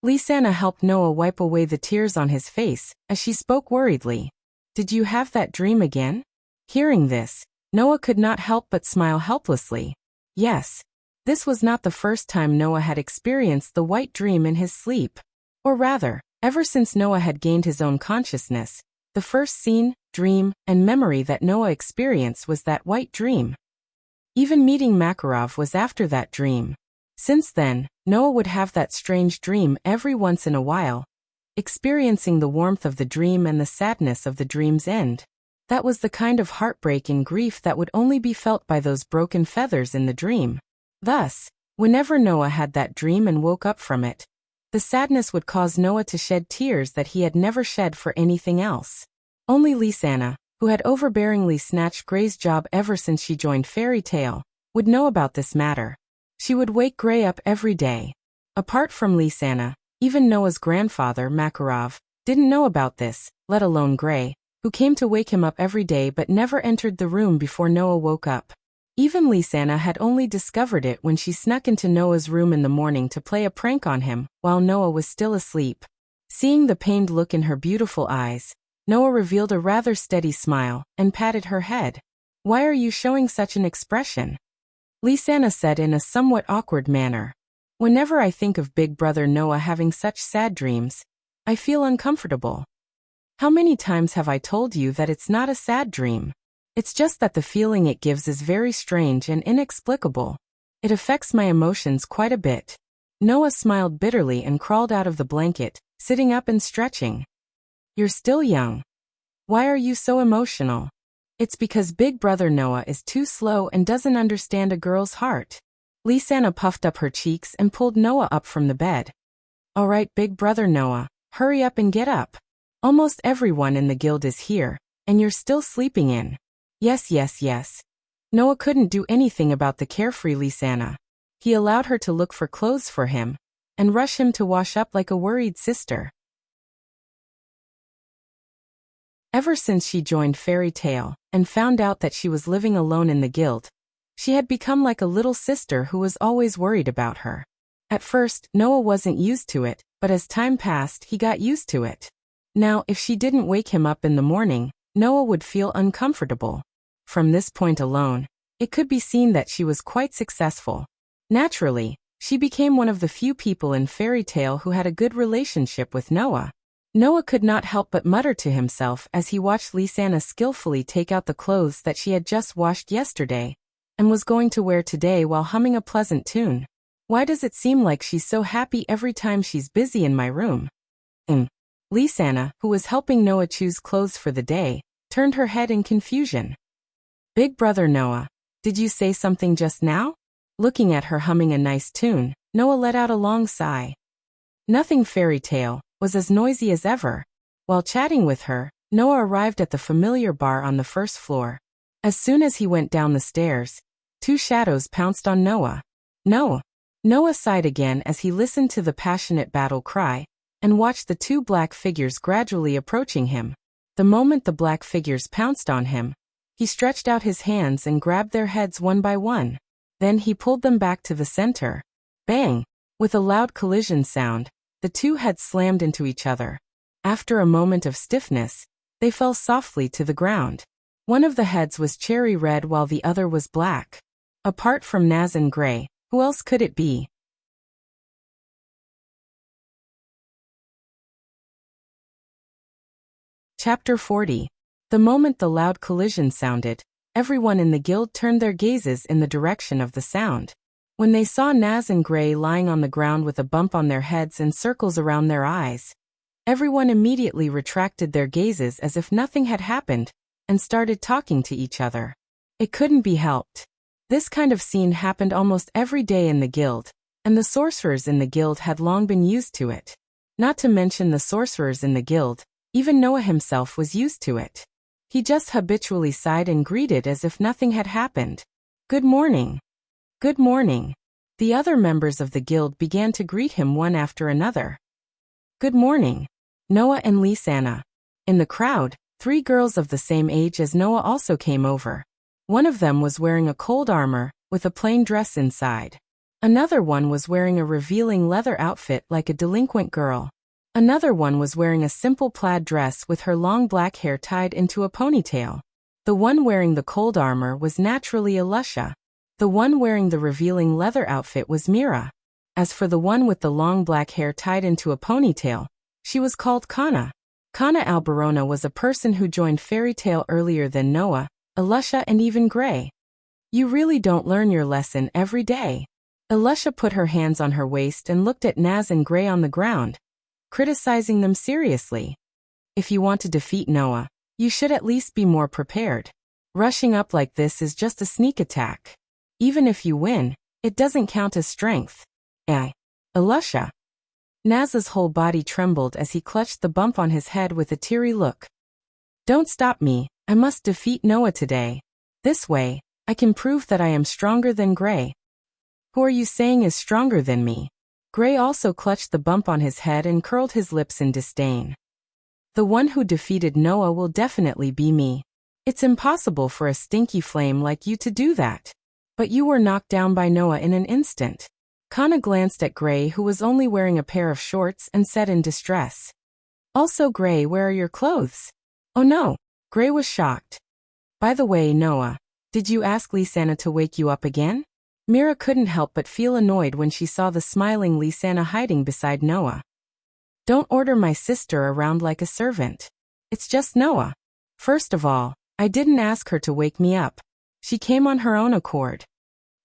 Lisanna helped Noah wipe away the tears on his face, as she spoke worriedly. Did you have that dream again? Hearing this, Noah could not help but smile helplessly. Yes. This was not the first time Noah had experienced the white dream in his sleep. Or rather, ever since Noah had gained his own consciousness, the first scene, dream, and memory that Noah experienced was that white dream. Even meeting Makarov was after that dream. Since then, Noah would have that strange dream every once in a while, experiencing the warmth of the dream and the sadness of the dream's end. That was the kind of heartbreak and grief that would only be felt by those broken feathers in the dream. Thus, whenever Noah had that dream and woke up from it, the sadness would cause Noah to shed tears that he had never shed for anything else. Only Lisanna, who had overbearingly snatched Gray's job ever since she joined Fairy Tale, would know about this matter. She would wake Gray up every day. Apart from Lisanna, even Noah's grandfather, Makarov, didn't know about this, let alone Gray, who came to wake him up every day but never entered the room before Noah woke up. Even Lisanna had only discovered it when she snuck into Noah's room in the morning to play a prank on him, while Noah was still asleep. Seeing the pained look in her beautiful eyes, Noah revealed a rather steady smile, and patted her head. Why are you showing such an expression? Lisanna said in a somewhat awkward manner. Whenever I think of Big Brother Noah having such sad dreams, I feel uncomfortable. How many times have I told you that it's not a sad dream? It's just that the feeling it gives is very strange and inexplicable. It affects my emotions quite a bit. Noah smiled bitterly and crawled out of the blanket, sitting up and stretching. You're still young. Why are you so emotional? It's because Big Brother Noah is too slow and doesn't understand a girl's heart. Lisanna puffed up her cheeks and pulled Noah up from the bed. All right, Big Brother Noah, hurry up and get up. Almost everyone in the guild is here, and you're still sleeping in. Yes. Noah couldn't do anything about the carefree Lisanna. He allowed her to look for clothes for him, and rush him to wash up like a worried sister. Ever since she joined Fairy Tale, and found out that she was living alone in the guild, she had become like a little sister who was always worried about her. At first, Noah wasn't used to it, but as time passed, he got used to it. Now, if she didn't wake him up in the morning, Noah would feel uncomfortable. From this point alone, it could be seen that she was quite successful. Naturally, she became one of the few people in Fairy Tale who had a good relationship with Noah. Noah could not help but mutter to himself as he watched Lisanna skillfully take out the clothes that she had just washed yesterday, and was going to wear today while humming a pleasant tune. Why does it seem like she's so happy every time she's busy in my room? Lisanna, who was helping Noah choose clothes for the day, turned her head in confusion. Big Brother Noah, did you say something just now? Looking at her humming a nice tune, Noah let out a long sigh. Nothing. Fairy Tale was as noisy as ever. While chatting with her, Noah arrived at the familiar bar on the first floor. As soon as he went down the stairs, two shadows pounced on Noah. No. Noah sighed again as he listened to the passionate battle cry, and watched the two black figures gradually approaching him. The moment the black figures pounced on him, he stretched out his hands and grabbed their heads one by one. Then he pulled them back to the center. Bang! With a loud collision sound, the two heads slammed into each other. After a moment of stiffness, they fell softly to the ground. One of the heads was cherry red while the other was black. Apart from Naz and Gray, who else could it be? Chapter 40. The moment the loud collision sounded, everyone in the guild turned their gazes in the direction of the sound. When they saw Naz and Gray lying on the ground with a bump on their heads and circles around their eyes, everyone immediately retracted their gazes as if nothing had happened, and started talking to each other. It couldn't be helped. This kind of scene happened almost every day in the guild, and the sorcerers in the guild had long been used to it. Not to mention the sorcerers in the guild, even Noah himself was used to it. He just habitually sighed and greeted as if nothing had happened. "Good morning." "Good morning." The other members of the guild began to greet him one after another. "Good morning." Noah and Lisanna. In the crowd, 3 girls of the same age as Noah also came over. One of them was wearing a cold armor, with a plain dress inside. Another one was wearing a revealing leather outfit like a delinquent girl. Another one was wearing a simple plaid dress with her long black hair tied into a ponytail. The one wearing the cold armor was naturally Alusha. The one wearing the revealing leather outfit was Mira. As for the one with the long black hair tied into a ponytail, she was called Kana. Kana Alberona was a person who joined Fairy Tale earlier than Noah, Alusha and even Gray. "You really don't learn your lesson every day." Alusha put her hands on her waist and looked at Naz and Gray on the ground, criticizing them seriously. "If you want to defeat Noah, you should at least be more prepared. Rushing up like this is just a sneak attack. Even if you win, it doesn't count as strength." Alusha. Naz's whole body trembled as he clutched the bump on his head with a teary look. "Don't stop me, I must defeat Noah today. This way, I can prove that I am stronger than Gray." "Who are you saying is stronger than me?" Gray also clutched the bump on his head and curled his lips in disdain. "The one who defeated Noah will definitely be me. It's impossible for a stinky flame like you to do that. But you were knocked down by Noah in an instant." Kana glanced at Gray, who was only wearing a pair of shorts, and said in distress, "Also Gray, where are your clothes?" "Oh no." Gray was shocked. "By the way, Noah, did you ask Lisanna to wake you up again?" Mira couldn't help but feel annoyed when she saw the smiling Lisanna hiding beside Noah. "Don't order my sister around like a servant. It's just Noah. First of all, I didn't ask her to wake me up. She came on her own accord."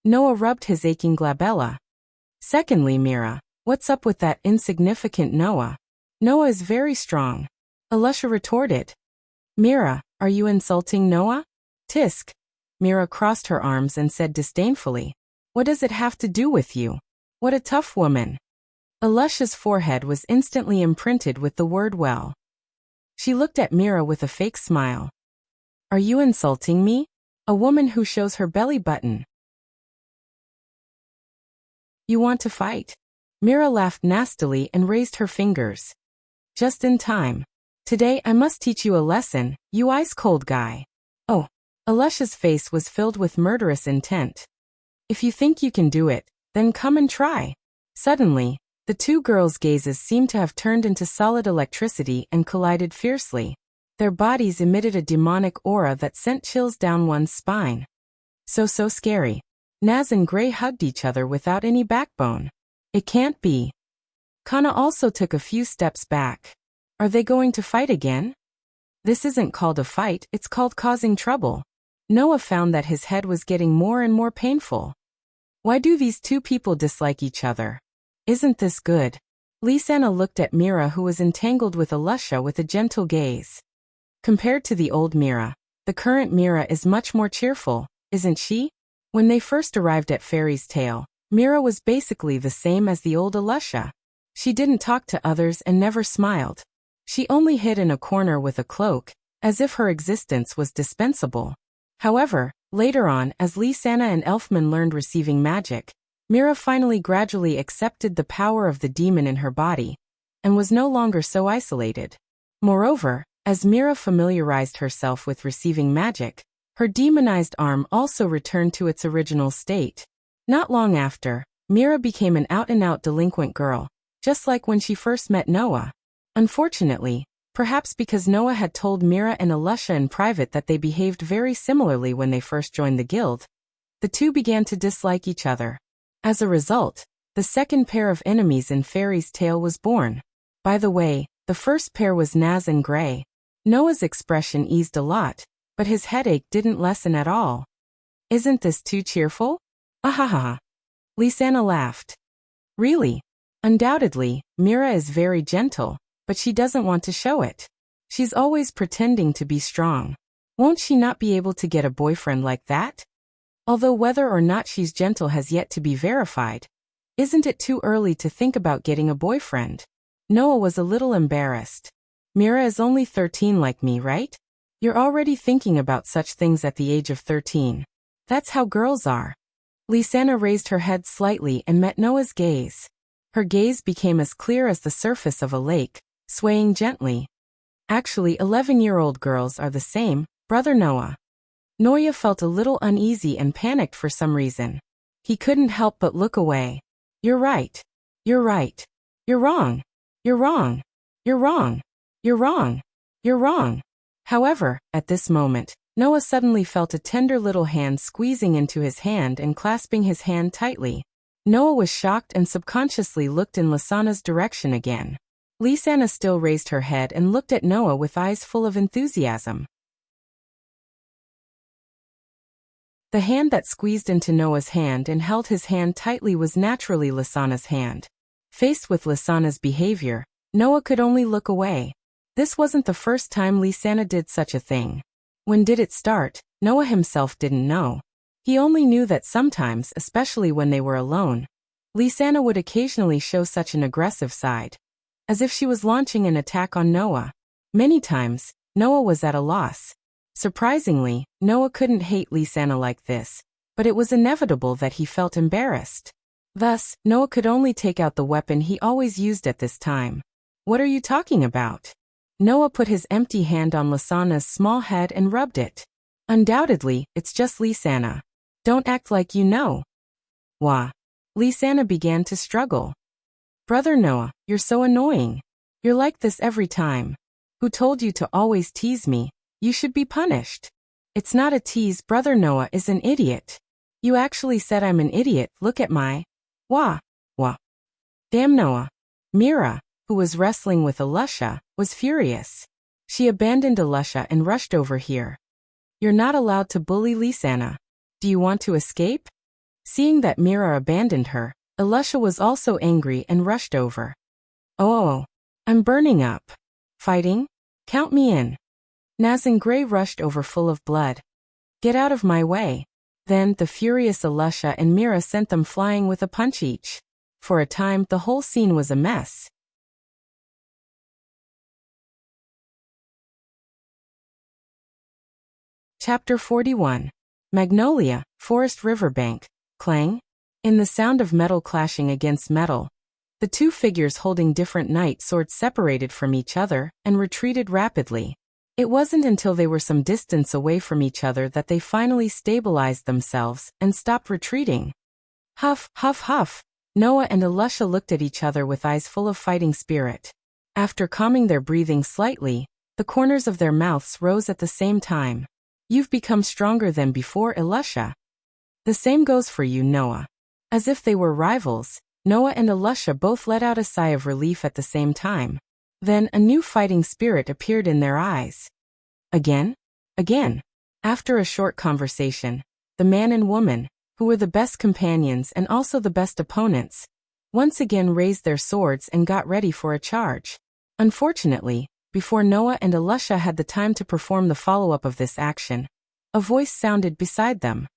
Noah rubbed his aching glabella. "Secondly, Mira, what's up with that insignificant Noah? Noah is very strong." Alusha retorted. "Mira, are you insulting Noah?" "Tisk." Mira crossed her arms and said disdainfully, "What does it have to do with you? What a tough woman." Alusha's forehead was instantly imprinted with the word well. She looked at Mira with a fake smile. "Are you insulting me? A woman who shows her belly button. You want to fight?" Mira laughed nastily and raised her fingers. "Just in time. Today I must teach you a lesson, you ice-cold guy." "Oh." Alusha's face was filled with murderous intent. "If you think you can do it, then come and try." Suddenly, the 2 girls' gazes seemed to have turned into solid electricity and collided fiercely. Their bodies emitted a demonic aura that sent chills down one's spine. So scary. Naz and Gray hugged each other without any backbone. "It can't be." Kana also took a few steps back. "Are they going to fight again?" "This isn't called a fight, it's called causing trouble." Noah found that his head was getting more and more painful. Why do these 2 people dislike each other? Isn't this good? Lisanna looked at Mira, who was entangled with Alusha, with a gentle gaze. Compared to the old Mira, the current Mira is much more cheerful, isn't she? When they first arrived at Fairy's Tale, Mira was basically the same as the old Alusha. She didn't talk to others and never smiled. She only hid in a corner with a cloak, as if her existence was dispensable. However, later on, as Lisanna and Elfman learned receiving magic, Mira finally gradually accepted the power of the demon in her body, and was no longer so isolated. Moreover, as Mira familiarized herself with receiving magic, her demonized arm also returned to its original state. Not long after, Mira became an out-and-out delinquent girl, just like when she first met Noah. Unfortunately, perhaps because Noah had told Mira and Alusha in private that they behaved very similarly when they first joined the guild, the 2 began to dislike each other. As a result, the second pair of enemies in Fairy's Tale was born. By the way, the first pair was Naz and Gray. Noah's expression eased a lot, but his headache didn't lessen at all. "Isn't this too cheerful?" "Ahaha." Lisanna laughed. "Really? Undoubtedly, Mira is very gentle, but she doesn't want to show it. She's always pretending to be strong." Won't she not be able to get a boyfriend like that? Although whether or not she's gentle has yet to be verified. Isn't it too early to think about getting a boyfriend? Noah was a little embarrassed. Mira is only 13 like me, right? You're already thinking about such things at the age of 13. That's how girls are. Lisanna raised her head slightly and met Noah's gaze. Her gaze became as clear as the surface of a lake, swaying gently. Actually, 11-year-old girls are the same, Brother Noah. Noah felt a little uneasy and panicked for some reason. He couldn't help but look away. You're right. You're right. You're wrong. You're wrong. You're wrong. You're wrong. You're wrong. However, at this moment, Noah suddenly felt a tender little hand squeezing into his hand and clasping his hand tightly. Noah was shocked and subconsciously looked in Lisanna's direction again. Lisanna still raised her head and looked at Noah with eyes full of enthusiasm. The hand that squeezed into Noah's hand and held his hand tightly was naturally Lisanna's hand. Faced with Lisanna's behavior, Noah could only look away. This wasn't the first time Lisanna did such a thing. When did it start? Noah himself didn't know. He only knew that sometimes, especially when they were alone, Lisanna would occasionally show such an aggressive side. As if she was launching an attack on Noah. Many times, Noah was at a loss. Surprisingly, Noah couldn't hate Lisanna like this, but it was inevitable that he felt embarrassed. Thus, Noah could only take out the weapon he always used at this time. What are you talking about? Noah put his empty hand on Lisanna's small head and rubbed it. Undoubtedly, it's just Lisanna. Don't act like you know. Wah. Lisanna began to struggle. Brother Noah, you're so annoying. You're like this every time. Who told you to always tease me? You should be punished. It's not a tease, Brother Noah is an idiot. You actually said I'm an idiot, look at my... Wah. Wah. Damn Noah. Mira, who was wrestling with Alusha, was furious. She abandoned Alusha and rushed over here. You're not allowed to bully Lisanna. Do you want to escape? Seeing that Mira abandoned her, Alusha was also angry and rushed over. Oh, I'm burning up. Fighting? Count me in. Naz and Gray rushed over full of blood. Get out of my way. Then the furious Alusha and Mira sent them flying with a punch each. For a time, the whole scene was a mess. Chapter 41. Magnolia, Forest Riverbank, Clang. In the sound of metal clashing against metal, the two figures holding different night swords separated from each other and retreated rapidly. It wasn't until they were some distance away from each other that they finally stabilized themselves and stopped retreating. Huff, huff, huff. Noah and Alusha looked at each other with eyes full of fighting spirit. After calming their breathing slightly, the corners of their mouths rose at the same time. You've become stronger than before, Alusha. The same goes for you, Noah. As if they were rivals, Noah and Alusha both let out a sigh of relief at the same time. Then a new fighting spirit appeared in their eyes. Again? Again. After a short conversation, the man and woman, who were the best companions and also the best opponents, once again raised their swords and got ready for a charge. Unfortunately, before Noah and Alusha had the time to perform the follow-up of this action, a voice sounded beside them.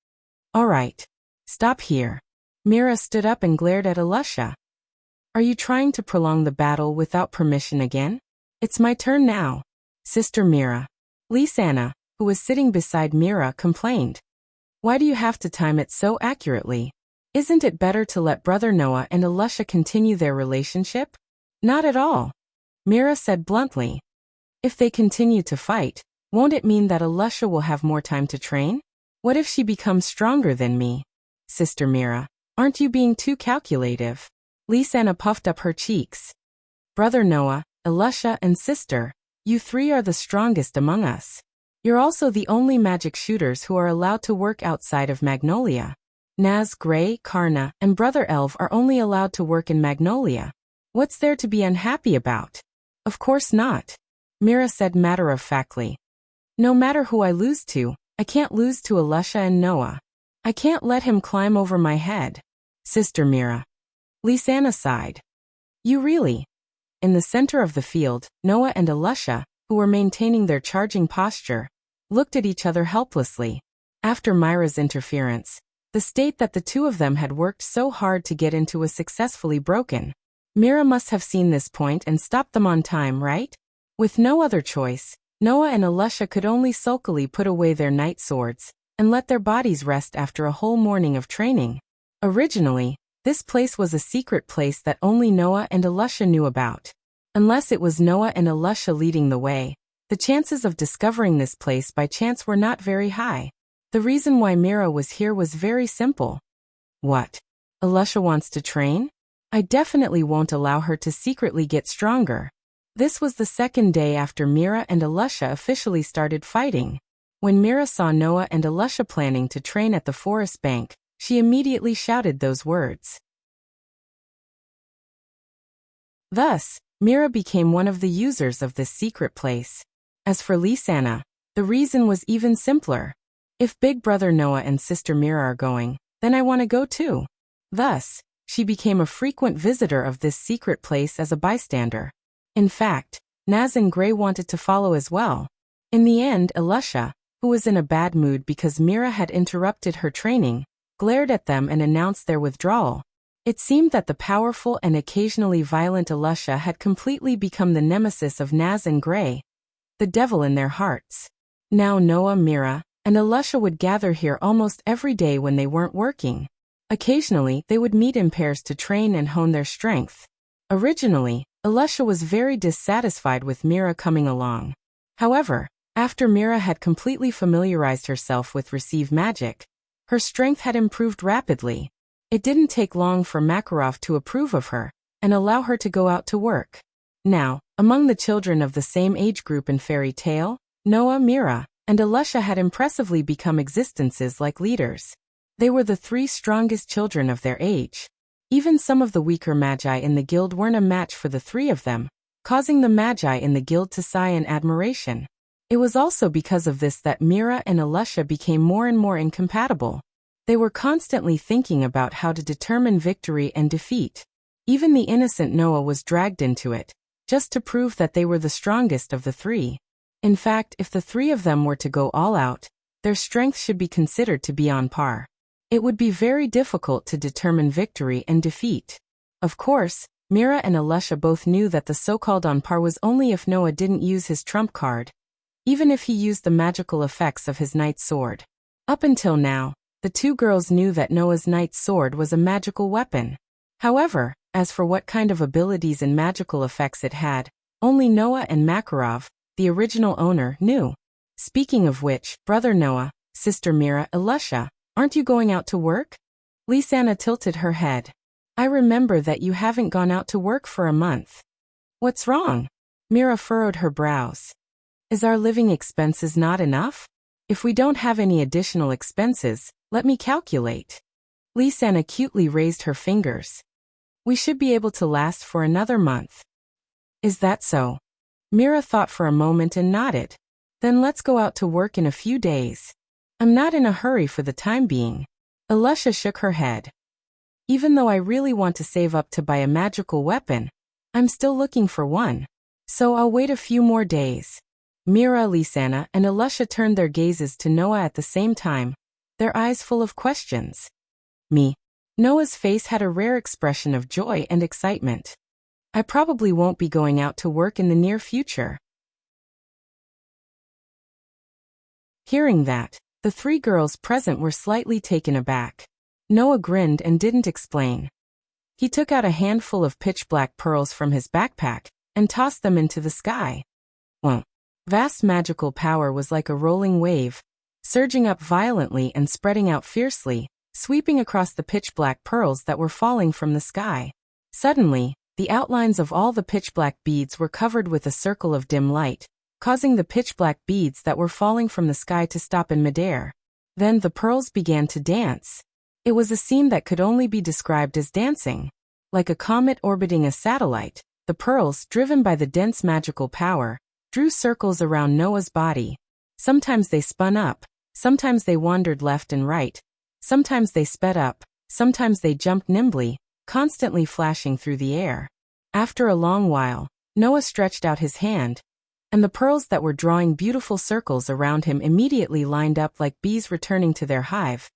All right. Stop here. Mira stood up and glared at Alusha. Are you trying to prolong the battle without permission again? It's my turn now. Sister Mira. Lisanna, who was sitting beside Mira, complained. Why do you have to time it so accurately? Isn't it better to let Brother Noah and Alusha continue their relationship? Not at all. Mira said bluntly. If they continue to fight, won't it mean that Alusha will have more time to train? What if she becomes stronger than me? Sister Mira, aren't you being too calculative? Lisanna puffed up her cheeks. Brother Noah, Alusha, and sister, you three are the strongest among us. You're also the only magic shooters who are allowed to work outside of Magnolia. Naz, Gray, Karna, and Brother Elv are only allowed to work in Magnolia. What's there to be unhappy about? Of course not. Mira said matter-of-factly. No matter who I lose to, I can't lose to Alusha and Noah. I can't let him climb over my head. Sister Mira. Lisanna sighed. You really? In the center of the field, Noah and Alusha, who were maintaining their charging posture, looked at each other helplessly. After Myra's interference, the state that the two of them had worked so hard to get into was successfully broken. Mira must have seen this point and stopped them on time, right? With no other choice, Noah and Elisha could only sulkily put away their night swords and let their bodies rest after a whole morning of training. Originally, this place was a secret place that only Noah and Elisha knew about. Unless it was Noah and Elisha leading the way, the chances of discovering this place by chance were not very high. The reason why Mira was here was very simple. What? Elisha wants to train? I definitely won't allow her to secretly get stronger. This was the second day after Mira and Elisha officially started fighting. When Mira saw Noah and Elisha planning to train at the forest bank, she immediately shouted those words. Thus, Mira became one of the users of this secret place. As for Lisanna, the reason was even simpler. If big brother Noah and sister Mira are going, then I want to go too. Thus, she became a frequent visitor of this secret place as a bystander. In fact, Naz and Gray wanted to follow as well. In the end, Elisha, who was in a bad mood because Mira had interrupted her training, glared at them and announced their withdrawal. It seemed that the powerful and occasionally violent Elisha had completely become the nemesis of Naz and Gray, the devil in their hearts. Now Noah, Mira, and Elisha would gather here almost every day when they weren't working. Occasionally, they would meet in pairs to train and hone their strength. Originally, Elisha was very dissatisfied with Mira coming along. However, after Mira had completely familiarized herself with Receive Magic, her strength had improved rapidly. It didn't take long for Makarov to approve of her and allow her to go out to work. Now, among the children of the same age group in Fairy Tale, Noah, Mira, and Elisha had impressively become existences like leaders. They were the three strongest children of their age. Even some of the weaker magi in the guild weren't a match for the three of them, causing the magi in the guild to sigh in admiration. It was also because of this that Mira and Elisha became more and more incompatible. They were constantly thinking about how to determine victory and defeat. Even the innocent Noah was dragged into it, just to prove that they were the strongest of the three. In fact, if the three of them were to go all out, their strength should be considered to be on par. It would be very difficult to determine victory and defeat. Of course, Mira and Elisha both knew that the so-called on par was only if Noah didn't use his trump card, even if he used the magical effects of his knight's sword. Up until now, the two girls knew that Noah's knight's sword was a magical weapon. However, as for what kind of abilities and magical effects it had, only Noah and Makarov, the original owner, knew. Speaking of which, brother Noah, sister Mira, Elisha, aren't you going out to work? Lisanna tilted her head. I remember that you haven't gone out to work for a month. What's wrong? Mira furrowed her brows. Is our living expenses not enough? If we don't have any additional expenses, let me calculate. Lisanna cutely raised her fingers. We should be able to last for another month. Is that so? Mira thought for a moment and nodded. Then let's go out to work in a few days. I'm not in a hurry for the time being. Elisha shook her head. Even though I really want to save up to buy a magical weapon, I'm still looking for one. So I'll wait a few more days. Mira, Lisanna, and Elisha turned their gazes to Noah at the same time, their eyes full of questions. Me. Noah's face had a rare expression of joy and excitement. I probably won't be going out to work in the near future. Hearing that, the three girls present were slightly taken aback. Noah grinned and didn't explain. He took out a handful of pitch-black pearls from his backpack and tossed them into the sky. Well, vast magical power was like a rolling wave, surging up violently and spreading out fiercely, sweeping across the pitch-black pearls that were falling from the sky. Suddenly, the outlines of all the pitch-black beads were covered with a circle of dim light, causing the pitch-black beads that were falling from the sky to stop in midair. Then the pearls began to dance. It was a scene that could only be described as dancing. Like a comet orbiting a satellite, the pearls, driven by the dense magical power, drew circles around Noah's body. Sometimes they spun up, sometimes they wandered left and right, sometimes they sped up, sometimes they jumped nimbly, constantly flashing through the air. After a long while, Noah stretched out his hand, and the pearls that were drawing beautiful circles around him immediately lined up like bees returning to their hive,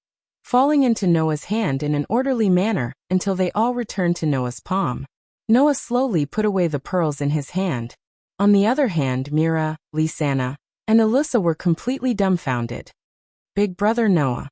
falling into Noah's hand in an orderly manner until they all returned to Noah's palm. Noah slowly put away the pearls in his hand. On the other hand, Mira, Lisanna, and Alyssa were completely dumbfounded. "Big brother Noah,"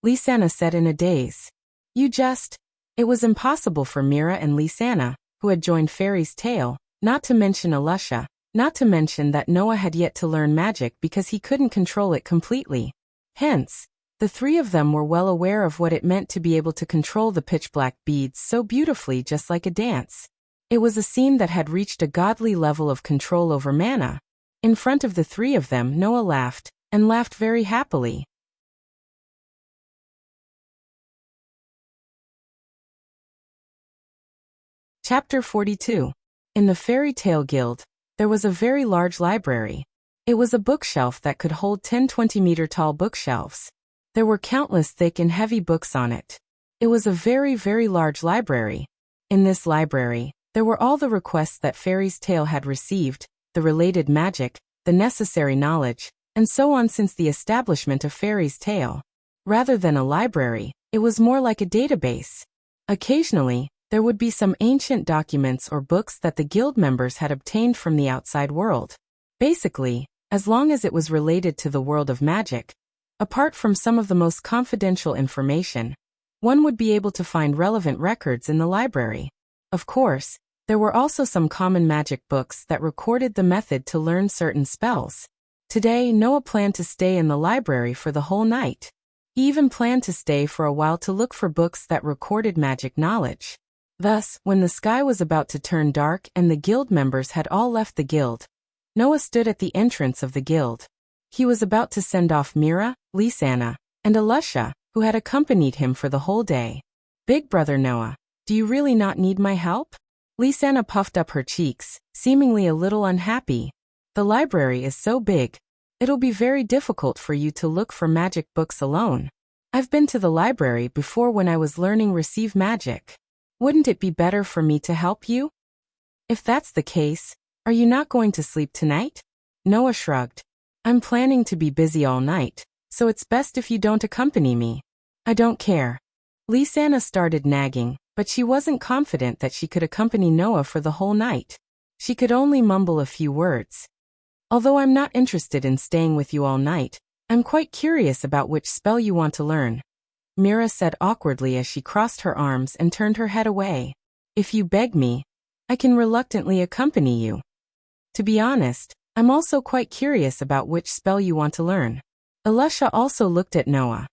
Lisanna said in a daze. It was impossible for Mira and Lisanna, who had joined Fairy's Tale, not to mention Alyssa, not to mention that Noah had yet to learn magic because he couldn't control it completely. Hence, the three of them were well aware of what it meant to be able to control the pitch-black beads so beautifully, just like a dance. It was a scene that had reached a godly level of control over mana. In front of the three of them, Noah laughed, and laughed very happily. Chapter 42. In the Fairy Tale Guild, there was a very large library. It was a bookshelf that could hold 10 20-meter-tall bookshelves. There were countless thick and heavy books on it. It was a very, very large library. In this library, there were all the requests that Fairy's Tale had received, the related magic, the necessary knowledge, and so on since the establishment of Fairy's Tale. Rather than a library, it was more like a database. Occasionally, there would be some ancient documents or books that the guild members had obtained from the outside world. Basically, as long as it was related to the world of magic, apart from some of the most confidential information, one would be able to find relevant records in the library. Of course, there were also some common magic books that recorded the method to learn certain spells. Today, Noah planned to stay in the library for the whole night. He even planned to stay for a while to look for books that recorded magic knowledge. Thus, when the sky was about to turn dark and the guild members had all left the guild, Noah stood at the entrance of the guild. He was about to send off Mira, Lisanna, and Alyssa, who had accompanied him for the whole day. "Big brother Noah, do you really not need my help?" Lisanna puffed up her cheeks, seemingly a little unhappy. "The library is so big. It'll be very difficult for you to look for magic books alone. I've been to the library before when I was learning Receive Magic. Wouldn't it be better for me to help you?" "If that's the case, are you not going to sleep tonight?" Noah shrugged. "I'm planning to be busy all night, so it's best if you don't accompany me." "I don't care." Lisanna started nagging, but she wasn't confident that she could accompany Noah for the whole night. She could only mumble a few words. "Although I'm not interested in staying with you all night, I'm quite curious about which spell you want to learn," Mira said awkwardly as she crossed her arms and turned her head away. "If you beg me, I can reluctantly accompany you. To be honest, I'm also quite curious about which spell you want to learn." Alyssa also looked at Noah.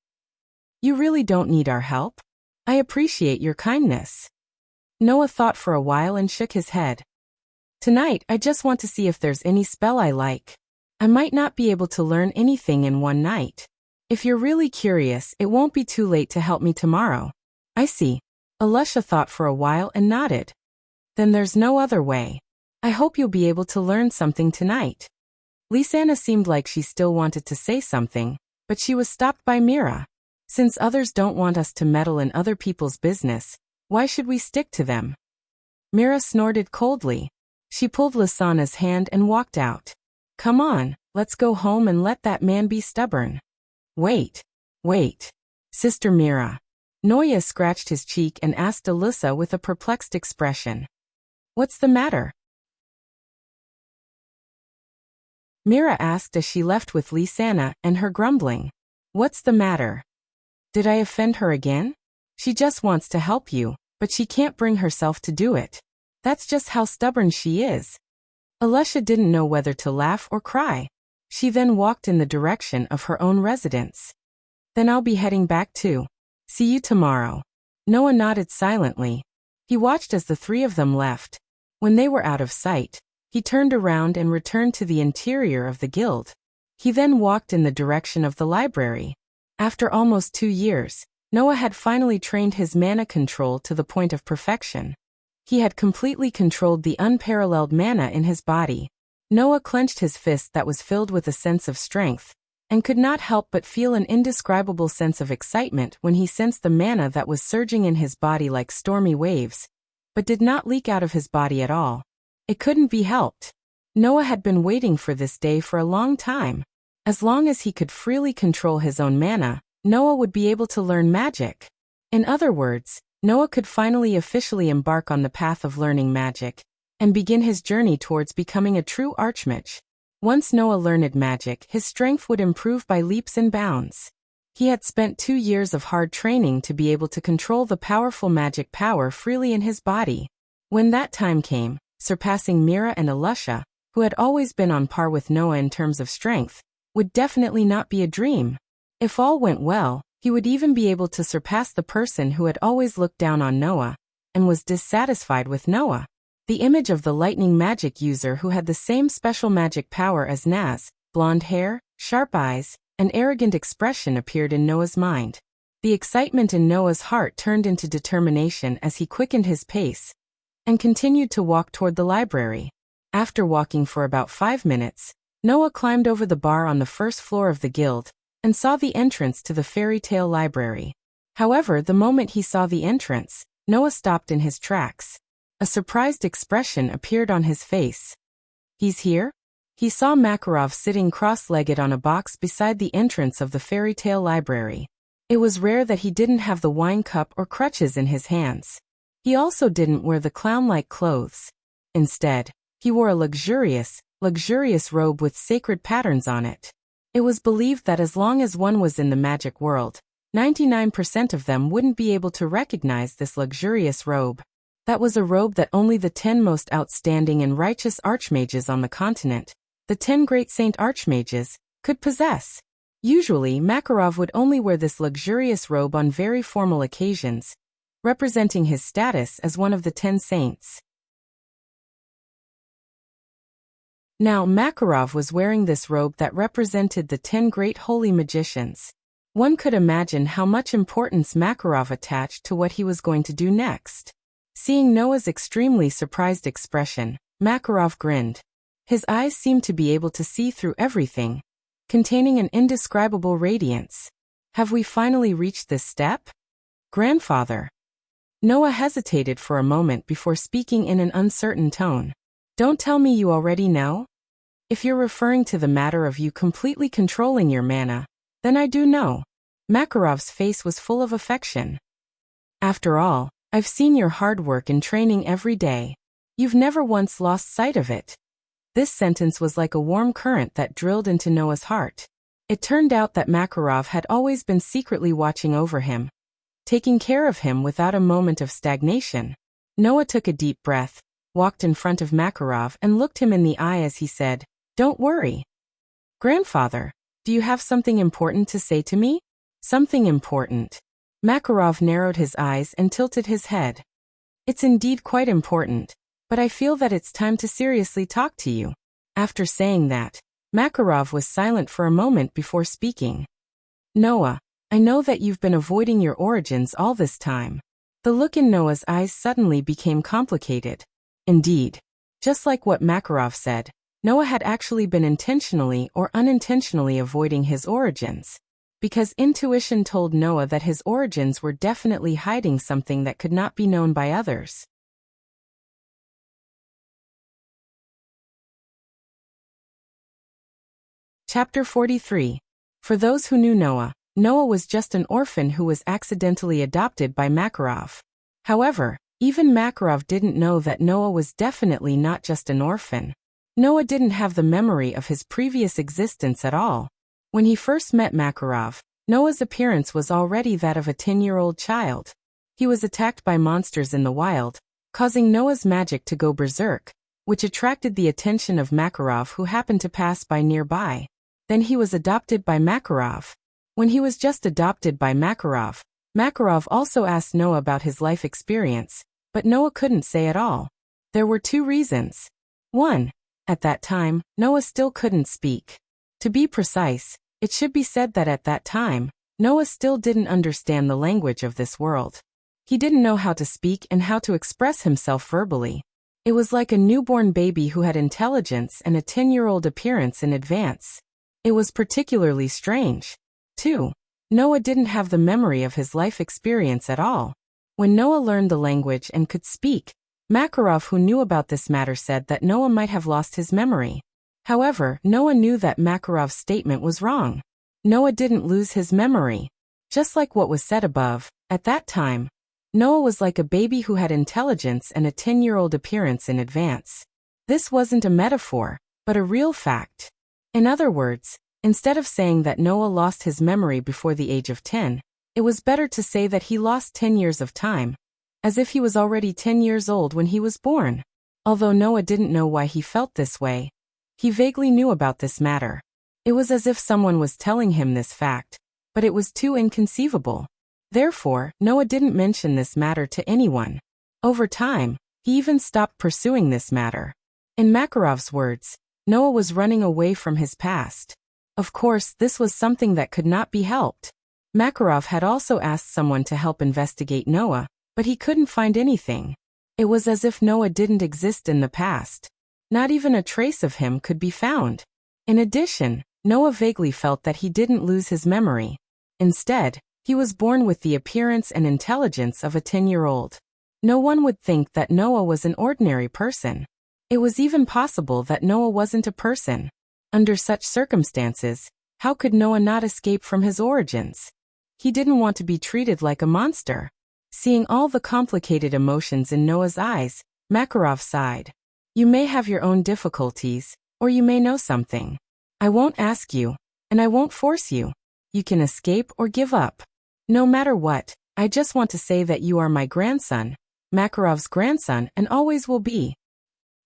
"You really don't need our help. I appreciate your kindness." Noah thought for a while and shook his head. "Tonight, I just want to see if there's any spell I like. I might not be able to learn anything in one night. If you're really curious, it won't be too late to help me tomorrow." "I see." Alyssa thought for a while and nodded. "Then there's no other way. I hope you'll be able to learn something tonight." Lisanna seemed like she still wanted to say something, but she was stopped by Mira. "Since others don't want us to meddle in other people's business, why should we stick to them?" Mira snorted coldly. She pulled Lisanna's hand and walked out. "Come on, let's go home and let that man be stubborn." Wait. Sister Mira." Noah scratched his cheek and asked Alyssa with a perplexed expression. "What's the matter?" Mira asked as she left with Lisanna and her grumbling. "What's the matter? Did I offend her again? She just wants to help you, but she can't bring herself to do it. That's just how stubborn she is." Alyssa didn't know whether to laugh or cry. She then walked in the direction of her own residence. "Then I'll be heading back too. See you tomorrow." Noah nodded silently. He watched as the three of them left. When they were out of sight, he turned around and returned to the interior of the guild. He then walked in the direction of the library. After almost 2 years, Noah had finally trained his mana control to the point of perfection. He had completely controlled the unparalleled mana in his body. Noah clenched his fist that was filled with a sense of strength, and could not help but feel an indescribable sense of excitement when he sensed the mana that was surging in his body like stormy waves, but did not leak out of his body at all. It couldn't be helped. Noah had been waiting for this day for a long time. As long as he could freely control his own mana, Noah would be able to learn magic. In other words, Noah could finally officially embark on the path of learning magic and begin his journey towards becoming a true archmage. Once Noah learned magic, his strength would improve by leaps and bounds. He had spent 2 years of hard training to be able to control the powerful magic power freely in his body. When that time came, surpassing Mira and Elusha, who had always been on par with Noah in terms of strength, would definitely not be a dream. If all went well, he would even be able to surpass the person who had always looked down on Noah and was dissatisfied with Noah. The image of the lightning magic user who had the same special magic power as Naz, blonde hair, sharp eyes, and arrogant expression appeared in Noah's mind. The excitement in Noah's heart turned into determination as he quickened his pace and continued to walk toward the library. After walking for about 5 minutes, Noah climbed over the bar on the first floor of the guild and saw the entrance to the fairy tale library. However, the moment he saw the entrance, Noah stopped in his tracks. A surprised expression appeared on his face. He's here? He saw Makarov sitting cross-legged on a box beside the entrance of the fairy tale library. It was rare that he didn't have the wine cup or crutches in his hands. He also didn't wear the clown-like clothes. Instead, he wore a luxurious robe with sacred patterns on it. It was believed that as long as one was in the magic world, 99% of them wouldn't be able to recognize this luxurious robe. That was a robe that only the 10 most outstanding and righteous archmages on the continent, the 10 great saint archmages, could possess. Usually, Makarov would only wear this luxurious robe on very formal occasions, representing his status as one of the 10 saints. Now, Makarov was wearing this robe that represented the 10 great holy magicians. One could imagine how much importance Makarov attached to what he was going to do next. Seeing Noah's extremely surprised expression, Makarov grinned. His eyes seemed to be able to see through everything, containing an indescribable radiance. Have we finally reached this step? Grandfather. Noah hesitated for a moment before speaking in an uncertain tone. Don't tell me you already know? If you're referring to the matter of you completely controlling your mana, then I do know. Makarov's face was full of affection. After all, I've seen your hard work and training every day. You've never once lost sight of it. This sentence was like a warm current that drilled into Noah's heart. It turned out that Makarov had always been secretly watching over him, taking care of him without a moment of stagnation. Noah took a deep breath, walked in front of Makarov and looked him in the eye as he said, "Don't worry. Grandfather, do you have something important to say to me?" Something important. Makarov narrowed his eyes and tilted his head. It's indeed quite important, but I feel that it's time to seriously talk to you. After saying that, Makarov was silent for a moment before speaking. Noah, I know that you've been avoiding your origins all this time. The look in Noah's eyes suddenly became complicated. Indeed, just like what Makarov said, Noah had actually been intentionally or unintentionally avoiding his origins. Because intuition told Noah that his origins were definitely hiding something that could not be known by others. Chapter 43. For those who knew Noah, Noah was just an orphan who was accidentally adopted by Makarov. However, even Makarov didn't know that Noah was definitely not just an orphan. Noah didn't have the memory of his previous existence at all. When he first met Makarov, Noah's appearance was already that of a 10-year-old child. He was attacked by monsters in the wild, causing Noah's magic to go berserk, which attracted the attention of Makarov, who happened to pass by nearby. Then he was adopted by Makarov. When he was just adopted by Makarov, Makarov also asked Noah about his life experience, but Noah couldn't say at all. There were 2 reasons. 1. At that time, Noah still couldn't speak. To be precise, it should be said that at that time, Noah still didn't understand the language of this world. He didn't know how to speak and how to express himself verbally. It was like a newborn baby who had intelligence and a 10-year-old appearance in advance. It was particularly strange. 2. Noah didn't have the memory of his life experience at all. When Noah learned the language and could speak, Makarov, who knew about this matter, said that Noah might have lost his memory. However, Noah knew that Makarov's statement was wrong. Noah didn't lose his memory. Just like what was said above, at that time, Noah was like a baby who had intelligence and a 10-year-old appearance in advance. This wasn't a metaphor, but a real fact. In other words, instead of saying that Noah lost his memory before the age of 10, it was better to say that he lost 10 years of time, as if he was already 10 years old when he was born. Although Noah didn't know why he felt this way, he vaguely knew about this matter. It was as if someone was telling him this fact, but it was too inconceivable. Therefore, Noah didn't mention this matter to anyone. Over time, he even stopped pursuing this matter. In Makarov's words, Noah was running away from his past. Of course, this was something that could not be helped. Makarov had also asked someone to help investigate Noah, but he couldn't find anything. It was as if Noah didn't exist in the past. Not even a trace of him could be found. In addition, Noah vaguely felt that he didn't lose his memory. Instead, he was born with the appearance and intelligence of a 10-year-old. No one would think that Noah was an ordinary person. It was even possible that Noah wasn't a person. Under such circumstances, how could Noah not escape from his origins? He didn't want to be treated like a monster. Seeing all the complicated emotions in Noah's eyes, Makarov sighed. You may have your own difficulties, or you may know something. I won't ask you, and I won't force you. You can escape or give up. No matter what, I just want to say that you are my grandson, Makarov's grandson, and always will be.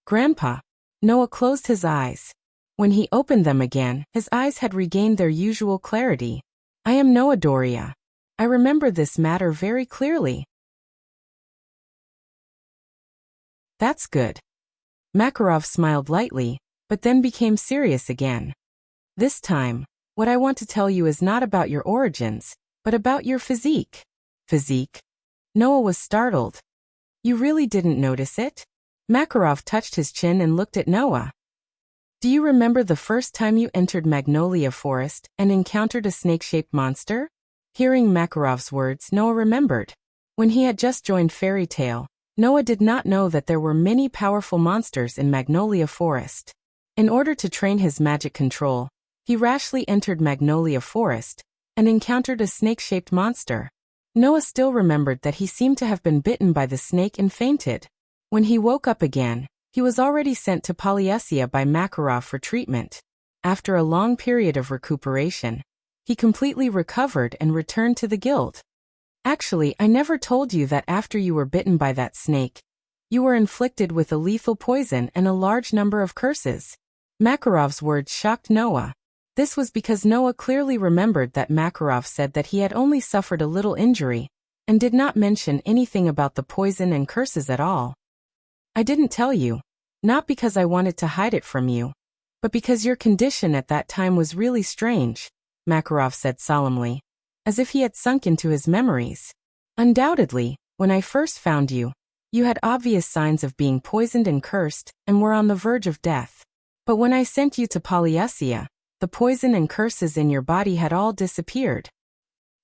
Grandpa. Noah closed his eyes. When he opened them again, his eyes had regained their usual clarity. I am Noah Doria. I remember this matter very clearly. That's good. Makarov smiled lightly, but then became serious again. This time, what I want to tell you is not about your origins, but about your physique. Physique? Noah was startled. You really didn't notice it? Makarov touched his chin and looked at Noah. Do you remember the first time you entered Magnolia Forest and encountered a snake-shaped monster? Hearing Makarov's words, Noah remembered. When he had just joined Fairy Tale, Noah did not know that there were many powerful monsters in Magnolia Forest. In order to train his magic control, he rashly entered Magnolia Forest and encountered a snake-shaped monster. Noah still remembered that he seemed to have been bitten by the snake and fainted. When he woke up again, he was already sent to Polyesia by Makarov for treatment. After a long period of recuperation, he completely recovered and returned to the guild. Actually, I never told you that after you were bitten by that snake, you were inflicted with a lethal poison and a large number of curses. Makarov's words shocked Noah. This was because Noah clearly remembered that Makarov said that he had only suffered a little injury, and did not mention anything about the poison and curses at all. I didn't tell you, not because I wanted to hide it from you, but because your condition at that time was really strange, Makarov said solemnly, as if he had sunk into his memories. Undoubtedly, when I first found you, you had obvious signs of being poisoned and cursed, and were on the verge of death. But when I sent you to Polyesia, the poison and curses in your body had all disappeared.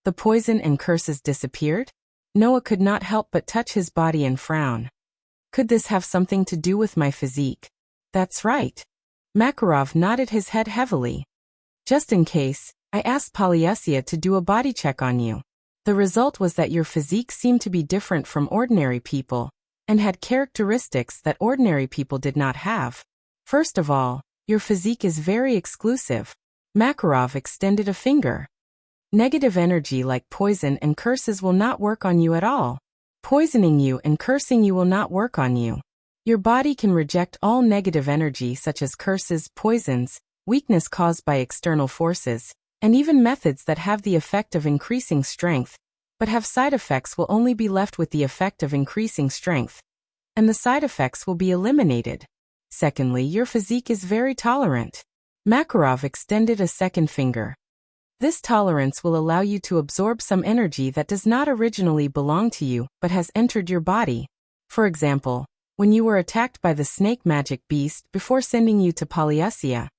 The poison and curses disappeared? Noah could not help but touch his body and frown. Could this have something to do with my physique? That's right. Makarov nodded his head heavily. Just in case, I asked Polyesia to do a body check on you. The result was that your physique seemed to be different from ordinary people, and had characteristics that ordinary people did not have. First of all, your physique is very exclusive. Makarov extended a finger. Negative energy like poison and curses will not work on you at all. Poisoning you and cursing you will not work on you. Your body can reject all negative energy such as curses, poisons, weakness caused by external forces, and even methods that have the effect of increasing strength, but have side effects will only be left with the effect of increasing strength, and the side effects will be eliminated. Secondly, your physique is very tolerant. Makarov extended a second finger. This tolerance will allow you to absorb some energy that does not originally belong to you but has entered your body. For example, when you were attacked by the snake magic beast before sending you to Polyesia,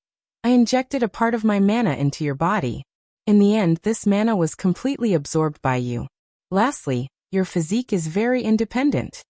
I injected a part of my mana into your body. In the end, this mana was completely absorbed by you. Lastly, your physique is very independent.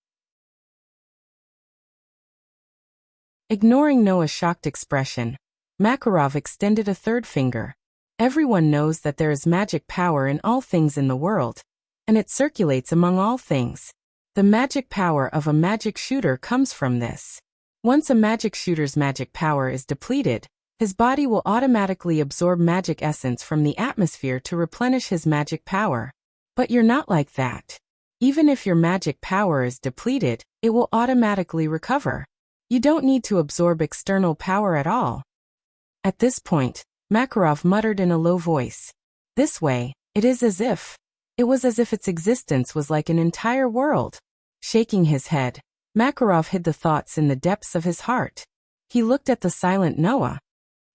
Ignoring Noah's shocked expression, Makarov extended a third finger. Everyone knows that there is magic power in all things in the world, and it circulates among all things. The magic power of a magic shooter comes from this. Once a magic shooter's magic power is depleted, his body will automatically absorb magic essence from the atmosphere to replenish his magic power. But you're not like that. Even if your magic power is depleted, it will automatically recover. You don't need to absorb external power at all. At this point, Makarov muttered in a low voice. This way, it was as if its existence was like an entire world. Shaking his head, Makarov hid the thoughts in the depths of his heart. He looked at the silent Noah.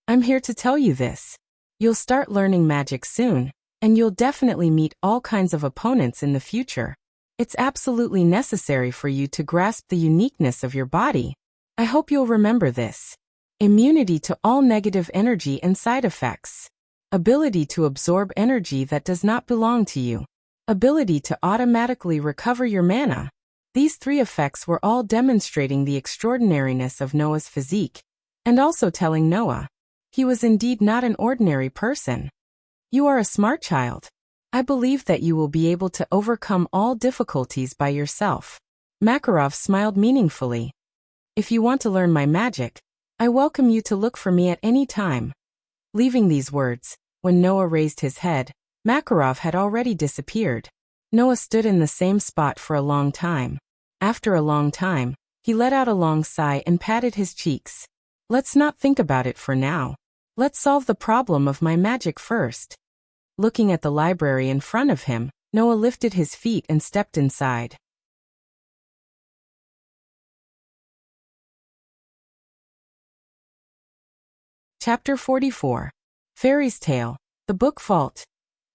I'm here to tell you this. You'll start learning magic soon, and you'll definitely meet all kinds of opponents in the future. It's absolutely necessary for you to grasp the uniqueness of your body. I hope you'll remember this. Immunity to all negative energy and side effects. Ability to absorb energy that does not belong to you. Ability to automatically recover your mana. These three effects were all demonstrating the extraordinariness of Noah's physique, and also telling Noah he was indeed not an ordinary person. You are a smart child. I believe that you will be able to overcome all difficulties by yourself. Makarov smiled meaningfully. If you want to learn my magic, I welcome you to look for me at any time. Leaving these words, when Noah raised his head, Makarov had already disappeared. Noah stood in the same spot for a long time. After a long time, he let out a long sigh and patted his cheeks. Let's not think about it for now. Let's solve the problem of my magic first. Looking at the library in front of him, Noah lifted his feet and stepped inside. Chapter 44. Fairy's Tale. The Book Vault.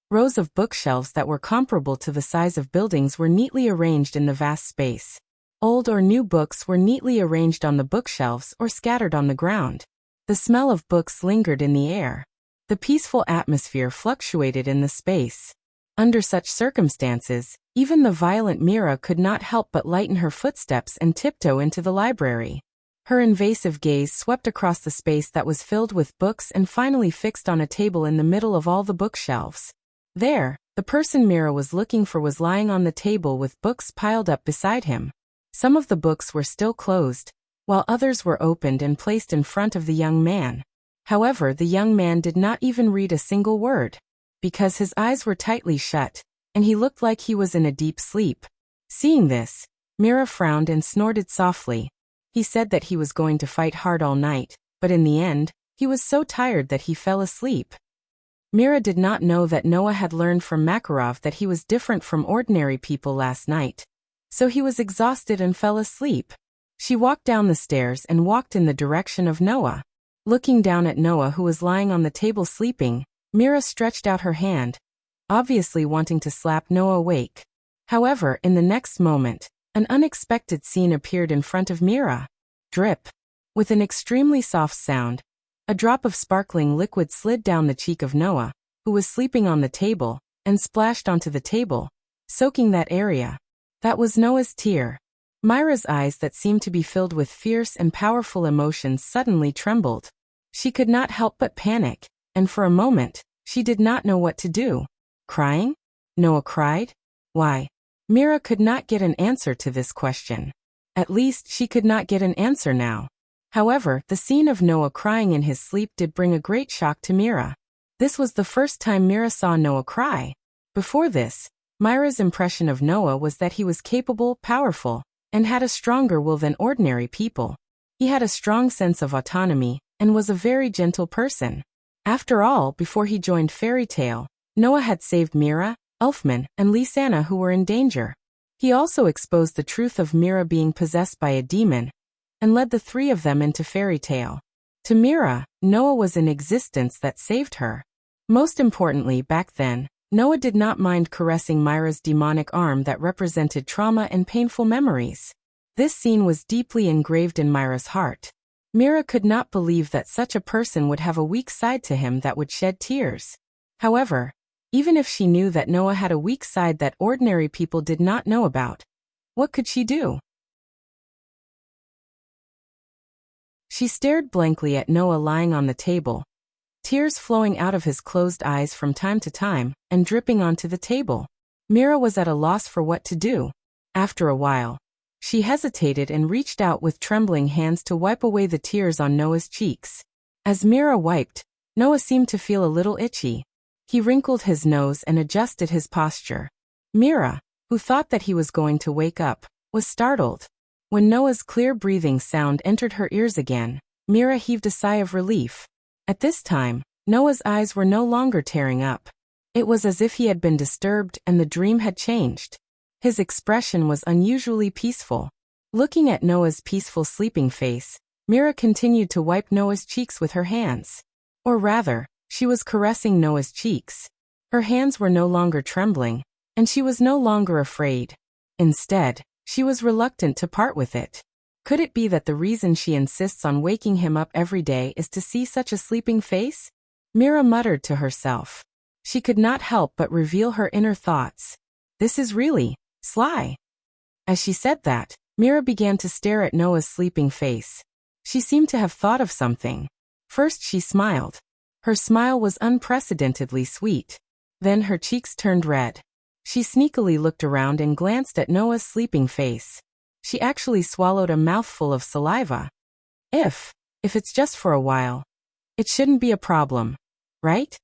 Rows of bookshelves that were comparable to the size of buildings were neatly arranged in the vast space. Old or new books were neatly arranged on the bookshelves or scattered on the ground. The smell of books lingered in the air. The peaceful atmosphere fluctuated in the space. Under such circumstances, even the violent Mira could not help but lighten her footsteps and tiptoe into the library. Her invasive gaze swept across the space that was filled with books and finally fixed on a table in the middle of all the bookshelves. There, the person Mira was looking for was lying on the table with books piled up beside him. Some of the books were still closed, while others were opened and placed in front of the young man. However, the young man did not even read a single word, because his eyes were tightly shut, and he looked like he was in a deep sleep. Seeing this, Mira frowned and snorted softly. He said that he was going to fight hard all night, but in the end, he was so tired that he fell asleep. Mira did not know that Noah had learned from Makarov that he was different from ordinary people last night. So he was exhausted and fell asleep. She walked down the stairs and walked in the direction of Noah. Looking down at Noah, who was lying on the table sleeping, Mira stretched out her hand, obviously wanting to slap Noah awake. However, in the next moment, an unexpected scene appeared in front of Mira. Drip. With an extremely soft sound, a drop of sparkling liquid slid down the cheek of Noah, who was sleeping on the table, and splashed onto the table, soaking that area. That was Noah's tear. Myra's eyes that seemed to be filled with fierce and powerful emotions suddenly trembled. She could not help but panic, and for a moment, she did not know what to do. Crying? Noah cried? Why? Mira could not get an answer to this question. At least she could not get an answer now. However, the scene of Noah crying in his sleep did bring a great shock to Mira. This was the first time Mira saw Noah cry. Before this, Myra's impression of Noah was that he was capable, powerful, and had a stronger will than ordinary people. He had a strong sense of autonomy, and was a very gentle person. After all, before he joined Fairy Tale, Noah had saved Mira, Elfman, and Lisanna, who were in danger. He also exposed the truth of Mira being possessed by a demon, and led the three of them into Fairy Tale. To Mira, Noah was an existence that saved her. Most importantly, back then, Noah did not mind caressing Myra's demonic arm that represented trauma and painful memories. This scene was deeply engraved in Myra's heart. Mira could not believe that such a person would have a weak side to him that would shed tears. However, even if she knew that Noah had a weak side that ordinary people did not know about, what could she do? She stared blankly at Noah lying on the table, tears flowing out of his closed eyes from time to time and dripping onto the table. Mira was at a loss for what to do. After a while, she hesitated and reached out with trembling hands to wipe away the tears on Noah's cheeks. As Mira wiped, Noah seemed to feel a little itchy. He wrinkled his nose and adjusted his posture. Mira, who thought that he was going to wake up, was startled. When Noah's clear breathing sound entered her ears again, Mira heaved a sigh of relief. At this time, Noah's eyes were no longer tearing up. It was as if he had been disturbed and the dream had changed. His expression was unusually peaceful. Looking at Noah's peaceful sleeping face, Mira continued to wipe Noah's cheeks with her hands. Or rather, she was caressing Noah's cheeks. Her hands were no longer trembling, and she was no longer afraid. Instead, she was reluctant to part with it. Could it be that the reason she insists on waking him up every day is to see such a sleeping face? Mira muttered to herself. She could not help but reveal her inner thoughts. This is really sly. As she said that, Mira began to stare at Noah's sleeping face. She seemed to have thought of something. First she smiled. Her smile was unprecedentedly sweet. Then her cheeks turned red. She sneakily looked around and glanced at Noah's sleeping face. She actually swallowed a mouthful of saliva. If it's just for a while, it shouldn't be a problem, right?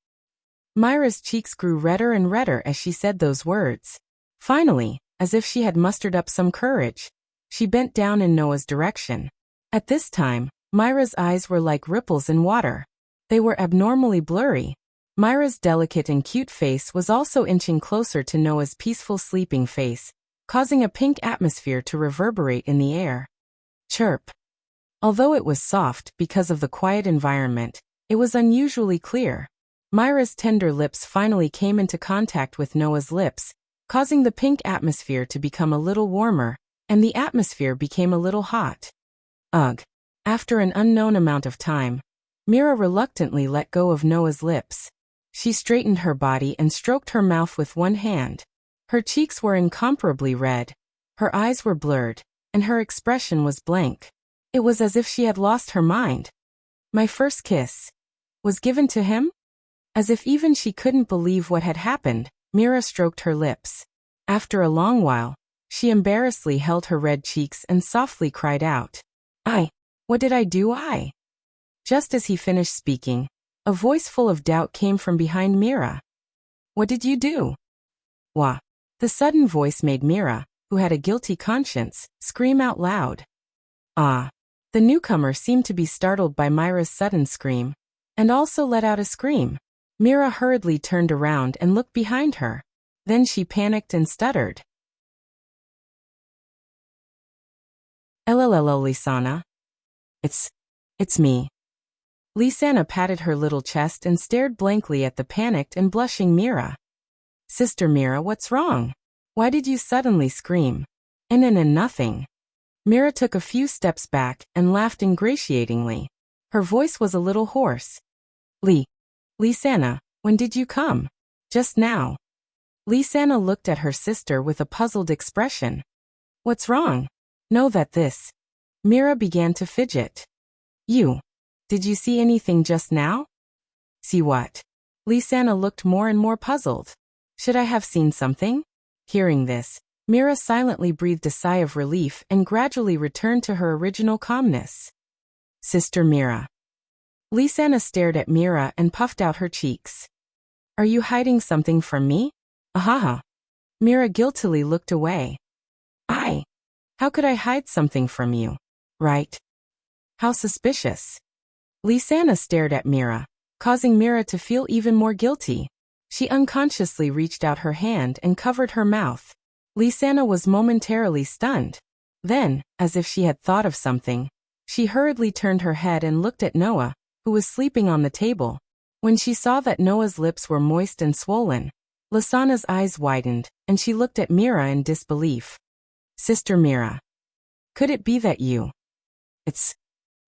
Myra's cheeks grew redder and redder as she said those words. Finally, as if she had mustered up some courage, she bent down in Noah's direction. At this time, Myra's eyes were like ripples in water. They were abnormally blurry. Myra's delicate and cute face was also inching closer to Noah's peaceful sleeping face, causing a pink atmosphere to reverberate in the air. Chirp. Although it was soft because of the quiet environment, it was unusually clear. Myra's tender lips finally came into contact with Noah's lips, causing the pink atmosphere to become a little warmer, and the atmosphere became a little hot. Ugh. After an unknown amount of time, Mira reluctantly let go of Noah's lips. She straightened her body and stroked her mouth with one hand. Her cheeks were incomparably red, her eyes were blurred, and her expression was blank. It was as if she had lost her mind. My first kiss was given to him? As if even she couldn't believe what had happened, Mira stroked her lips. After a long while, she embarrassedly held her red cheeks and softly cried out, What did I do? Just as he finished speaking, a voice full of doubt came from behind Mira. What did you do? Wah. The sudden voice made Mira, who had a guilty conscience, scream out loud. Ah. The newcomer seemed to be startled by Myra's sudden scream, and also let out a scream. Mira hurriedly turned around and looked behind her. Then she panicked and stuttered. LLL Lisana. It's me. Lisana patted her little chest and stared blankly at the panicked and blushing Mira. Sister Mira, what's wrong? Why did you suddenly scream? Nothing. Mira took a few steps back and laughed ingratiatingly. Her voice was a little hoarse. Lisana, when did you come? Just now. Lisana looked at her sister with a puzzled expression. What's wrong? Know that this. Mira began to fidget. Did you see anything just now? See what? Lisana looked more and more puzzled. Should I have seen something? Hearing this, Mira silently breathed a sigh of relief and gradually returned to her original calmness. Sister Mira. Lisana stared at Mira and puffed out her cheeks. Are you hiding something from me? Ahaha. Mira guiltily looked away. How could I hide something from you? Right? How suspicious. Lisana stared at Mira, causing Mira to feel even more guilty. She unconsciously reached out her hand and covered her mouth. Lisana was momentarily stunned. Then, as if she had thought of something, she hurriedly turned her head and looked at Noah, who was sleeping on the table. When she saw that Noah's lips were moist and swollen, Lisana's eyes widened, and she looked at Mira in disbelief. Sister Mira. Could it be that you?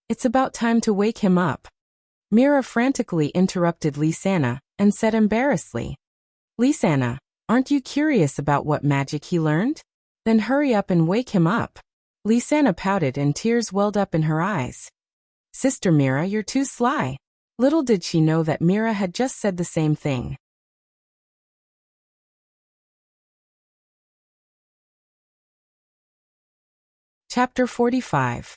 It's about time to wake him up. Mira frantically interrupted Lisana and said embarrassedly. Lisana, aren't you curious about what magic he learned? Then hurry up and wake him up. Lisana pouted and tears welled up in her eyes. "Sister Mira, you're too sly." Little did she know that Mira had just said the same thing. Chapter 45.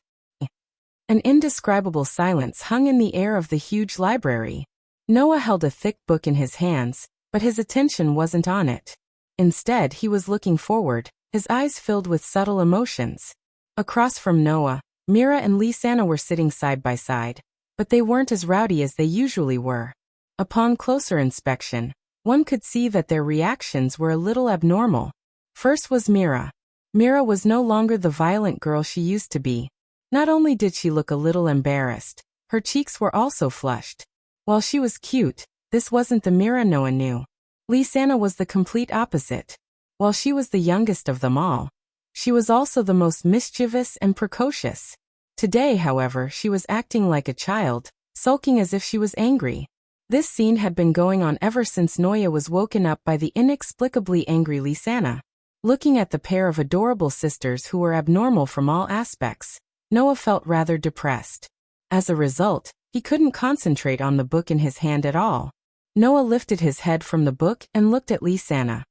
An indescribable silence hung in the air of the huge library. Noah held a thick book in his hands, but his attention wasn't on it. Instead, he was looking forward, his eyes filled with subtle emotions. Across from Noah, Mira and Lisanna were sitting side by side, but they weren't as rowdy as they usually were. Upon closer inspection, one could see that their reactions were a little abnormal. First was Mira. Mira was no longer the violent girl she used to be. Not only did she look a little embarrassed, her cheeks were also flushed. While she was cute, this wasn't the Mira Noah knew. Lisanna was the complete opposite. While she was the youngest of them all, she was also the most mischievous and precocious. Today, however, she was acting like a child, sulking as if she was angry. This scene had been going on ever since Noah was woken up by the inexplicably angry Lisanna. Looking at the pair of adorable sisters who were abnormal from all aspects, Noah felt rather depressed. As a result, he couldn't concentrate on the book in his hand at all. Noah lifted his head from the book and looked at Lisanna.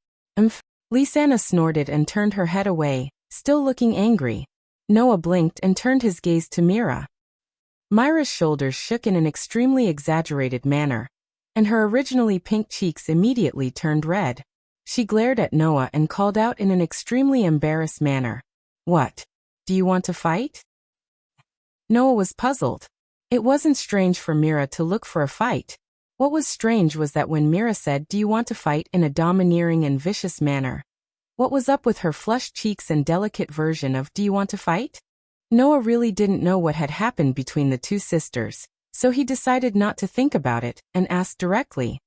Lisanna snorted and turned her head away, still looking angry. Noah blinked and turned his gaze to Mira. Myra's shoulders shook in an extremely exaggerated manner, and her originally pink cheeks immediately turned red. She glared at Noah and called out in an extremely embarrassed manner, "What? Do you want to fight?" Noah was puzzled. It wasn't strange for Mira to look for a fight. What was strange was that when Mira said, "Do you want to fight?" in a domineering and vicious manner, what was up with her flushed cheeks and delicate version of "Do you want to fight?" Noah really didn't know what had happened between the two sisters, so he decided not to think about it and asked directly,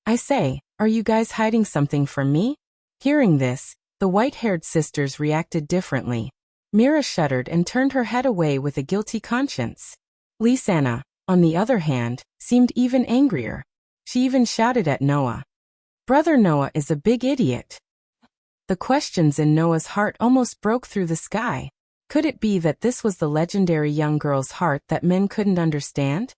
"I say, are you guys hiding something from me?" Hearing this, the white-haired sisters reacted differently. Mira shuddered and turned her head away with a guilty conscience. Lisanna, on the other hand, seemed even angrier. She even shouted at Noah, "Brother Noah is a big idiot." The questions in Noah's heart almost broke through the sky. Could it be that this was the legendary young girl's heart that men couldn't understand?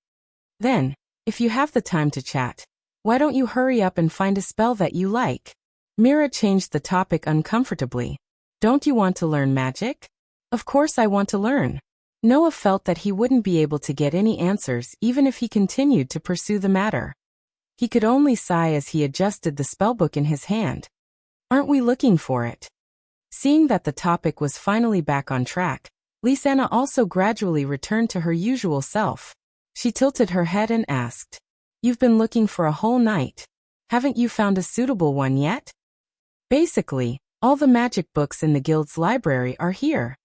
Then, if you have the time to chat, why don't you hurry up and find a spell that you like? Mira changed the topic uncomfortably. "Don't you want to learn magic?" "Of course I want to learn." Noah felt that he wouldn't be able to get any answers even if he continued to pursue the matter. He could only sigh as he adjusted the spellbook in his hand. "Aren't we looking for it?" Seeing that the topic was finally back on track, Lisanna also gradually returned to her usual self. She tilted her head and asked, "You've been looking for a whole night. Haven't you found a suitable one yet?" Basically, all the magic books in the guild's library are here.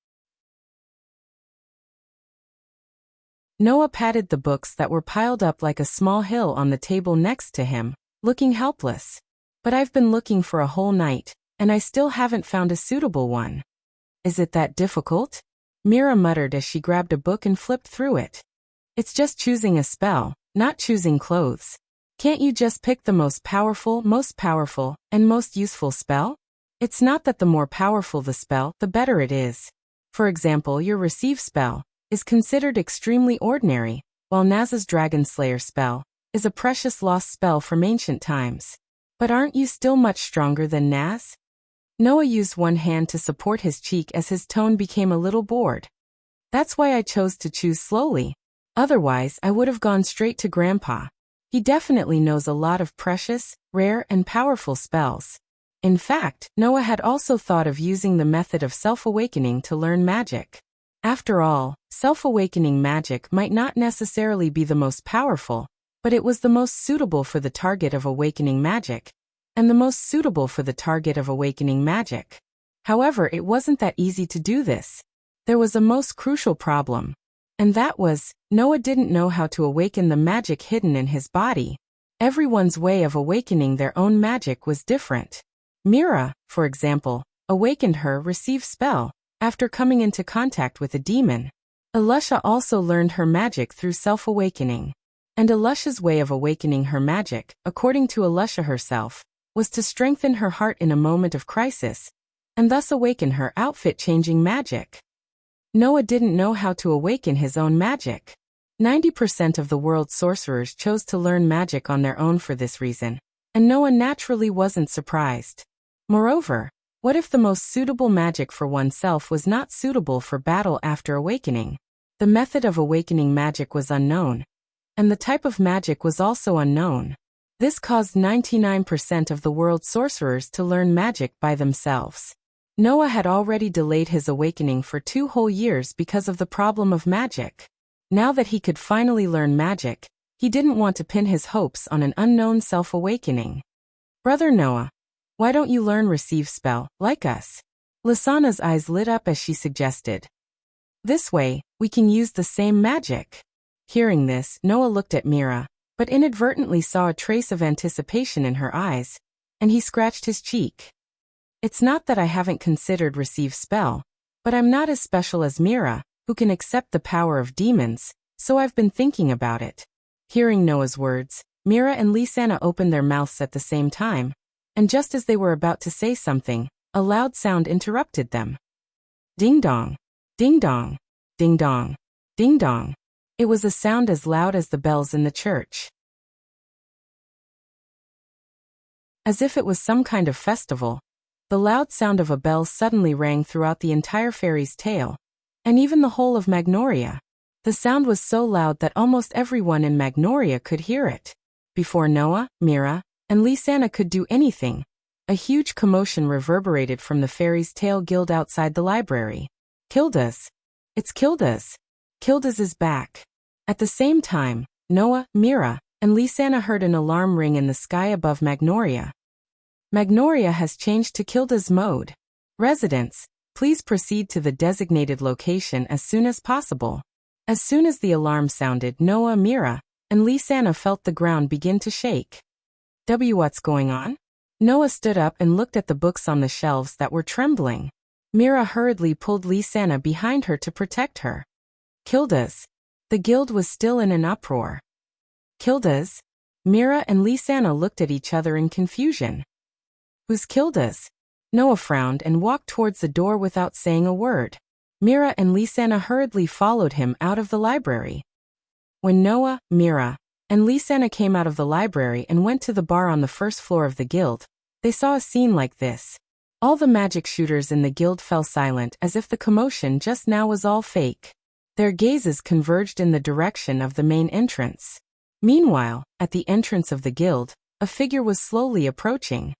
Noah patted the books that were piled up like a small hill on the table next to him, looking helpless. "But I've been looking for a whole night, and I still haven't found a suitable one." "Is it that difficult?" Mira muttered as she grabbed a book and flipped through it. "It's just choosing a spell, not choosing clothes. Can't you just pick the most powerful, and most useful spell? It's not that the more powerful the spell, the better it is. For example, your receive spell is considered extremely ordinary, while Naz's Dragon Slayer spell is a precious lost spell from ancient times. But aren't you still much stronger than Naz?" Noah used one hand to support his cheek as his tone became a little bored. "That's why I chose to choose slowly. Otherwise, I would have gone straight to Grandpa. He definitely knows a lot of precious, rare, and powerful spells." In fact, Noah had also thought of using the method of self-awakening to learn magic. After all, self-awakening magic might not necessarily be the most powerful, but it was the most suitable for the target of awakening magic, and the most suitable for the target of awakening magic. However, it wasn't that easy to do this. There was a most crucial problem, and that was, Noah didn't know how to awaken the magic hidden in his body. Everyone's way of awakening their own magic was different. Mira, for example, awakened her receive spell after coming into contact with a demon. Alusha also learned her magic through self-awakening. And Alusha's way of awakening her magic, according to Alusha herself, was to strengthen her heart in a moment of crisis, and thus awaken her outfit-changing magic. Noah didn't know how to awaken his own magic. 90% of the world's sorcerers chose to learn magic on their own for this reason, and Noah naturally wasn't surprised. Moreover, what if the most suitable magic for oneself was not suitable for battle after awakening? The method of awakening magic was unknown, and the type of magic was also unknown. This caused 99% of the world's sorcerers to learn magic by themselves. Noah had already delayed his awakening for 2 whole years because of the problem of magic. Now that he could finally learn magic, he didn't want to pin his hopes on an unknown self-awakening. Brother Noah, why don't you learn receive spell, like us? Lysana's eyes lit up as she suggested. This way, we can use the same magic. Hearing this, Noah looked at Mira, but inadvertently saw a trace of anticipation in her eyes, and he scratched his cheek. It's not that I haven't considered receive spell, but I'm not as special as Mira, who can accept the power of demons, so I've been thinking about it. Hearing Noah's words, Mira and Lysana opened their mouths at the same time, and just as they were about to say something, a loud sound interrupted them. Ding dong, ding dong, ding dong, ding dong. It was a sound as loud as the bells in the church. As if it was some kind of festival, the loud sound of a bell suddenly rang throughout the entire fairy's tale, and even the whole of Magnolia. The sound was so loud that almost everyone in Magnolia could hear it. Before Noah, Mira, and Lysana could do anything, a huge commotion reverberated from the fairy's tale guild outside the library. Kildas! It's Kildas! Kildas is back! At the same time, Noah, Mira, and Lysana heard an alarm ring in the sky above Magnolia. Magnolia has changed to Kildas mode. Residents, please proceed to the designated location as soon as possible. As soon as the alarm sounded, Noah, Mira, and Lysana felt the ground begin to shake. What's going on? Noah stood up and looked at the books on the shelves that were trembling. Mira hurriedly pulled Lysana behind her to protect her. Kildas! The guild was still in an uproar. Kildas? Mira and Lysana looked at each other in confusion. Who's Kildas? Noah frowned and walked towards the door without saying a word. Mira and Lysana hurriedly followed him out of the library. When Noah, Mira, and Lysana came out of the library and went to the bar on the first floor of the guild, they saw a scene like this. All the magic shooters in the guild fell silent as if the commotion just now was all fake. Their gazes converged in the direction of the main entrance. Meanwhile, at the entrance of the guild, a figure was slowly approaching.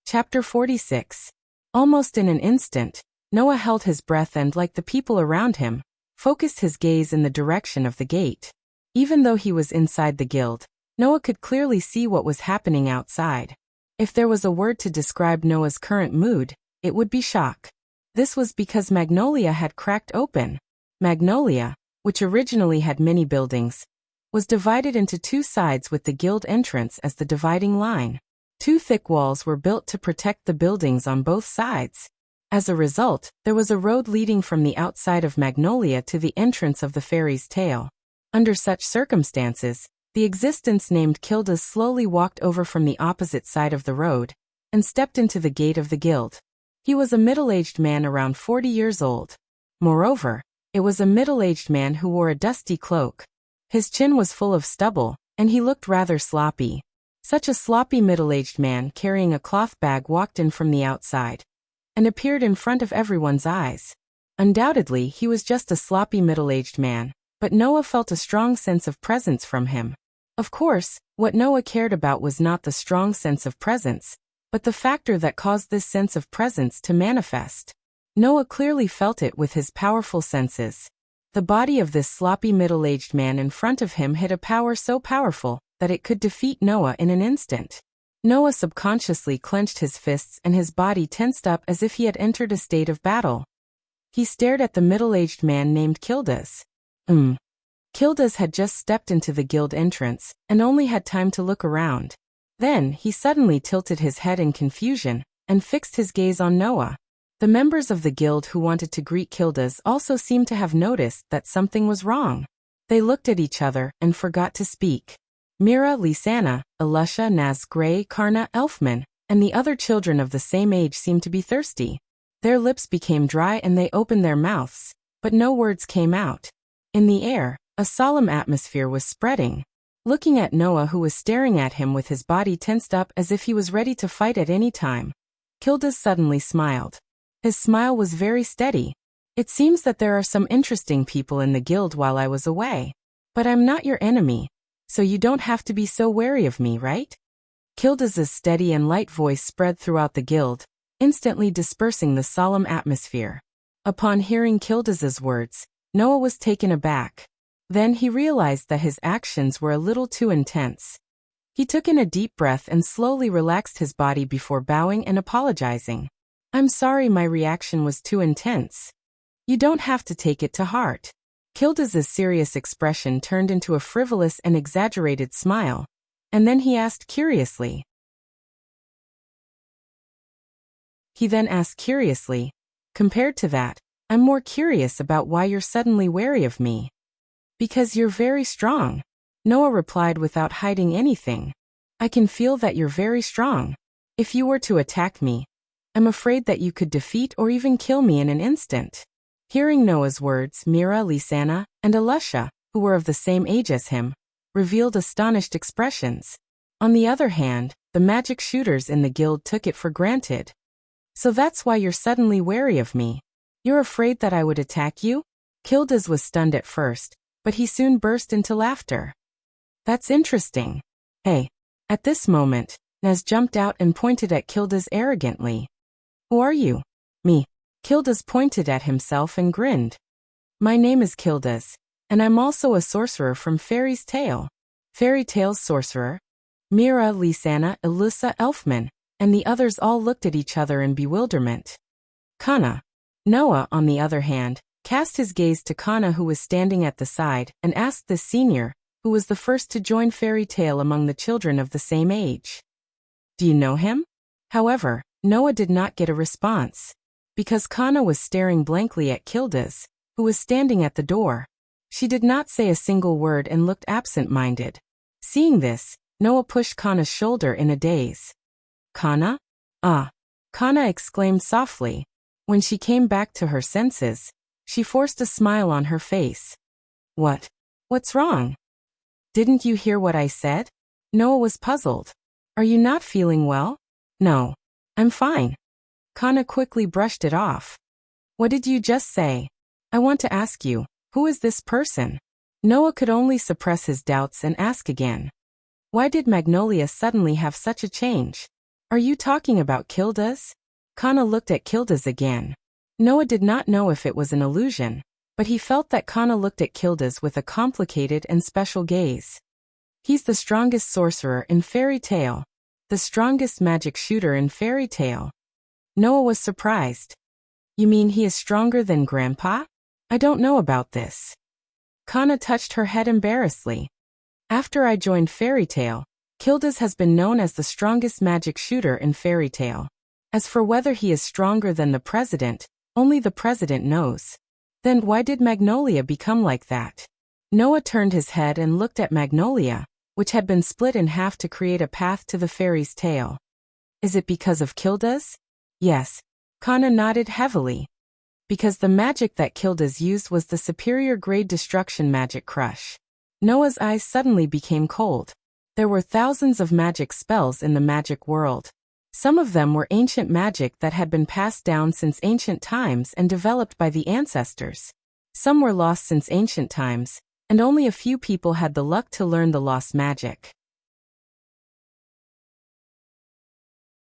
Chapter 46. Almost in an instant, Noah held his breath and, like the people around him, focused his gaze in the direction of the gate. Even though he was inside the guild, Noah could clearly see what was happening outside. If there was a word to describe Noah's current mood, it would be shock. This was because Magnolia had cracked open. Magnolia, which originally had many buildings, was divided into 2 sides with the guild entrance as the dividing line. 2 thick walls were built to protect the buildings on both sides. As a result, there was a road leading from the outside of Magnolia to the entrance of the fairy's tale. Under such circumstances, the existence named Kildas slowly walked over from the opposite side of the road and stepped into the gate of the guild. He was a middle-aged man around 40 years old. Moreover, it was a middle-aged man who wore a dusty cloak. His chin was full of stubble, and he looked rather sloppy. Such a sloppy middle-aged man carrying a cloth bag walked in from the outside and appeared in front of everyone's eyes. Undoubtedly, he was just a sloppy middle-aged man, but Noah felt a strong sense of presence from him. Of course, what Noah cared about was not the strong sense of presence, but the factor that caused this sense of presence to manifest. Noah clearly felt it with his powerful senses. The body of this sloppy middle-aged man in front of him hid a power so powerful that it could defeat Noah in an instant. Noah subconsciously clenched his fists and his body tensed up as if he had entered a state of battle. He stared at the middle-aged man named Kildas. Kildas had just stepped into the guild entrance and only had time to look around. Then, he suddenly tilted his head in confusion and fixed his gaze on Noah. The members of the guild who wanted to greet Kildas also seemed to have noticed that something was wrong. They looked at each other and forgot to speak. Mira, Lysana, Elusha, Naz, Gray, Karna, Elfman, and the other children of the same age seemed to be thirsty. Their lips became dry and they opened their mouths, but no words came out. In the air, a solemn atmosphere was spreading. Looking at Noah, who was staring at him with his body tensed up as if he was ready to fight at any time, Kildas suddenly smiled. His smile was very steady. It seems that there are some interesting people in the guild while I was away. But I'm not your enemy, so you don't have to be so wary of me, right? Kildas's steady and light voice spread throughout the guild, instantly dispersing the solemn atmosphere. Upon hearing Kildas's words, Noah was taken aback. Then he realized that his actions were a little too intense. He took in a deep breath and slowly relaxed his body before bowing and apologizing. I'm sorry, my reaction was too intense. You don't have to take it to heart. Kildas's serious expression turned into a frivolous and exaggerated smile, and then he asked curiously. Compared to that, I'm more curious about why you're suddenly wary of me. Because you're very strong, Noah replied without hiding anything. I can feel that you're very strong. If you were to attack me, I'm afraid that you could defeat or even kill me in an instant. Hearing Noah's words, Mira, Lisanna, and Alusha, who were of the same age as him, revealed astonished expressions. On the other hand, the magic shooters in the guild took it for granted. So that's why you're suddenly wary of me. You're afraid that I would attack you? Kildas was stunned at first, but he soon burst into laughter. That's interesting. Hey. At this moment, Naz jumped out and pointed at Kildas arrogantly. Who are you? Me. Kildas pointed at himself and grinned. My name is Kildas, and I'm also a sorcerer from Fairy's Tale. Fairy Tale's sorcerer? Mira, Lisanna, Elusa, Elfman, and the others all looked at each other in bewilderment. Kana. Noah, on the other hand, cast his gaze to Kana, who was standing at the side, and asked this senior, who was the first to join Fairy Tale among the children of the same age. Do you know him? However, Noah did not get a response. Because Kana was staring blankly at Kildas, who was standing at the door. She did not say a single word and looked absent-minded. Seeing this, Noah pushed Kana's shoulder in a daze. Kana? Ah! Kana exclaimed softly. When she came back to her senses, she forced a smile on her face. What's wrong? Didn't you hear what I said? Noah was puzzled. Are you not feeling well? No. I'm fine. Kana quickly brushed it off. What did you just say? I want to ask you, who is this person? Noah could only suppress his doubts and ask again. Why did Magnolia suddenly have such a change? Are you talking about Kildas? Kana looked at Kildas again. Noah did not know if it was an illusion, but he felt that Kana looked at Kildas with a complicated and special gaze. He's the strongest sorcerer in Fairy Tale. The strongest magic shooter in Fairy Tale. Noah was surprised. You mean he is stronger than Grandpa? I don't know about this. Kana touched her head embarrassedly. After I joined Fairy Tale, Kildas has been known as the strongest magic shooter in Fairy Tale. As for whether he is stronger than the president, only the president knows. Then why did Magnolia become like that? Noah turned his head and looked at Magnolia, which had been split in half to create a path to the fairy's tail. Is it because of Kildas? Yes. Kana nodded heavily. Because the magic that Kildas used was the superior grade destruction magic crush. Noah's eyes suddenly became cold. There were thousands of magic spells in the magic world. Some of them were ancient magic that had been passed down since ancient times and developed by the ancestors. Some were lost since ancient times, and only a few people had the luck to learn the lost magic.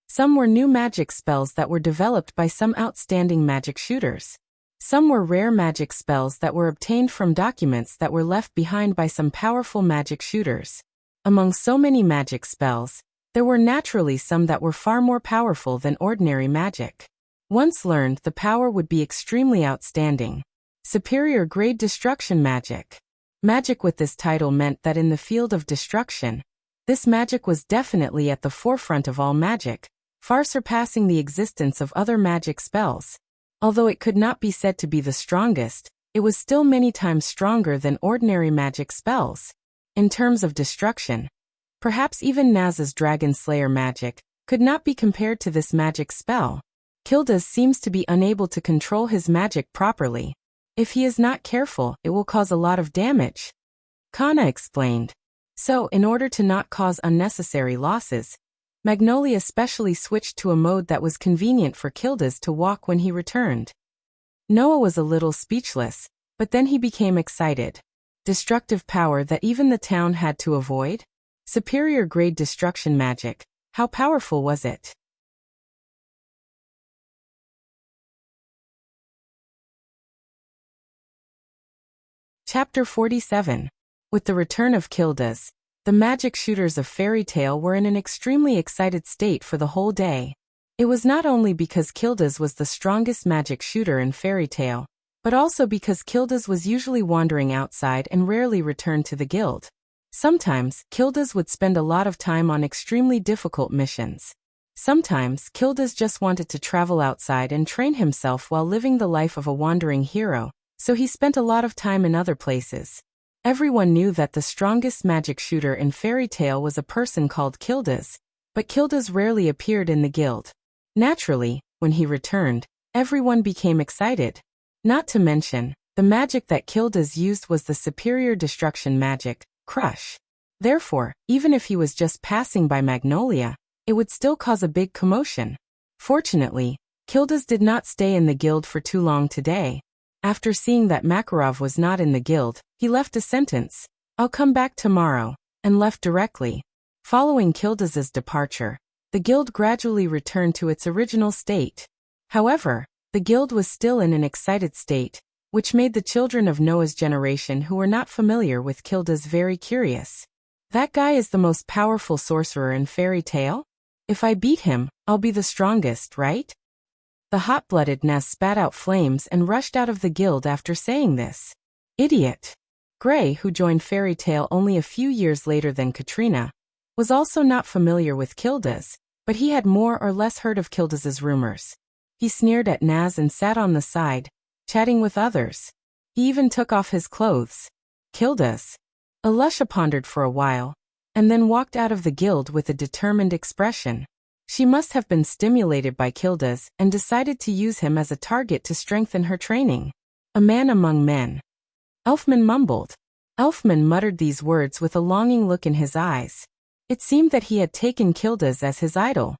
Some were new magic spells that were developed by some outstanding magic shooters. Some were rare magic spells that were obtained from documents that were left behind by some powerful magic shooters. Among so many magic spells, there were naturally some that were far more powerful than ordinary magic. Once learned, the power would be extremely outstanding. Superior grade destruction magic. Magic with this title meant that in the field of destruction, this magic was definitely at the forefront of all magic, far surpassing the existence of other magic spells. Although it could not be said to be the strongest, it was still many times stronger than ordinary magic spells. In terms of destruction, perhaps even Naz's Dragon Slayer magic could not be compared to this magic spell. Kildas seems to be unable to control his magic properly. If he is not careful, it will cause a lot of damage. Kana explained. So, in order to not cause unnecessary losses, Magnolia specially switched to a mode that was convenient for Kildas to walk when he returned. Noah was a little speechless, but then he became excited. Destructive power that even the town had to avoid? Superior grade destruction magic. How powerful was it? Chapter 47. With the return of Kildas, the magic shooters of Fairy Tale were in an extremely excited state for the whole day. It was not only because Kildas was the strongest magic shooter in Fairy Tale, but also because Kildas was usually wandering outside and rarely returned to the guild. Sometimes, Kildas would spend a lot of time on extremely difficult missions. Sometimes, Kildas just wanted to travel outside and train himself while living the life of a wandering hero, so he spent a lot of time in other places. Everyone knew that the strongest magic shooter in Fairy Tale was a person called Kildas, but Kildas rarely appeared in the guild. Naturally, when he returned, everyone became excited. Not to mention, the magic that Kildas used was the superior destruction magic, Crush. Therefore, even if he was just passing by Magnolia, it would still cause a big commotion. Fortunately, Kildas did not stay in the guild for too long today. After seeing that Makarov was not in the guild, he left a sentence, "I'll come back tomorrow," and left directly. Following Kildas's departure, the guild gradually returned to its original state. However, the guild was still in an excited state, which made the children of Noah's generation who were not familiar with Kildas very curious. That guy is the most powerful sorcerer in Fairy Tale? If I beat him, I'll be the strongest, right? The hot-blooded Nez spat out flames and rushed out of the guild after saying this. Idiot! Gray, who joined Fairy Tale only a few years later than Katrina, was also not familiar with Kildas, but he had more or less heard of Kildas's rumors. He sneered at Naz and sat on the side, chatting with others. He even took off his clothes. Kildas. Alusha pondered for a while, and then walked out of the guild with a determined expression. She must have been stimulated by Kildas and decided to use him as a target to strengthen her training. A man among men. Elfman mumbled. Elfman muttered these words with a longing look in his eyes. It seemed that he had taken Kildas as his idol.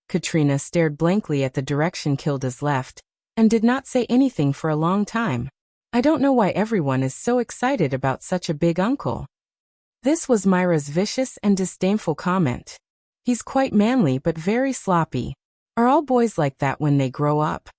Katrina stared blankly at the direction Kildas left, and did not say anything for a long time. I don't know why everyone is so excited about such a big uncle. This was Myra's vicious and disdainful comment. He's quite manly but very sloppy. Are all boys like that when they grow up?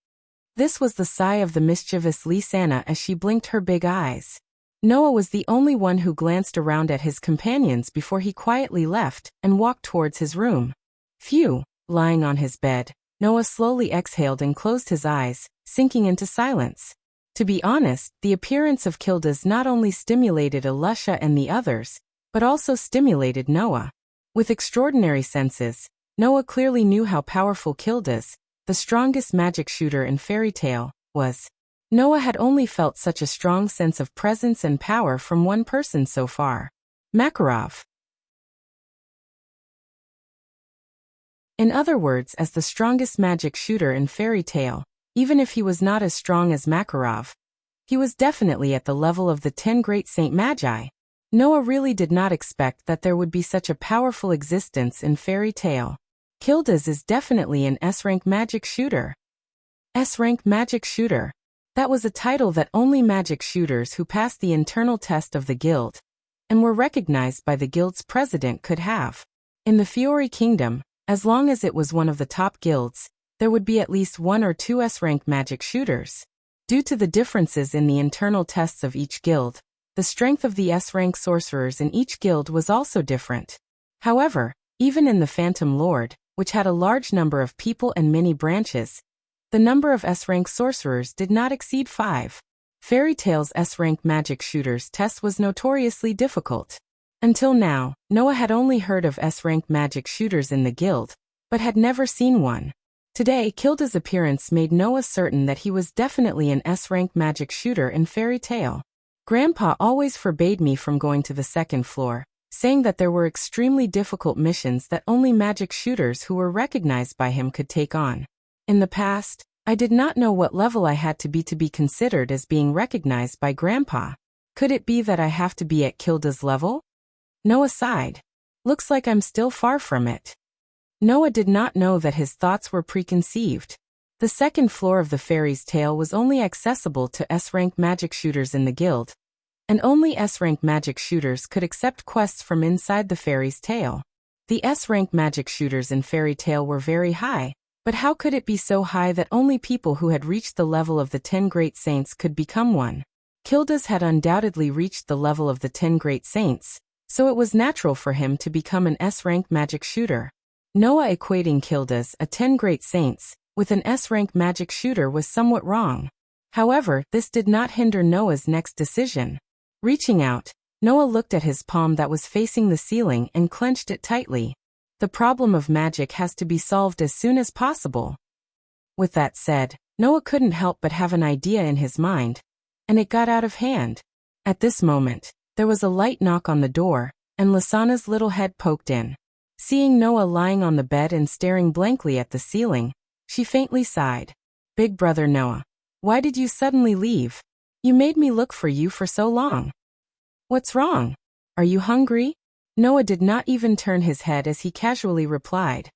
This was the sigh of the mischievous Lisanna as she blinked her big eyes. Noah was the only one who glanced around at his companions before he quietly left and walked towards his room. Phew, lying on his bed, Noah slowly exhaled and closed his eyes, sinking into silence. To be honest, the appearance of Kildas not only stimulated Alusha and the others, but also stimulated Noah. With extraordinary senses, Noah clearly knew how powerful Kildas, the strongest magic shooter in Fairy Tale, was. Noah had only felt such a strong sense of presence and power from one person so far. Makarov. In other words, as the strongest magic shooter in Fairy Tale, even if he was not as strong as Makarov, he was definitely at the level of the 10 great Saint Magi. Noah really did not expect that there would be such a powerful existence in Fairy Tale. Kildas is definitely an S-rank magic shooter. S-rank magic shooter. That was a title that only magic shooters who passed the internal test of the guild and were recognized by the guild's president could have. In the Fiori Kingdom, as long as it was one of the top guilds, there would be at least 1 or 2 S-rank magic shooters. Due to the differences in the internal tests of each guild, the strength of the S-rank sorcerers in each guild was also different. However, even in the Phantom Lord, which had a large number of people and many branches, the number of S-rank sorcerers did not exceed 5. Fairy Tale's S-rank magic shooters test was notoriously difficult. Until now, Noah had only heard of S-rank magic shooters in the guild, but had never seen one. Today, Kilda's appearance made Noah certain that he was definitely an S-rank magic shooter in Fairy Tale. Grandpa always forbade me from going to the second floor, saying that there were extremely difficult missions that only magic shooters who were recognized by him could take on. In the past, I did not know what level I had to be considered as being recognized by Grandpa. Could it be that I have to be at Kilda's level? Noah sighed. Looks like I'm still far from it. Noah did not know that his thoughts were preconceived. The second floor of the fairy's tale was only accessible to S-rank magic shooters in the guild, and only S-rank magic shooters could accept quests from inside the fairy's tale. The S-rank magic shooters in Fairy Tale were very high, but how could it be so high that only people who had reached the level of the 10 Great Saints could become one? Kilda's had undoubtedly reached the level of the 10 Great Saints, so it was natural for him to become an S-rank magic shooter. Noah equating Kilda's, a 10 Great Saints, with an S-rank magic shooter was somewhat wrong. However, this did not hinder Noah's next decision. Reaching out, Noah looked at his palm that was facing the ceiling and clenched it tightly. The problem of magic has to be solved as soon as possible. With that said, Noah couldn't help but have an idea in his mind, and it got out of hand. At this moment, there was a light knock on the door, and Lysana's little head poked in. Seeing Noah lying on the bed and staring blankly at the ceiling, she faintly sighed. Big brother Noah, why did you suddenly leave? You made me look for you for so long. What's wrong? Are you hungry? Noah did not even turn his head as he casually replied.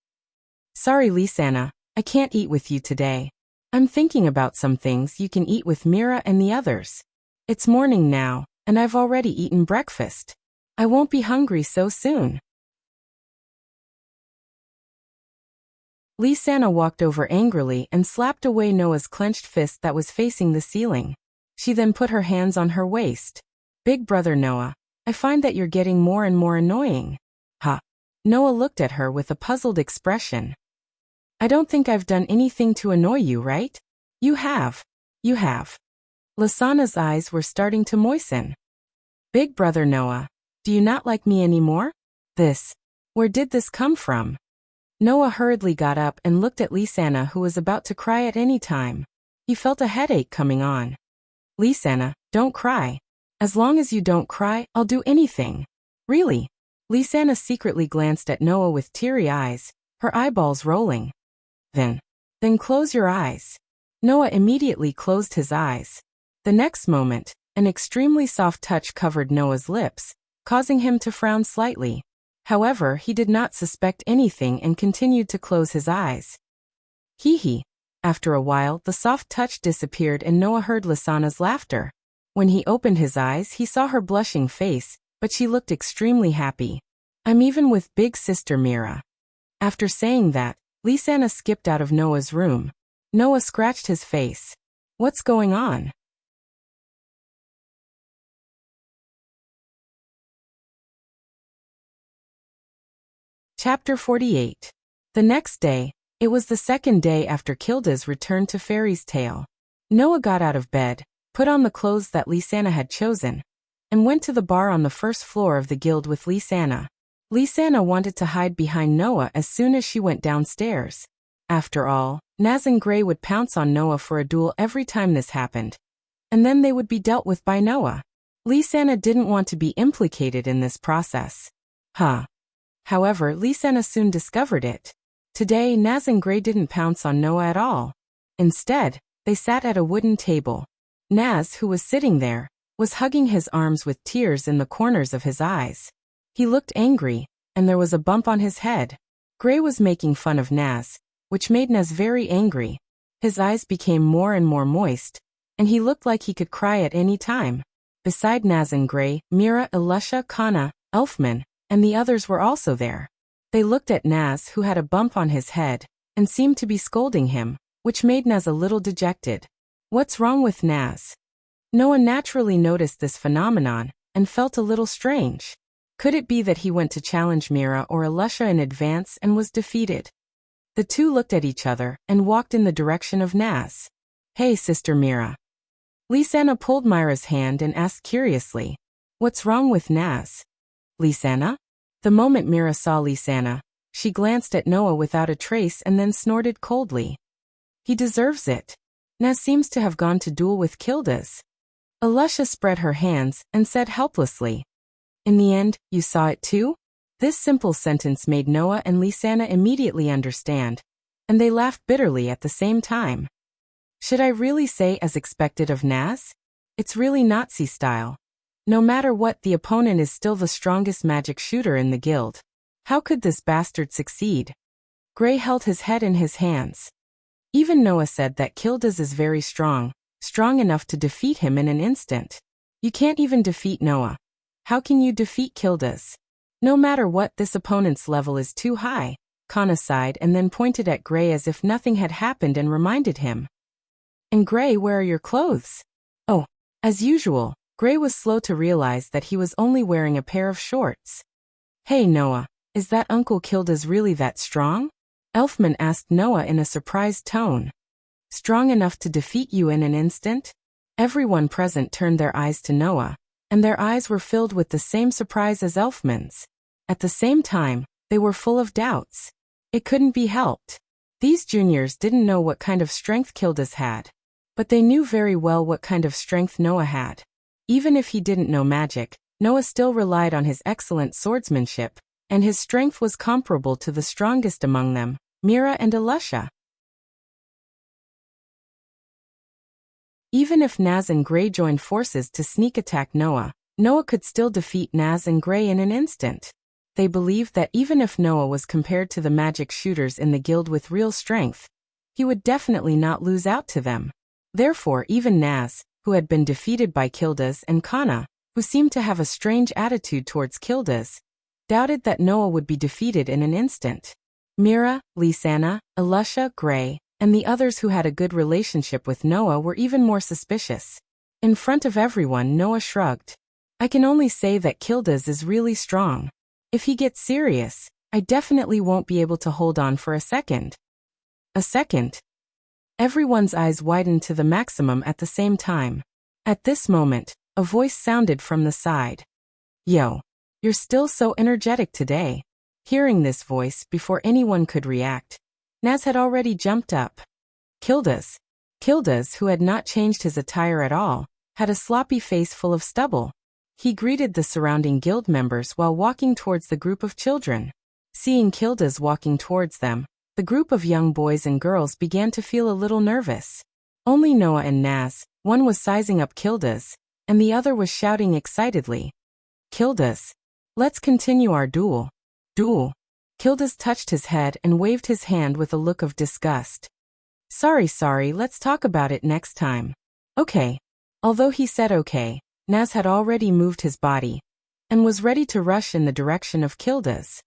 Sorry Lysana, I can't eat with you today. I'm thinking about some things you can eat with Mira and the others. It's morning now, and I've already eaten breakfast. I won't be hungry so soon. Lysana walked over angrily and slapped away Noah's clenched fist that was facing the ceiling. She then put her hands on her waist. Big brother Noah, I find that you're getting more and more annoying. Huh? Noah looked at her with a puzzled expression. I don't think I've done anything to annoy you, right? You have. You have. Lysana's eyes were starting to moisten. Big brother Noah, do you not like me anymore? Where did this come from? Noah hurriedly got up and looked at Lysana, who was about to cry at any time. He felt a headache coming on. Lysana, don't cry. As long as you don't cry, I'll do anything. Really? Lysana secretly glanced at Noah with teary eyes, her eyeballs rolling. Then close your eyes. Noah immediately closed his eyes. The next moment, an extremely soft touch covered Noah's lips, causing him to frown slightly. However, he did not suspect anything and continued to close his eyes. Hee. After a while, the soft touch disappeared and Noah heard Lysana's laughter. When he opened his eyes, he saw her blushing face, but she looked extremely happy. I'm even with big sister Mira. After saying that, Lysana skipped out of Noah's room. Noah scratched his face. What's going on? Chapter 48. The next day, it was the second day after Kilda's return to Fairy's Tale. Noah got out of bed, put on the clothes that Lysana had chosen, and went to the bar on the first floor of the guild with Lysana. Lysana wanted to hide behind Noah as soon as she went downstairs. After all, Naz and Gray would pounce on Noah for a duel every time this happened, and then they would be dealt with by Noah. Lysana didn't want to be implicated in this process. However, Lysana soon discovered it. Today, Naz and Gray didn't pounce on Noah at all. Instead, they sat at a wooden table. Naz, who was sitting there, was hugging his arms with tears in the corners of his eyes. He looked angry, and there was a bump on his head. Gray was making fun of Naz, which made Naz very angry. His eyes became more and more moist, and he looked like he could cry at any time. Beside Naz and Gray, Mira, Elusha, Kana, Elfman, and the others were also there. They looked at Naz, who had a bump on his head, and seemed to be scolding him, which made Naz a little dejected. What's wrong with Naz? Noah naturally noticed this phenomenon, and felt a little strange. Could it be that he went to challenge Mira or Elusha in advance and was defeated? The two looked at each other, and walked in the direction of Naz. Hey Sister Mira. Lysana pulled Myra's hand and asked curiously, What's wrong with Naz? Lysana? The moment Mira saw Lysana, she glanced at Noah without a trace and then snorted coldly. He deserves it. Naz seems to have gone to duel with Kilda's. Elusha spread her hands and said helplessly. In the end, you saw it too? This simple sentence made Noah and Lisanna immediately understand, and they laughed bitterly at the same time. Should I really say as expected of Naz? It's really Nazi style. No matter what, the opponent is still the strongest magic shooter in the guild. How could this bastard succeed? Gray held his head in his hands. Even Noah said that Kildas is very strong enough to defeat him in an instant. You can't even defeat Noah. How can you defeat Kildas? No matter what, this opponent's level is too high. Kana sighed and then pointed at Gray as if nothing had happened and reminded him. And Gray, where are your clothes? Oh, as usual, Gray was slow to realize that he was only wearing a pair of shorts. Hey Noah, is that Uncle Kildas really that strong? Elfman asked Noah in a surprised tone. Strong enough to defeat you in an instant? Everyone present turned their eyes to Noah, and their eyes were filled with the same surprise as Elfman's. At the same time, they were full of doubts. It couldn't be helped. These juniors didn't know what kind of strength Kildas had, but they knew very well what kind of strength Noah had. Even if he didn't know magic, Noah still relied on his excellent swordsmanship, and his strength was comparable to the strongest among them, Mira and Alusha. Even if Naz and Gray joined forces to sneak attack Noah, Noah could still defeat Naz and Gray in an instant. They believed that even if Noah was compared to the magic shooters in the guild with real strength, he would definitely not lose out to them. Therefore, even Naz, who had been defeated by Kildas, and Kana, who seemed to have a strange attitude towards Kildas, doubted that Noah would be defeated in an instant. Mira, Lisanna, Alusha, Gray, and the others who had a good relationship with Noah were even more suspicious. In front of everyone, Noah shrugged. I can only say that Kildas is really strong. If he gets serious, I definitely won't be able to hold on for a second. A second? Everyone's eyes widened to the maximum at the same time. At this moment, a voice sounded from the side. Yo, you're still so energetic today. Hearing this voice before anyone could react, Naz had already jumped up. Kildas, who had not changed his attire at all, had a sloppy face full of stubble. He greeted the surrounding guild members while walking towards the group of children. Seeing Kildas walking towards them, the group of young boys and girls began to feel a little nervous. Only Noah and Naz, one was sizing up Kildas, and the other was shouting excitedly. Kildas, let's continue our duel. Duel. Kildas touched his head and waved his hand with a look of disgust. Sorry, let's talk about it next time. Okay. Although he said okay, Naz had already moved his body, and was ready to rush in the direction of Kildas.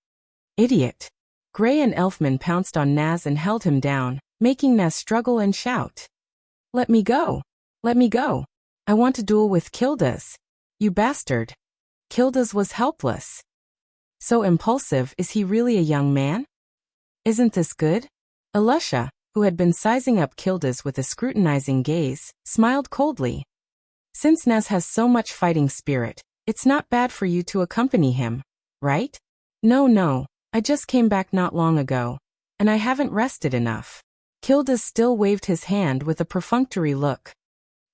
Idiot. Gray and Elfman pounced on Naz and held him down, making Naz struggle and shout. Let me go. Let me go. I want to duel with Kildas. You bastard. Kildas was helpless. So impulsive, is he really a young man? Isn't this good? Alusha, who had been sizing up Kildas with a scrutinizing gaze, smiled coldly. Since Naz has so much fighting spirit, it's not bad for you to accompany him, right? No, I just came back not long ago, and I haven't rested enough. Kildas still waved his hand with a perfunctory look.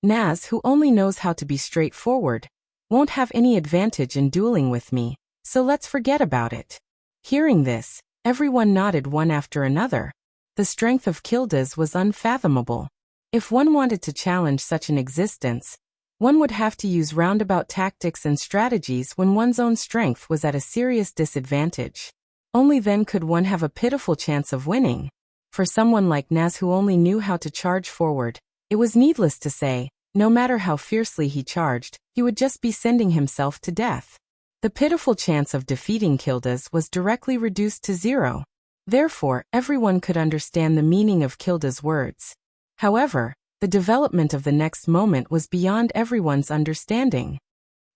Naz, who only knows how to be straightforward, won't have any advantage in dueling with me, so let's forget about it. Hearing this, everyone nodded one after another. The strength of Kildas was unfathomable. If one wanted to challenge such an existence, one would have to use roundabout tactics and strategies when one's own strength was at a serious disadvantage. Only then could one have a pitiful chance of winning. For someone like Naz who only knew how to charge forward, it was needless to say, no matter how fiercely he charged, he would just be sending himself to death. The pitiful chance of defeating Kildas was directly reduced to zero. Therefore, everyone could understand the meaning of Kildas' words. However, the development of the next moment was beyond everyone's understanding.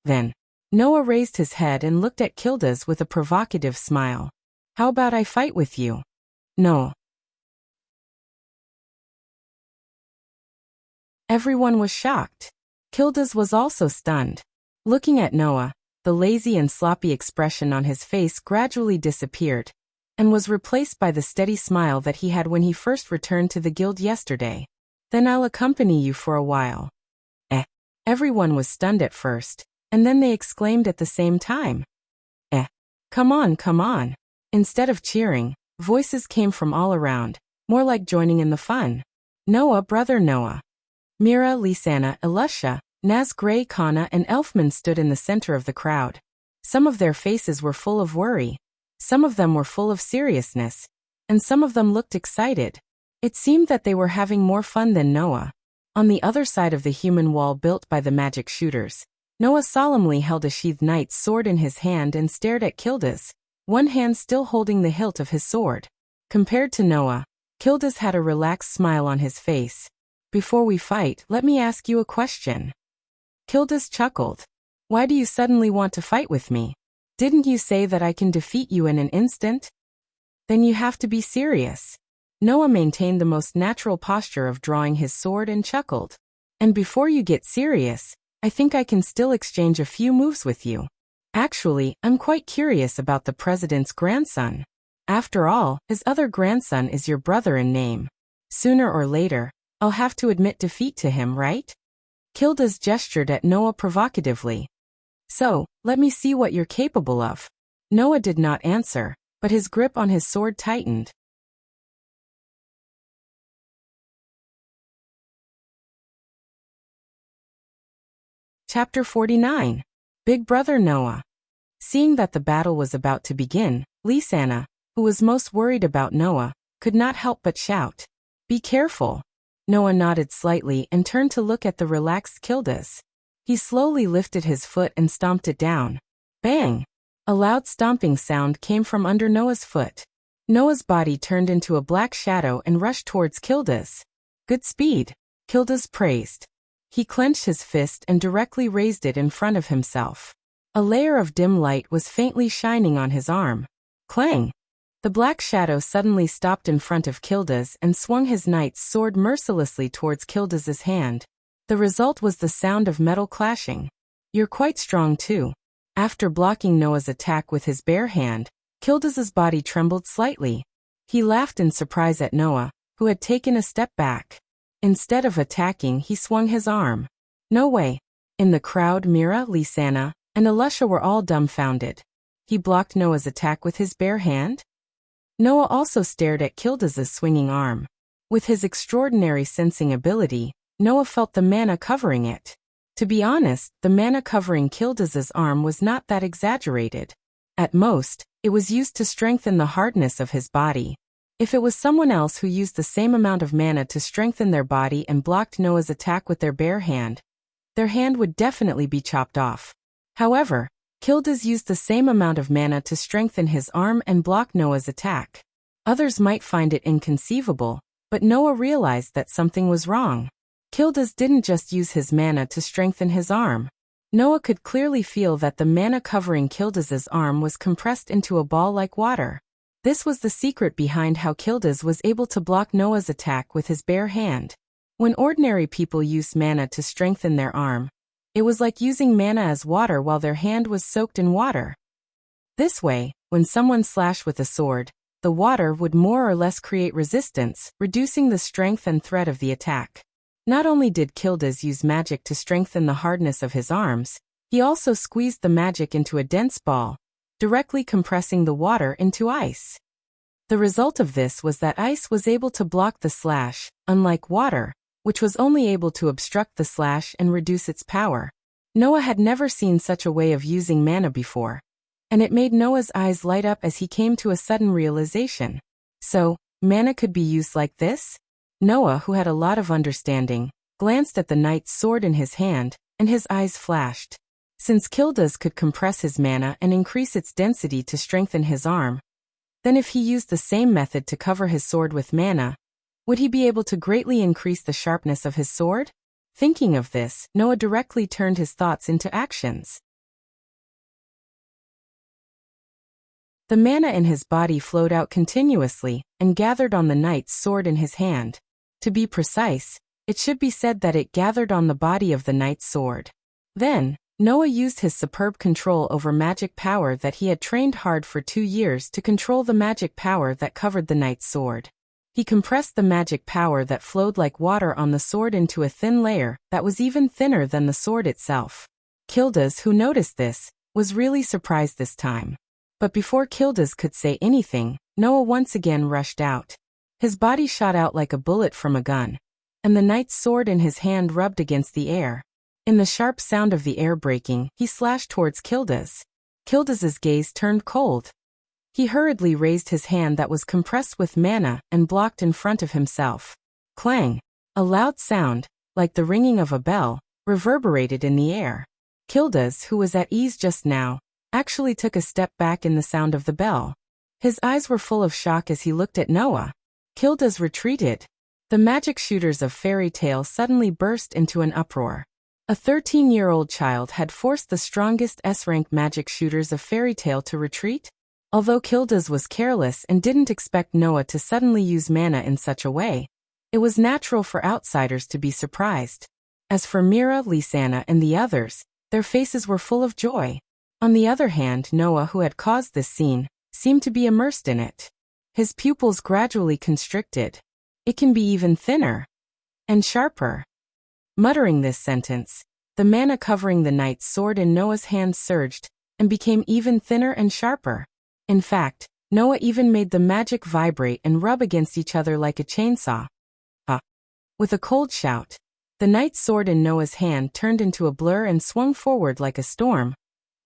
Then, Noah raised his head and looked at Kildas with a provocative smile. How about I fight with you? No. Everyone was shocked. Kildas was also stunned. Looking at Noah, the lazy and sloppy expression on his face gradually disappeared, and was replaced by the steady smile that he had when he first returned to the guild yesterday. Then I'll accompany you for a while. Everyone was stunned at first, and then they exclaimed at the same time. Come on, come on. Instead of cheering, voices came from all around, more like joining in the fun. Noah, brother Noah. Mira, Lisanna, Elusha, Naz, Gray, Kana, and Elfman stood in the center of the crowd. Some of their faces were full of worry. Some of them were full of seriousness. And some of them looked excited. It seemed that they were having more fun than Noah. On the other side of the human wall built by the magic shooters, Noah solemnly held a sheathed knight's sword in his hand and stared at Kildas, one hand still holding the hilt of his sword. Compared to Noah, Kildas had a relaxed smile on his face. Before we fight, let me ask you a question. Kildas chuckled. Why do you suddenly want to fight with me? Didn't you say that I can defeat you in an instant? Then you have to be serious. Noah maintained the most natural posture of drawing his sword and chuckled. And before you get serious, I think I can still exchange a few moves with you. Actually, I'm quite curious about the president's grandson. After all, his other grandson is your brother in name. Sooner or later, I'll have to admit defeat to him, right? Kildas gestured at Noah provocatively. So, let me see what you're capable of. Noah did not answer, but his grip on his sword tightened. Chapter 49. Big Brother Noah. Seeing that the battle was about to begin, Lisanna, who was most worried about Noah, could not help but shout, "Be careful." Noah nodded slightly and turned to look at the relaxed Kildas. He slowly lifted his foot and stomped it down. Bang! A loud stomping sound came from under Noah's foot. Noah's body turned into a black shadow and rushed towards Kildas. Good speed, Kildas praised. He clenched his fist and directly raised it in front of himself. A layer of dim light was faintly shining on his arm. Clang! The black shadow suddenly stopped in front of Kildas and swung his knight's sword mercilessly towards Kildas's hand. The result was the sound of metal clashing. You're quite strong too. After blocking Noah's attack with his bare hand, Kildas's body trembled slightly. He laughed in surprise at Noah, who had taken a step back. Instead of attacking, he swung his arm. No way. In the crowd, Mira, Lisanna, and Elusha were all dumbfounded. He blocked Noah's attack with his bare hand? Noah also stared at Kildas's swinging arm. With his extraordinary sensing ability, Noah felt the mana covering it. To be honest, the mana covering Kildas's arm was not that exaggerated. At most, it was used to strengthen the hardness of his body. If it was someone else who used the same amount of mana to strengthen their body and blocked Noah's attack with their bare hand, their hand would definitely be chopped off. However, Kildas used the same amount of mana to strengthen his arm and block Noah's attack. Others might find it inconceivable, but Noah realized that something was wrong. Kildas didn't just use his mana to strengthen his arm. Noah could clearly feel that the mana covering Kildas's arm was compressed into a ball like water. This was the secret behind how Kildas was able to block Noah's attack with his bare hand. When ordinary people use mana to strengthen their arm, it was like using mana as water while their hand was soaked in water. This way, when someone slashed with a sword, the water would more or less create resistance, reducing the strength and threat of the attack. Not only did Kildas use magic to strengthen the hardness of his arms, he also squeezed the magic into a dense ball, directly compressing the water into ice. The result of this was that ice was able to block the slash, unlike water, which was only able to obstruct the slash and reduce its power. Noah had never seen such a way of using mana before, and it made Noah's eyes light up as he came to a sudden realization. So, mana could be used like this? Noah, who had a lot of understanding, glanced at the knight's sword in his hand, and his eyes flashed. Since Kildas could compress his mana and increase its density to strengthen his arm, then if he used the same method to cover his sword with mana, would he be able to greatly increase the sharpness of his sword? Thinking of this, Noah directly turned his thoughts into actions. The mana in his body flowed out continuously and gathered on the knight's sword in his hand. To be precise, it should be said that it gathered on the body of the knight's sword. Then, Noah used his superb control over magic power that he had trained hard for 2 years to control the magic power that covered the knight's sword. He compressed the magic power that flowed like water on the sword into a thin layer that was even thinner than the sword itself. Kildas, who noticed this, was really surprised this time. But before Kildas could say anything, Noah once again rushed out. His body shot out like a bullet from a gun, and the knight's sword in his hand rubbed against the air. In the sharp sound of the air breaking, he slashed towards Kildas. Kildas's gaze turned cold. He hurriedly raised his hand that was compressed with mana and blocked in front of himself. Clang! A loud sound, like the ringing of a bell, reverberated in the air. Kildas, who was at ease just now, actually took a step back in the sound of the bell. His eyes were full of shock as he looked at Noah. Kildas retreated. The magic shooters of fairy tale suddenly burst into an uproar. A 13-year-old child had forced the strongest S-rank magic shooters of fairy tale to retreat? Although Kildas was careless and didn't expect Noah to suddenly use mana in such a way, it was natural for outsiders to be surprised. As for Mira, Lisanna, and the others, their faces were full of joy. On the other hand, Noah, who had caused this scene, seemed to be immersed in it. His pupils gradually constricted. It can be even thinner and sharper. Muttering this sentence, the mana covering the knight's sword in Noah's hand surged and became even thinner and sharper. In fact, Noah even made the magic vibrate and rub against each other like a chainsaw. With a cold shout, the knight's sword in Noah's hand turned into a blur and swung forward like a storm,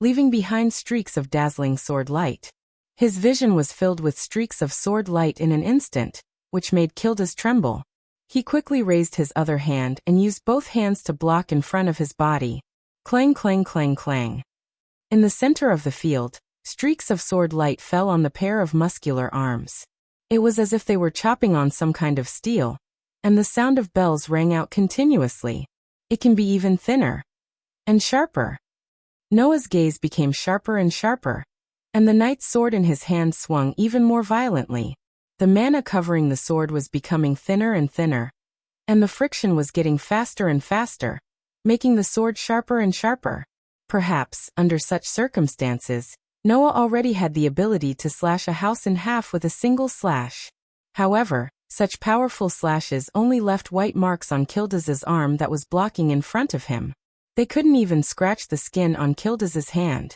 leaving behind streaks of dazzling sword light. His vision was filled with streaks of sword light in an instant, which made Kildas tremble. He quickly raised his other hand and used both hands to block in front of his body. Clang, clang, clang, clang. In the center of the field, streaks of sword light fell on the pair of muscular arms. It was as if they were chopping on some kind of steel, and the sound of bells rang out continuously. It can be even thinner and sharper. Noah's gaze became sharper and sharper, and the knight's sword in his hand swung even more violently. The mana covering the sword was becoming thinner and thinner, and the friction was getting faster and faster, making the sword sharper and sharper. Perhaps, under such circumstances, Noah already had the ability to slash a house in half with a single slash. However, such powerful slashes only left white marks on Kildas's arm that was blocking in front of him. They couldn't even scratch the skin on Kildas's hand.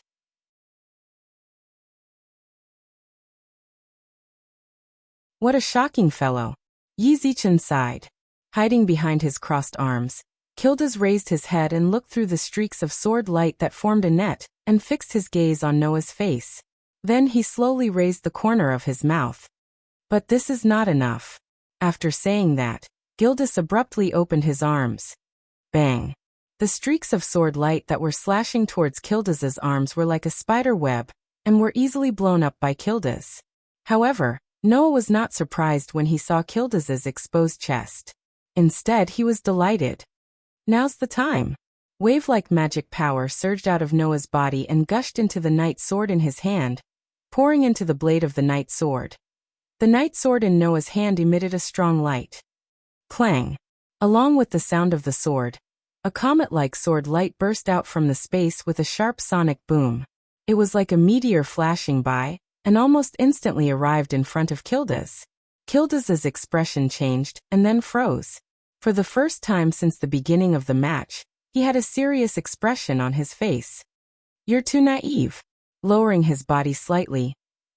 What a shocking fellow! Yizichan sighed. Hiding behind his crossed arms, Kildas raised his head and looked through the streaks of sword light that formed a net, and fixed his gaze on Noah's face. Then he slowly raised the corner of his mouth. But this is not enough. After saying that, Kildas abruptly opened his arms. Bang! The streaks of sword light that were slashing towards Kildas's arms were like a spider web, and were easily blown up by Kildas. However, Noah was not surprised when he saw Kildas's exposed chest. Instead, he was delighted. Now's the time. Wave-like magic power surged out of Noah's body and gushed into the knight's sword in his hand, pouring into the blade of the knight's sword. The knight's sword in Noah's hand emitted a strong light. Clang! Along with the sound of the sword, a comet-like sword light burst out from the space with a sharp sonic boom. It was like a meteor flashing by, and almost instantly arrived in front of Kildas. Kildas's expression changed, and then froze. For the first time since the beginning of the match, he had a serious expression on his face. "You're too naive." Lowering his body slightly,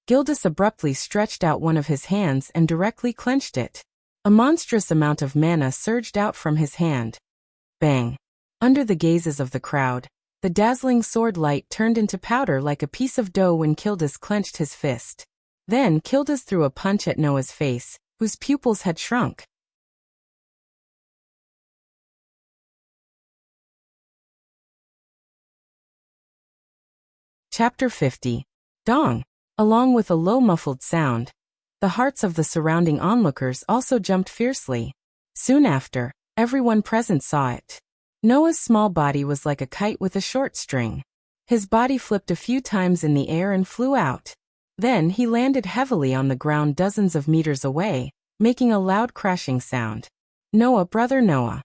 Kildas abruptly stretched out one of his hands and directly clenched it. A monstrous amount of mana surged out from his hand. Bang! Under the gazes of the crowd, the dazzling sword light turned into powder like a piece of dough when Kildas clenched his fist. Then Kildas threw a punch at Noah's face, whose pupils had shrunk. Chapter 50. Dong! Along with a low muffled sound, the hearts of the surrounding onlookers also jumped fiercely. Soon after, everyone present saw it. Noah's small body was like a kite with a short string. His body flipped a few times in the air and flew out. Then he landed heavily on the ground dozens of meters away, making a loud crashing sound. Noah, brother Noah.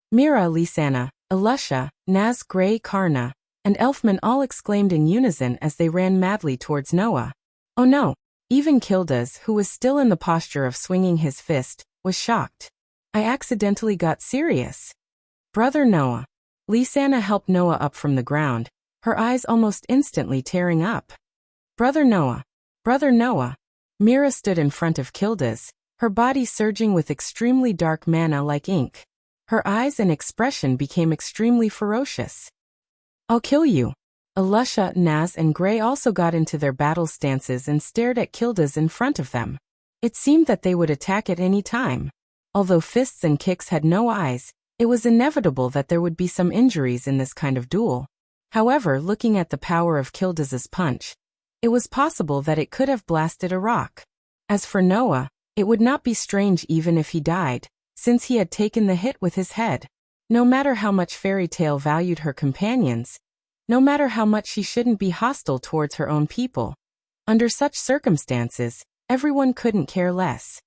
Mira, Lisanna, Elusha, Naz, Gray, Karna, and Elfman all exclaimed in unison as they ran madly towards Noah. Oh no! Even Kildas, who was still in the posture of swinging his fist, was shocked. I accidentally got serious. Brother Noah. Lisanna helped Noah up from the ground, her eyes almost instantly tearing up. Brother Noah! Brother Noah! Mira stood in front of Kildas, her body surging with extremely dark mana like ink. Her eyes and expression became extremely ferocious. I'll kill you! Alusha, Naz and Grey also got into their battle stances and stared at Kildas in front of them. It seemed that they would attack at any time. Although fists and kicks had no eyes, it was inevitable that there would be some injuries in this kind of duel. However, looking at the power of Kildas's punch, it was possible that it could have blasted a rock. As for Noah, it would not be strange even if he died, since he had taken the hit with his head. No matter how much Fairy Tale valued her companions, no matter how much she shouldn't be hostile towards her own people, under such circumstances, everyone couldn't care less.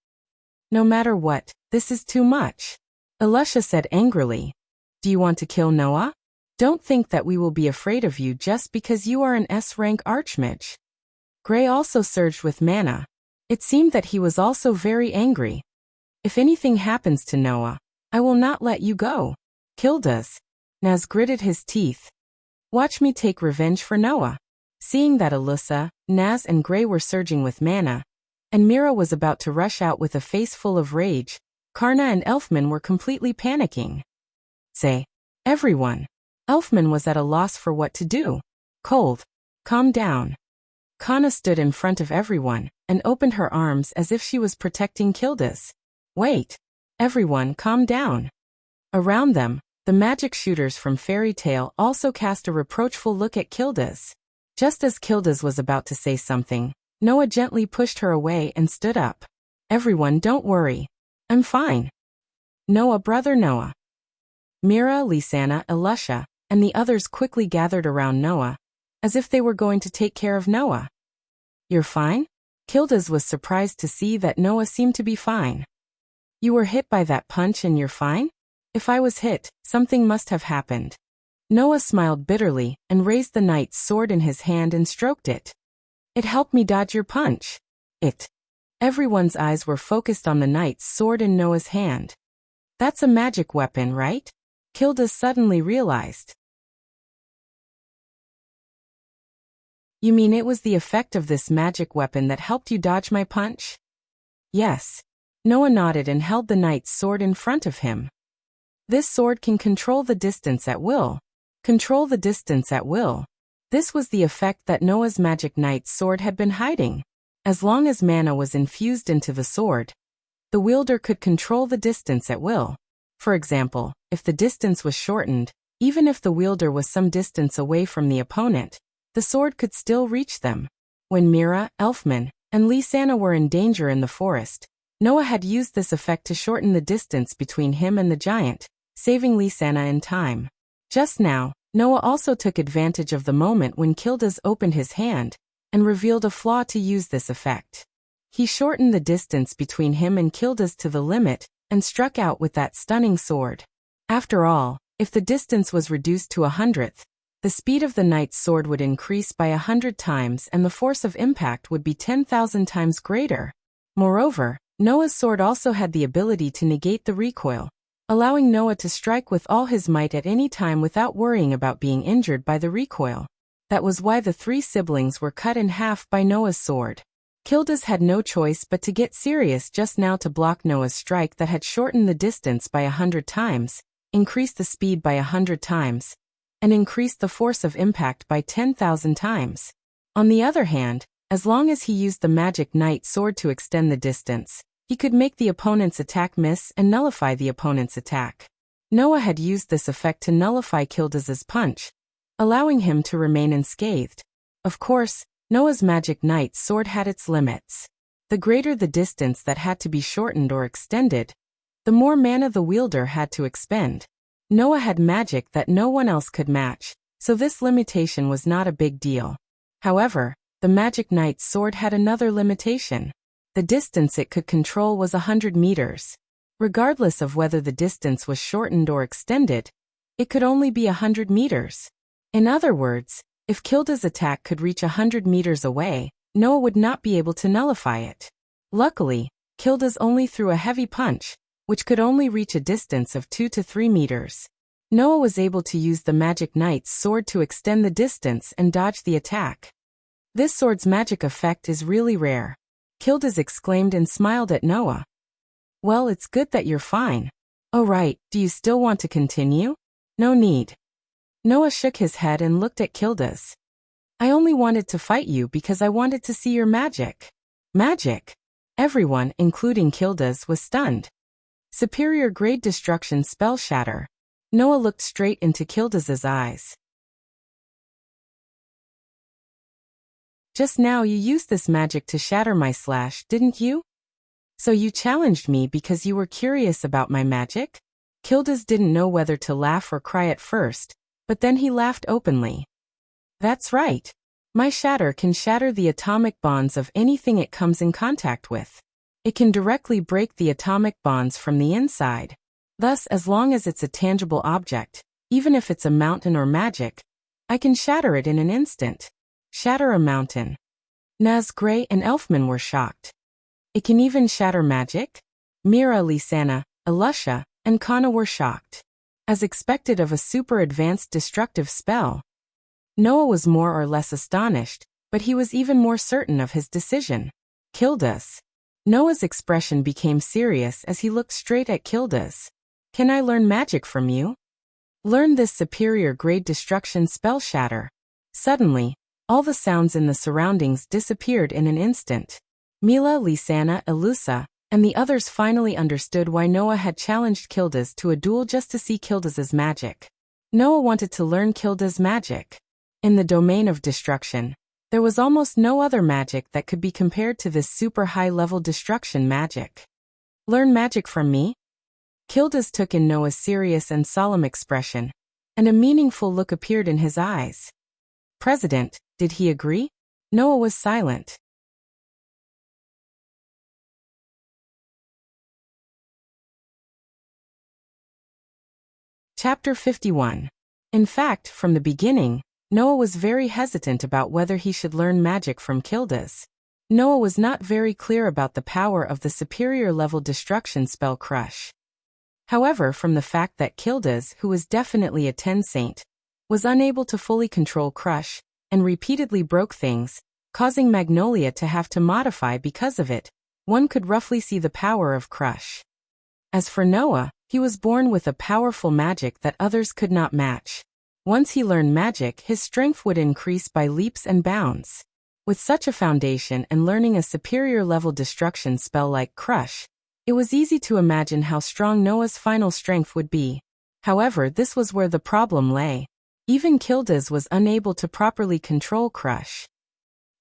No matter what, this is too much. Alusha said angrily. Do you want to kill Noah? Don't think that we will be afraid of you just because you are an S-rank archmage. Grey also surged with mana. It seemed that he was also very angry. If anything happens to Noah, I will not let you go. Kildas. Naz gritted his teeth. Watch me take revenge for Noah. Seeing that Alyssa, Naz and Grey were surging with mana, and Mira was about to rush out with a face full of rage, Karna and Elfman were completely panicking. Say, everyone. Elfman was at a loss for what to do. Cold. Calm down. Karna stood in front of everyone, and opened her arms as if she was protecting Kildas. Wait. Everyone calm down. Around them, the magic shooters from Fairy Tale also cast a reproachful look at Kildas. Just as Kildas was about to say something, Noah gently pushed her away and stood up. Everyone don't worry. I'm fine. Noah, brother Noah. Mira, Lisanna, Alusha, and the others quickly gathered around Noah, as if they were going to take care of Noah. You're fine? Kildas was surprised to see that Noah seemed to be fine. You were hit by that punch and you're fine? If I was hit, something must have happened. Noah smiled bitterly and raised the knight's sword in his hand and stroked it. It helped me dodge your punch. It. Everyone's eyes were focused on the knight's sword in Noah's hand. That's a magic weapon, right? Kildas suddenly realized. You mean it was the effect of this magic weapon that helped you dodge my punch? Yes. Noah nodded and held the knight's sword in front of him. This sword can control the distance at will. Control the distance at will. This was the effect that Noah's magic knight's sword had been hiding. As long as mana was infused into the sword, the wielder could control the distance at will. For example, if the distance was shortened, even if the wielder was some distance away from the opponent, the sword could still reach them. When Mira, Elfman, and Lisanna were in danger in the forest, Noah had used this effect to shorten the distance between him and the giant, saving Lisanna in time. Just now, Noah also took advantage of the moment when Kildas opened his hand and revealed a flaw to use this effect. He shortened the distance between him and Kildas to the limit and struck out with that stunning sword. After all, if the distance was reduced to 100th, the speed of the knight's sword would increase by 100 times and the force of impact would be 10,000 times greater. Moreover, Noah's sword also had the ability to negate the recoil, allowing Noah to strike with all his might at any time without worrying about being injured by the recoil. That was why the three siblings were cut in half by Noah's sword. Kildas had no choice but to get serious just now to block Noah's strike that had shortened the distance by 100 times, increased the speed by 100 times, and increased the force of impact by 10,000 times. On the other hand, as long as he used the magic knight sword to extend the distance, he could make the opponent's attack miss and nullify the opponent's attack. Noah had used this effect to nullify Kildas's punch, allowing him to remain unscathed. Of course, Noah's magic knight sword had its limits. The greater the distance that had to be shortened or extended, the more mana the wielder had to expend. Noah had magic that no one else could match, so this limitation was not a big deal. However, the magic knight's sword had another limitation. The distance it could control was 100 meters. Regardless of whether the distance was shortened or extended, it could only be 100 meters. In other words, if Kilda's attack could reach 100 meters away, Noah would not be able to nullify it. Luckily, Kildas only threw a heavy punch, which could only reach a distance of 2 to 3 meters. Noah was able to use the magic knight's sword to extend the distance and dodge the attack. This sword's magic effect is really rare. Kildas exclaimed and smiled at Noah. Well, it's good that you're fine. Oh right, do you still want to continue? No need. Noah shook his head and looked at Kildas. I only wanted to fight you because I wanted to see your magic. Magic? Everyone, including Kildas, was stunned. Superior grade destruction spell shatter. Noah looked straight into Kildas's eyes. Just now you used this magic to shatter my slash, didn't you? So you challenged me because you were curious about my magic? Kildas didn't know whether to laugh or cry at first, but then he laughed openly. That's right. My shatter can shatter the atomic bonds of anything it comes in contact with. It can directly break the atomic bonds from the inside. Thus, as long as it's a tangible object, even if it's a mountain or magic, I can shatter it in an instant. Shatter a mountain. Nazgray and Elfman were shocked. It can even shatter magic? Mira, Lisanna, Alusha, and Kana were shocked. As expected of a super advanced destructive spell. Noah was more or less astonished, but he was even more certain of his decision. Kildas. Noah's expression became serious as he looked straight at Kildas. Can I learn magic from you? Learn this superior grade destruction spell shatter. Suddenly, all the sounds in the surroundings disappeared in an instant. Mila, Lisanna, Elusa, and the others finally understood why Noah had challenged Kildas to a duel just to see Kildas's magic. Noah wanted to learn Kildas' magic. In the domain of destruction, there was almost no other magic that could be compared to this super high-level destruction magic. Learn magic from me? Kildas took in Noah's serious and solemn expression, and a meaningful look appeared in his eyes. President, did he agree? Noah was silent. Chapter 51. In fact, from the beginning, Noah was very hesitant about whether he should learn magic from Kildas. Noah was not very clear about the power of the superior level destruction spell Crush. However, from the fact that Kildas, who was definitely a 10 saint, was unable to fully control Crush, and repeatedly broke things, causing Magnolia to have to modify because of it, one could roughly see the power of Crush. As for Noah, he was born with a powerful magic that others could not match. Once he learned magic, his strength would increase by leaps and bounds. With such a foundation and learning a superior level destruction spell like Crush, it was easy to imagine how strong Noah's final strength would be. However, this was where the problem lay. Even Kildas was unable to properly control Crush.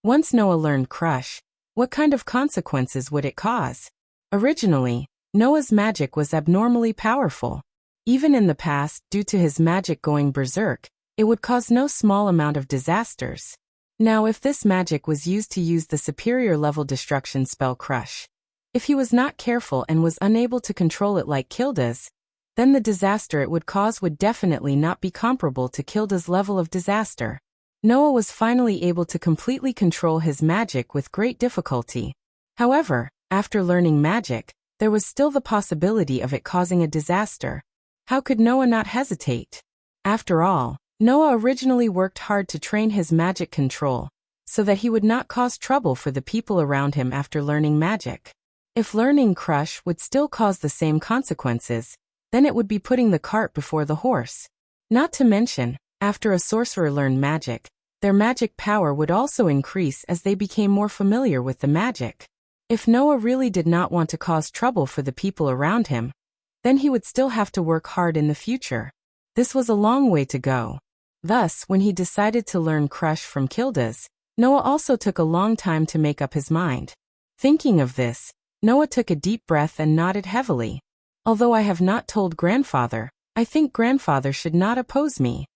Once Noah learned Crush, what kind of consequences would it cause? Originally, Noah's magic was abnormally powerful. Even in the past, due to his magic going berserk, it would cause no small amount of disasters. Now if this magic was used to use the superior level destruction spell Crush, if he was not careful and was unable to control it like Kildas, then the disaster it would cause would definitely not be comparable to Kildas' level of disaster. Noah was finally able to completely control his magic with great difficulty. However, after learning magic, there was still the possibility of it causing a disaster. How could Noah not hesitate? After all, Noah originally worked hard to train his magic control, so that he would not cause trouble for the people around him after learning magic. If learning Crush would still cause the same consequences, then it would be putting the cart before the horse. Not to mention, after a sorcerer learned magic, their magic power would also increase as they became more familiar with the magic. If Noah really did not want to cause trouble for the people around him, then he would still have to work hard in the future. This was a long way to go. Thus, when he decided to learn Crush from Kildas, Noah also took a long time to make up his mind. Thinking of this, Noah took a deep breath and nodded heavily. Although I have not told Grandfather, I think Grandfather should not oppose me.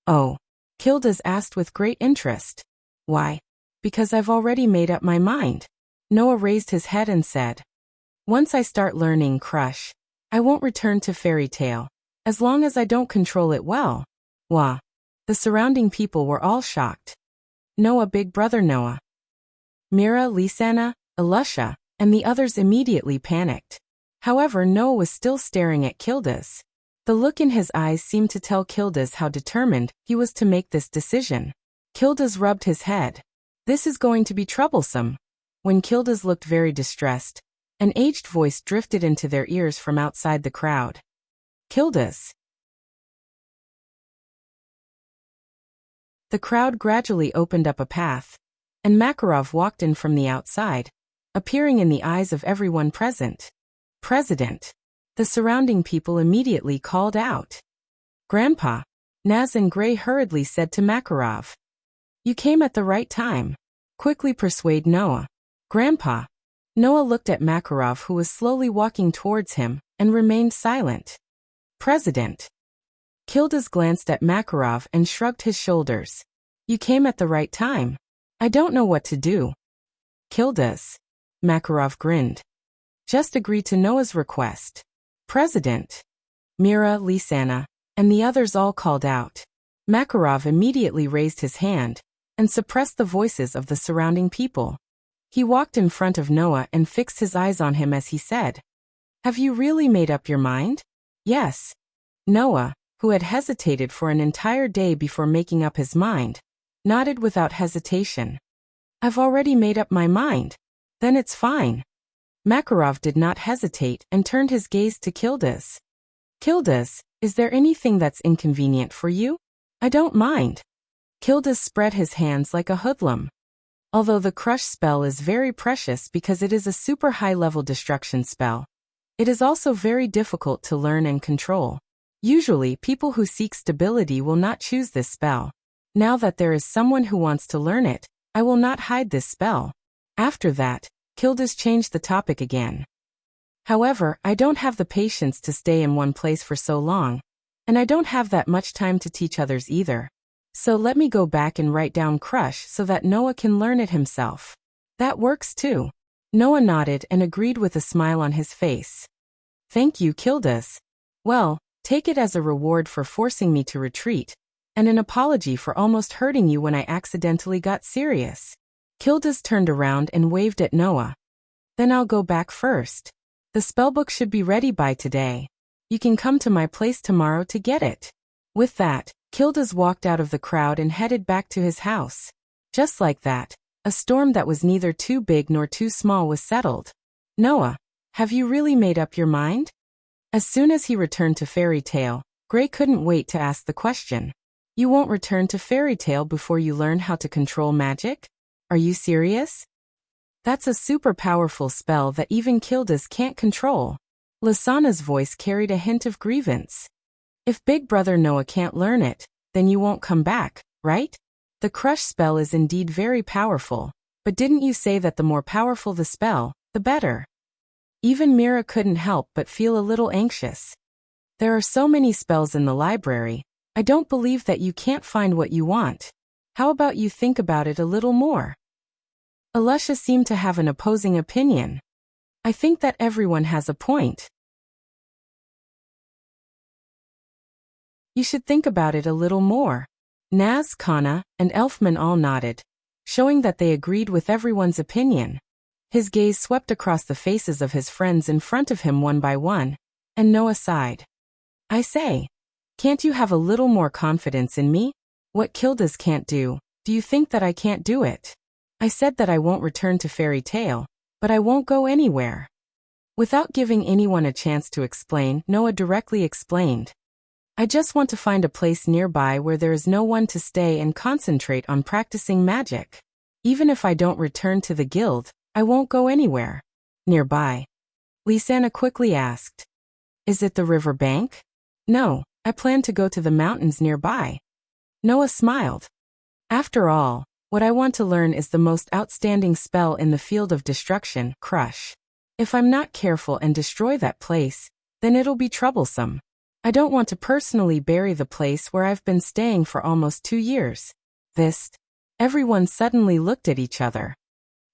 Oh, Kildas asked with great interest. Why? Because I've already made up my mind. Noah raised his head and said, once I start learning Crush, I won't return to Fairy Tale, as long as I don't control it well. Wah. The surrounding people were all shocked. Noah, big brother Noah. Mira, Lisanna, Alusha, and the others immediately panicked. However, Noah was still staring at Kildas. The look in his eyes seemed to tell Kildas how determined he was to make this decision. Kildas rubbed his head. This is going to be troublesome. When Kildas looked very distressed, an aged voice drifted into their ears from outside the crowd. Kildas. The crowd gradually opened up a path, and Makarov walked in from the outside, appearing in the eyes of everyone present. President. The surrounding people immediately called out. Grandpa. Naz and Gray hurriedly said to Makarov. You came at the right time. Quickly persuade Noah. Grandpa. Noah looked at Makarov, who was slowly walking towards him, and remained silent. President. Kildas glanced at Makarov and shrugged his shoulders. You came at the right time. I don't know what to do. Kildas. Makarov grinned. Just agree to Noah's request. President. Mira, Lisanna, and the others all called out. Makarov immediately raised his hand and suppressed the voices of the surrounding people. He walked in front of Noah and fixed his eyes on him as he said, Have you really made up your mind? Yes. Noah, who had hesitated for an entire day before making up his mind, nodded without hesitation. I've already made up my mind. Then it's fine. Makarov did not hesitate and turned his gaze to Kildas. Kildas, is there anything that's inconvenient for you? I don't mind. Kildas spread his hands like a hoodlum. Although the crush spell is very precious because it is a super high-level destruction spell, it is also very difficult to learn and control. Usually, people who seek stability will not choose this spell. Now that there is someone who wants to learn it, I will not hide this spell. After that, Kildas changed the topic again. However, I don't have the patience to stay in one place for so long, and I don't have that much time to teach others either. So let me go back and write down Crush so that Noah can learn it himself. That works too. Noah nodded and agreed with a smile on his face. Thank you, Kildas. Well, take it as a reward for forcing me to retreat, and an apology for almost hurting you when I accidentally got serious. Kildas turned around and waved at Noah. Then I'll go back first. The spellbook should be ready by today. You can come to my place tomorrow to get it. With that, Kildas walked out of the crowd and headed back to his house. Just like that, a storm that was neither too big nor too small was settled. Noah, have you really made up your mind? As soon as he returned to Fairy Tale, Gray couldn't wait to ask the question. You won't return to Fairy Tale before you learn how to control magic? Are you serious? That's a super powerful spell that even Kildas can't control. Lisanna's voice carried a hint of grievance. If Big Brother Noah can't learn it, then you won't come back, right? The crush spell is indeed very powerful, but didn't you say that the more powerful the spell, the better? Even Mira couldn't help but feel a little anxious. There are so many spells in the library, I don't believe that you can't find what you want. How about you think about it a little more? Alusha seemed to have an opposing opinion. I think that everyone has a point. You should think about it a little more. Naz, Kana, and Elfman all nodded, showing that they agreed with everyone's opinion. His gaze swept across the faces of his friends in front of him one by one, and Noah sighed. I say, can't you have a little more confidence in me? What Kildas can't do you think that I can't do it? I said that I won't return to Fairy Tale, but I won't go anywhere. Without giving anyone a chance to explain, Noah directly explained. I just want to find a place nearby where there is no one to stay and concentrate on practicing magic. Even if I don't return to the guild, I won't go anywhere. Nearby? Lisanna quickly asked. Is it the river bank? No, I plan to go to the mountains nearby. Noah smiled. After all, what I want to learn is the most outstanding spell in the field of destruction, Crush. If I'm not careful and destroy that place, then it'll be troublesome. I don't want to personally bury the place where I've been staying for almost 2 years. Everyone suddenly looked at each other.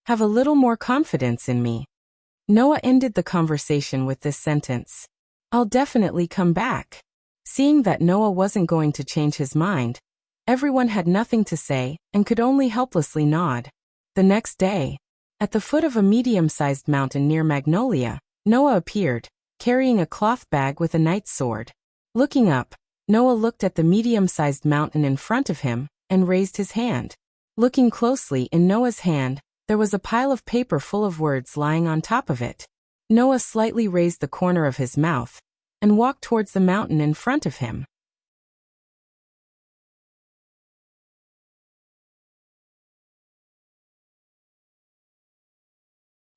Have a little more confidence in me. Noah ended the conversation with this sentence. I'll definitely come back. Seeing that Noah wasn't going to change his mind, everyone had nothing to say and could only helplessly nod. The next day, at the foot of a medium-sized mountain near Magnolia, Noah appeared, carrying a cloth bag with a knight's sword. Looking up, Noah looked at the medium-sized mountain in front of him and raised his hand. Looking closely in Noah's hand, there was a pile of paper full of words lying on top of it. Noah slightly raised the corner of his mouth and walked towards the mountain in front of him.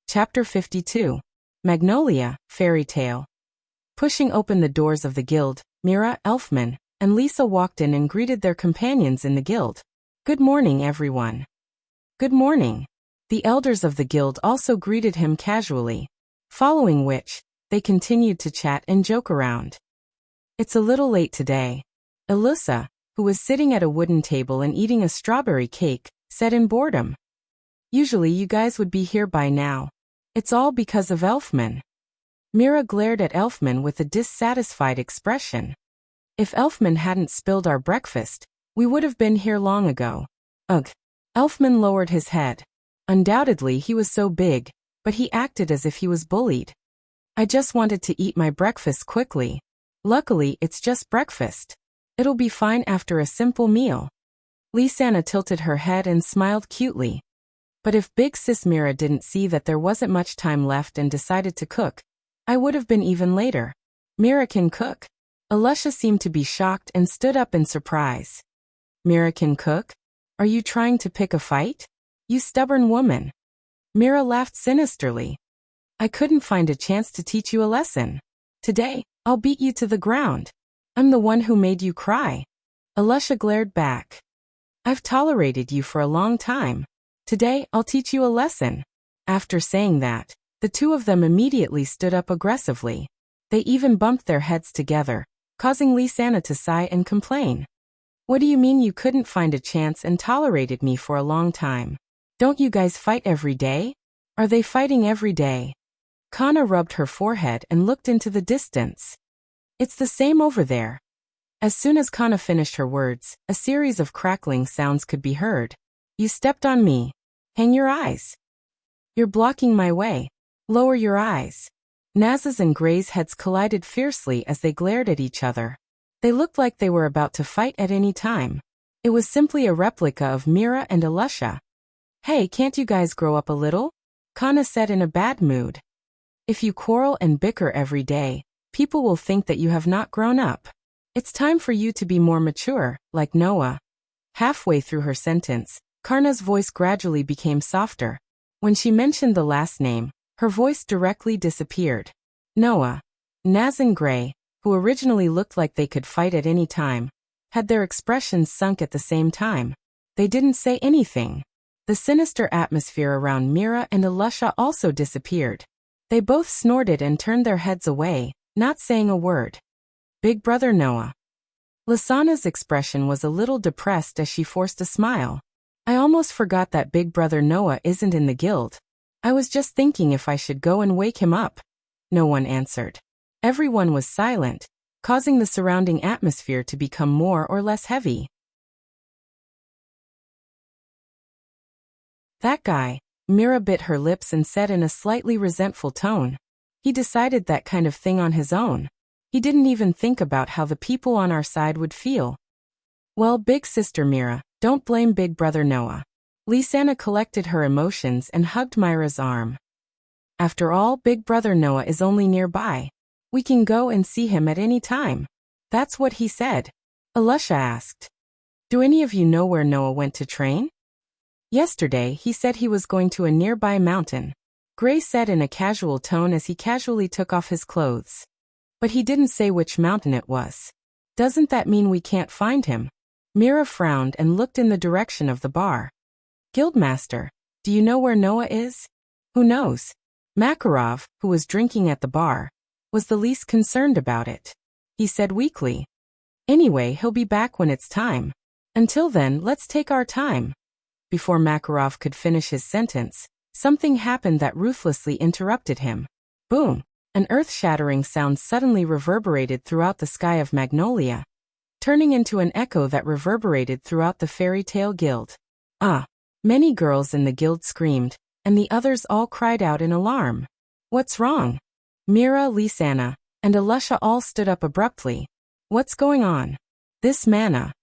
Chapter 52. Magnolia, Fairy Tale. Pushing open the doors of the guild, Mira, Elfman, and Lisa walked in and greeted their companions in the guild. "Good morning, everyone." "Good morning." The elders of the guild also greeted him casually, following which, they continued to chat and joke around. "It's a little late today," Elissa, who was sitting at a wooden table and eating a strawberry cake, said in boredom. "Usually you guys would be here by now. It's all because of Elfman." Mira glared at Elfman with a dissatisfied expression. "If Elfman hadn't spilled our breakfast, we would have been here long ago." "Ugh." Elfman lowered his head. Undoubtedly he was so big, but he acted as if he was bullied. "I just wanted to eat my breakfast quickly. Luckily it's just breakfast. It'll be fine after a simple meal." Lisanna tilted her head and smiled cutely. "But if Big Sis Mira didn't see that there wasn't much time left and decided to cook, I would have been even later." "Mira can cook?" Alusha seemed to be shocked and stood up in surprise. "Mira can cook? Are you trying to pick a fight? You stubborn woman." Mira laughed sinisterly. "I couldn't find a chance to teach you a lesson. Today, I'll beat you to the ground. I'm the one who made you cry." Alusha glared back. "I've tolerated you for a long time. Today, I'll teach you a lesson." After saying that, the two of them immediately stood up aggressively. They even bumped their heads together, causing Lisanna to sigh and complain. "What do you mean you couldn't find a chance and tolerated me for a long time? Don't you guys fight every day? Are they fighting every day?" Kana rubbed her forehead and looked into the distance. "It's the same over there." As soon as Kana finished her words, a series of crackling sounds could be heard. "You stepped on me. Hang your eyes. You're blocking my way. Lower your eyes." Naz's and Gray's heads collided fiercely as they glared at each other. They looked like they were about to fight at any time. It was simply a replica of Mira and Alusha. "Hey, can't you guys grow up a little?" Kana said in a bad mood. "If you quarrel and bicker every day, people will think that you have not grown up. It's time for you to be more mature, like Noah." Halfway through her sentence, Karna's voice gradually became softer. When she mentioned the last name, her voice directly disappeared. Noah. Naz and Gray, who originally looked like they could fight at any time, had their expressions sunk at the same time. They didn't say anything. The sinister atmosphere around Mira and Alusha also disappeared. They both snorted and turned their heads away, not saying a word. "Big brother Noah." Lisanna's expression was a little depressed as she forced a smile. "I almost forgot that Big brother Noah isn't in the guild. I was just thinking if I should go and wake him up." No one answered. Everyone was silent, causing the surrounding atmosphere to become more or less heavy. "That guy," Mira bit her lips and said in a slightly resentful tone. "He decided that kind of thing on his own. He didn't even think about how the people on our side would feel." "Well, big sister Mira, don't blame Big brother Noah." Lisanna collected her emotions and hugged Myra's arm. "After all, Big brother Noah is only nearby. We can go and see him at any time." "That's what he said." Alusha asked. "Do any of you know where Noah went to train?" "Yesterday he said he was going to a nearby mountain," Gray said in a casual tone as he casually took off his clothes. "But he didn't say which mountain it was. Doesn't that mean we can't find him?" Mira frowned and looked in the direction of the bar. "Guildmaster, do you know where Noah is?" "Who knows?" Makarov, who was drinking at the bar, was the least concerned about it. He said weakly, "Anyway, he'll be back when it's time. Until then, let's take our time." Before Makarov could finish his sentence, something happened that ruthlessly interrupted him. Boom! An earth-shattering sound suddenly reverberated throughout the sky of Magnolia, turning into an echo that reverberated throughout the fairy tale guild. "Ah!" Many girls in the guild screamed, and the others all cried out in alarm. "What's wrong?" Mira, Lisanna, and Alusha all stood up abruptly. What's going on? This manna.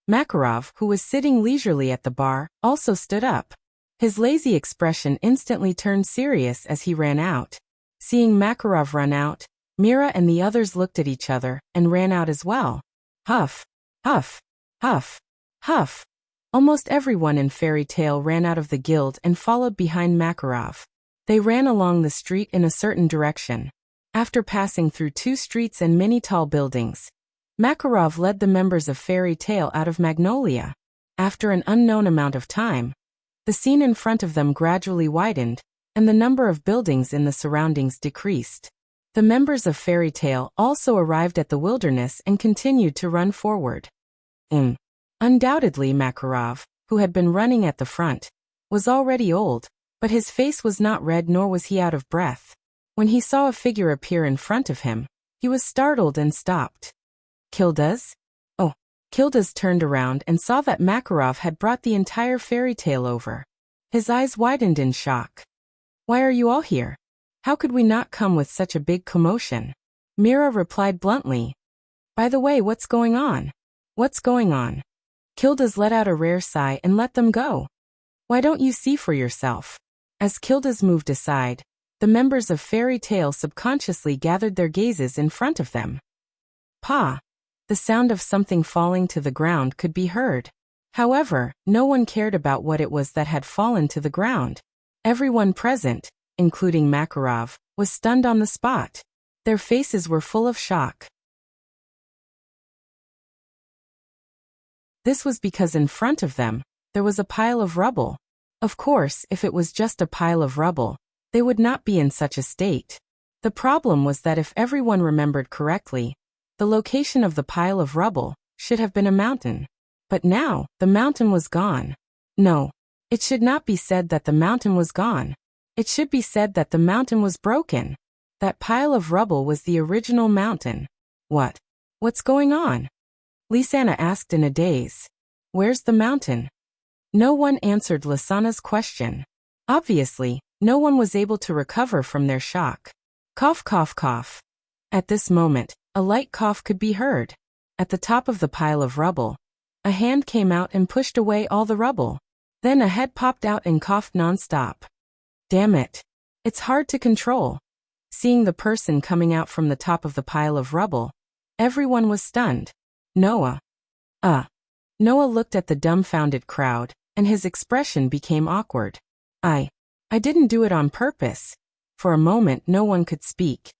Makarov, who was sitting leisurely at the bar, also stood up. His lazy expression instantly turned serious as he ran out. Seeing Makarov run out, Mira and the others looked at each other and ran out as well. Huff, huff, huff, huff. Almost everyone in Fairy Tale ran out of the guild and followed behind Makarov. They ran along the street in a certain direction. After passing through 2 streets and many tall buildings, Makarov led the members of Fairy Tale out of Magnolia. After an unknown amount of time, the scene in front of them gradually widened, and the number of buildings in the surroundings decreased. The members of Fairy Tale also arrived at the wilderness and continued to run forward. Undoubtedly Makarov, who had been running at the front, was already old, but his face was not red nor was he out of breath. When he saw a figure appear in front of him, he was startled and stopped. Kildas? Oh, Kildas turned around and saw that Makarov had brought the entire Fairy Tale over. His eyes widened in shock. Why are you all here? How could we not come with such a big commotion? Mira replied bluntly. By the way, what's going on? What's going on? Kildas let out a rare sigh and let them go. Why don't you see for yourself? As Kildas moved aside, the members of Fairy Tale subconsciously gathered their gazes in front of them. Pa! The sound of something falling to the ground could be heard. However, no one cared about what it was that had fallen to the ground. Everyone present, including Makarov, was stunned on the spot. Their faces were full of shock. This was because in front of them, there was a pile of rubble. Of course, if it was just a pile of rubble, they would not be in such a state. The problem was that if everyone remembered correctly, the location of the pile of rubble should have been a mountain. But now, the mountain was gone. No, it should not be said that the mountain was gone. It should be said that the mountain was broken. That pile of rubble was the original mountain. What's going on? Lisanna asked in a daze. Where's the mountain? No one answered Lisanna's question. Obviously, no one was able to recover from their shock. Cough, cough, cough. At this moment, a light cough could be heard. At the top of the pile of rubble, a hand came out and pushed away all the rubble. Then a head popped out and coughed non-stop. Damn it. It's hard to control. Seeing the person coming out from the top of the pile of rubble, everyone was stunned. Noah. Noah looked at the dumbfounded crowd, and his expression became awkward. I didn't do it on purpose. For a moment no one could speak.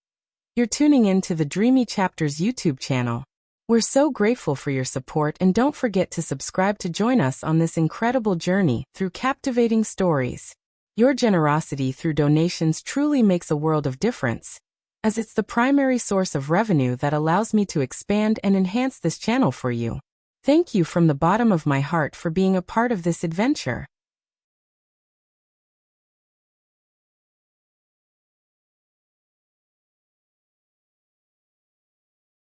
You're tuning in to the Dreamy Chapters YouTube channel. We're so grateful for your support and don't forget to subscribe to join us on this incredible journey through captivating stories. Your generosity through donations truly makes a world of difference, as it's the primary source of revenue that allows me to expand and enhance this channel for you. Thank you from the bottom of my heart for being a part of this adventure.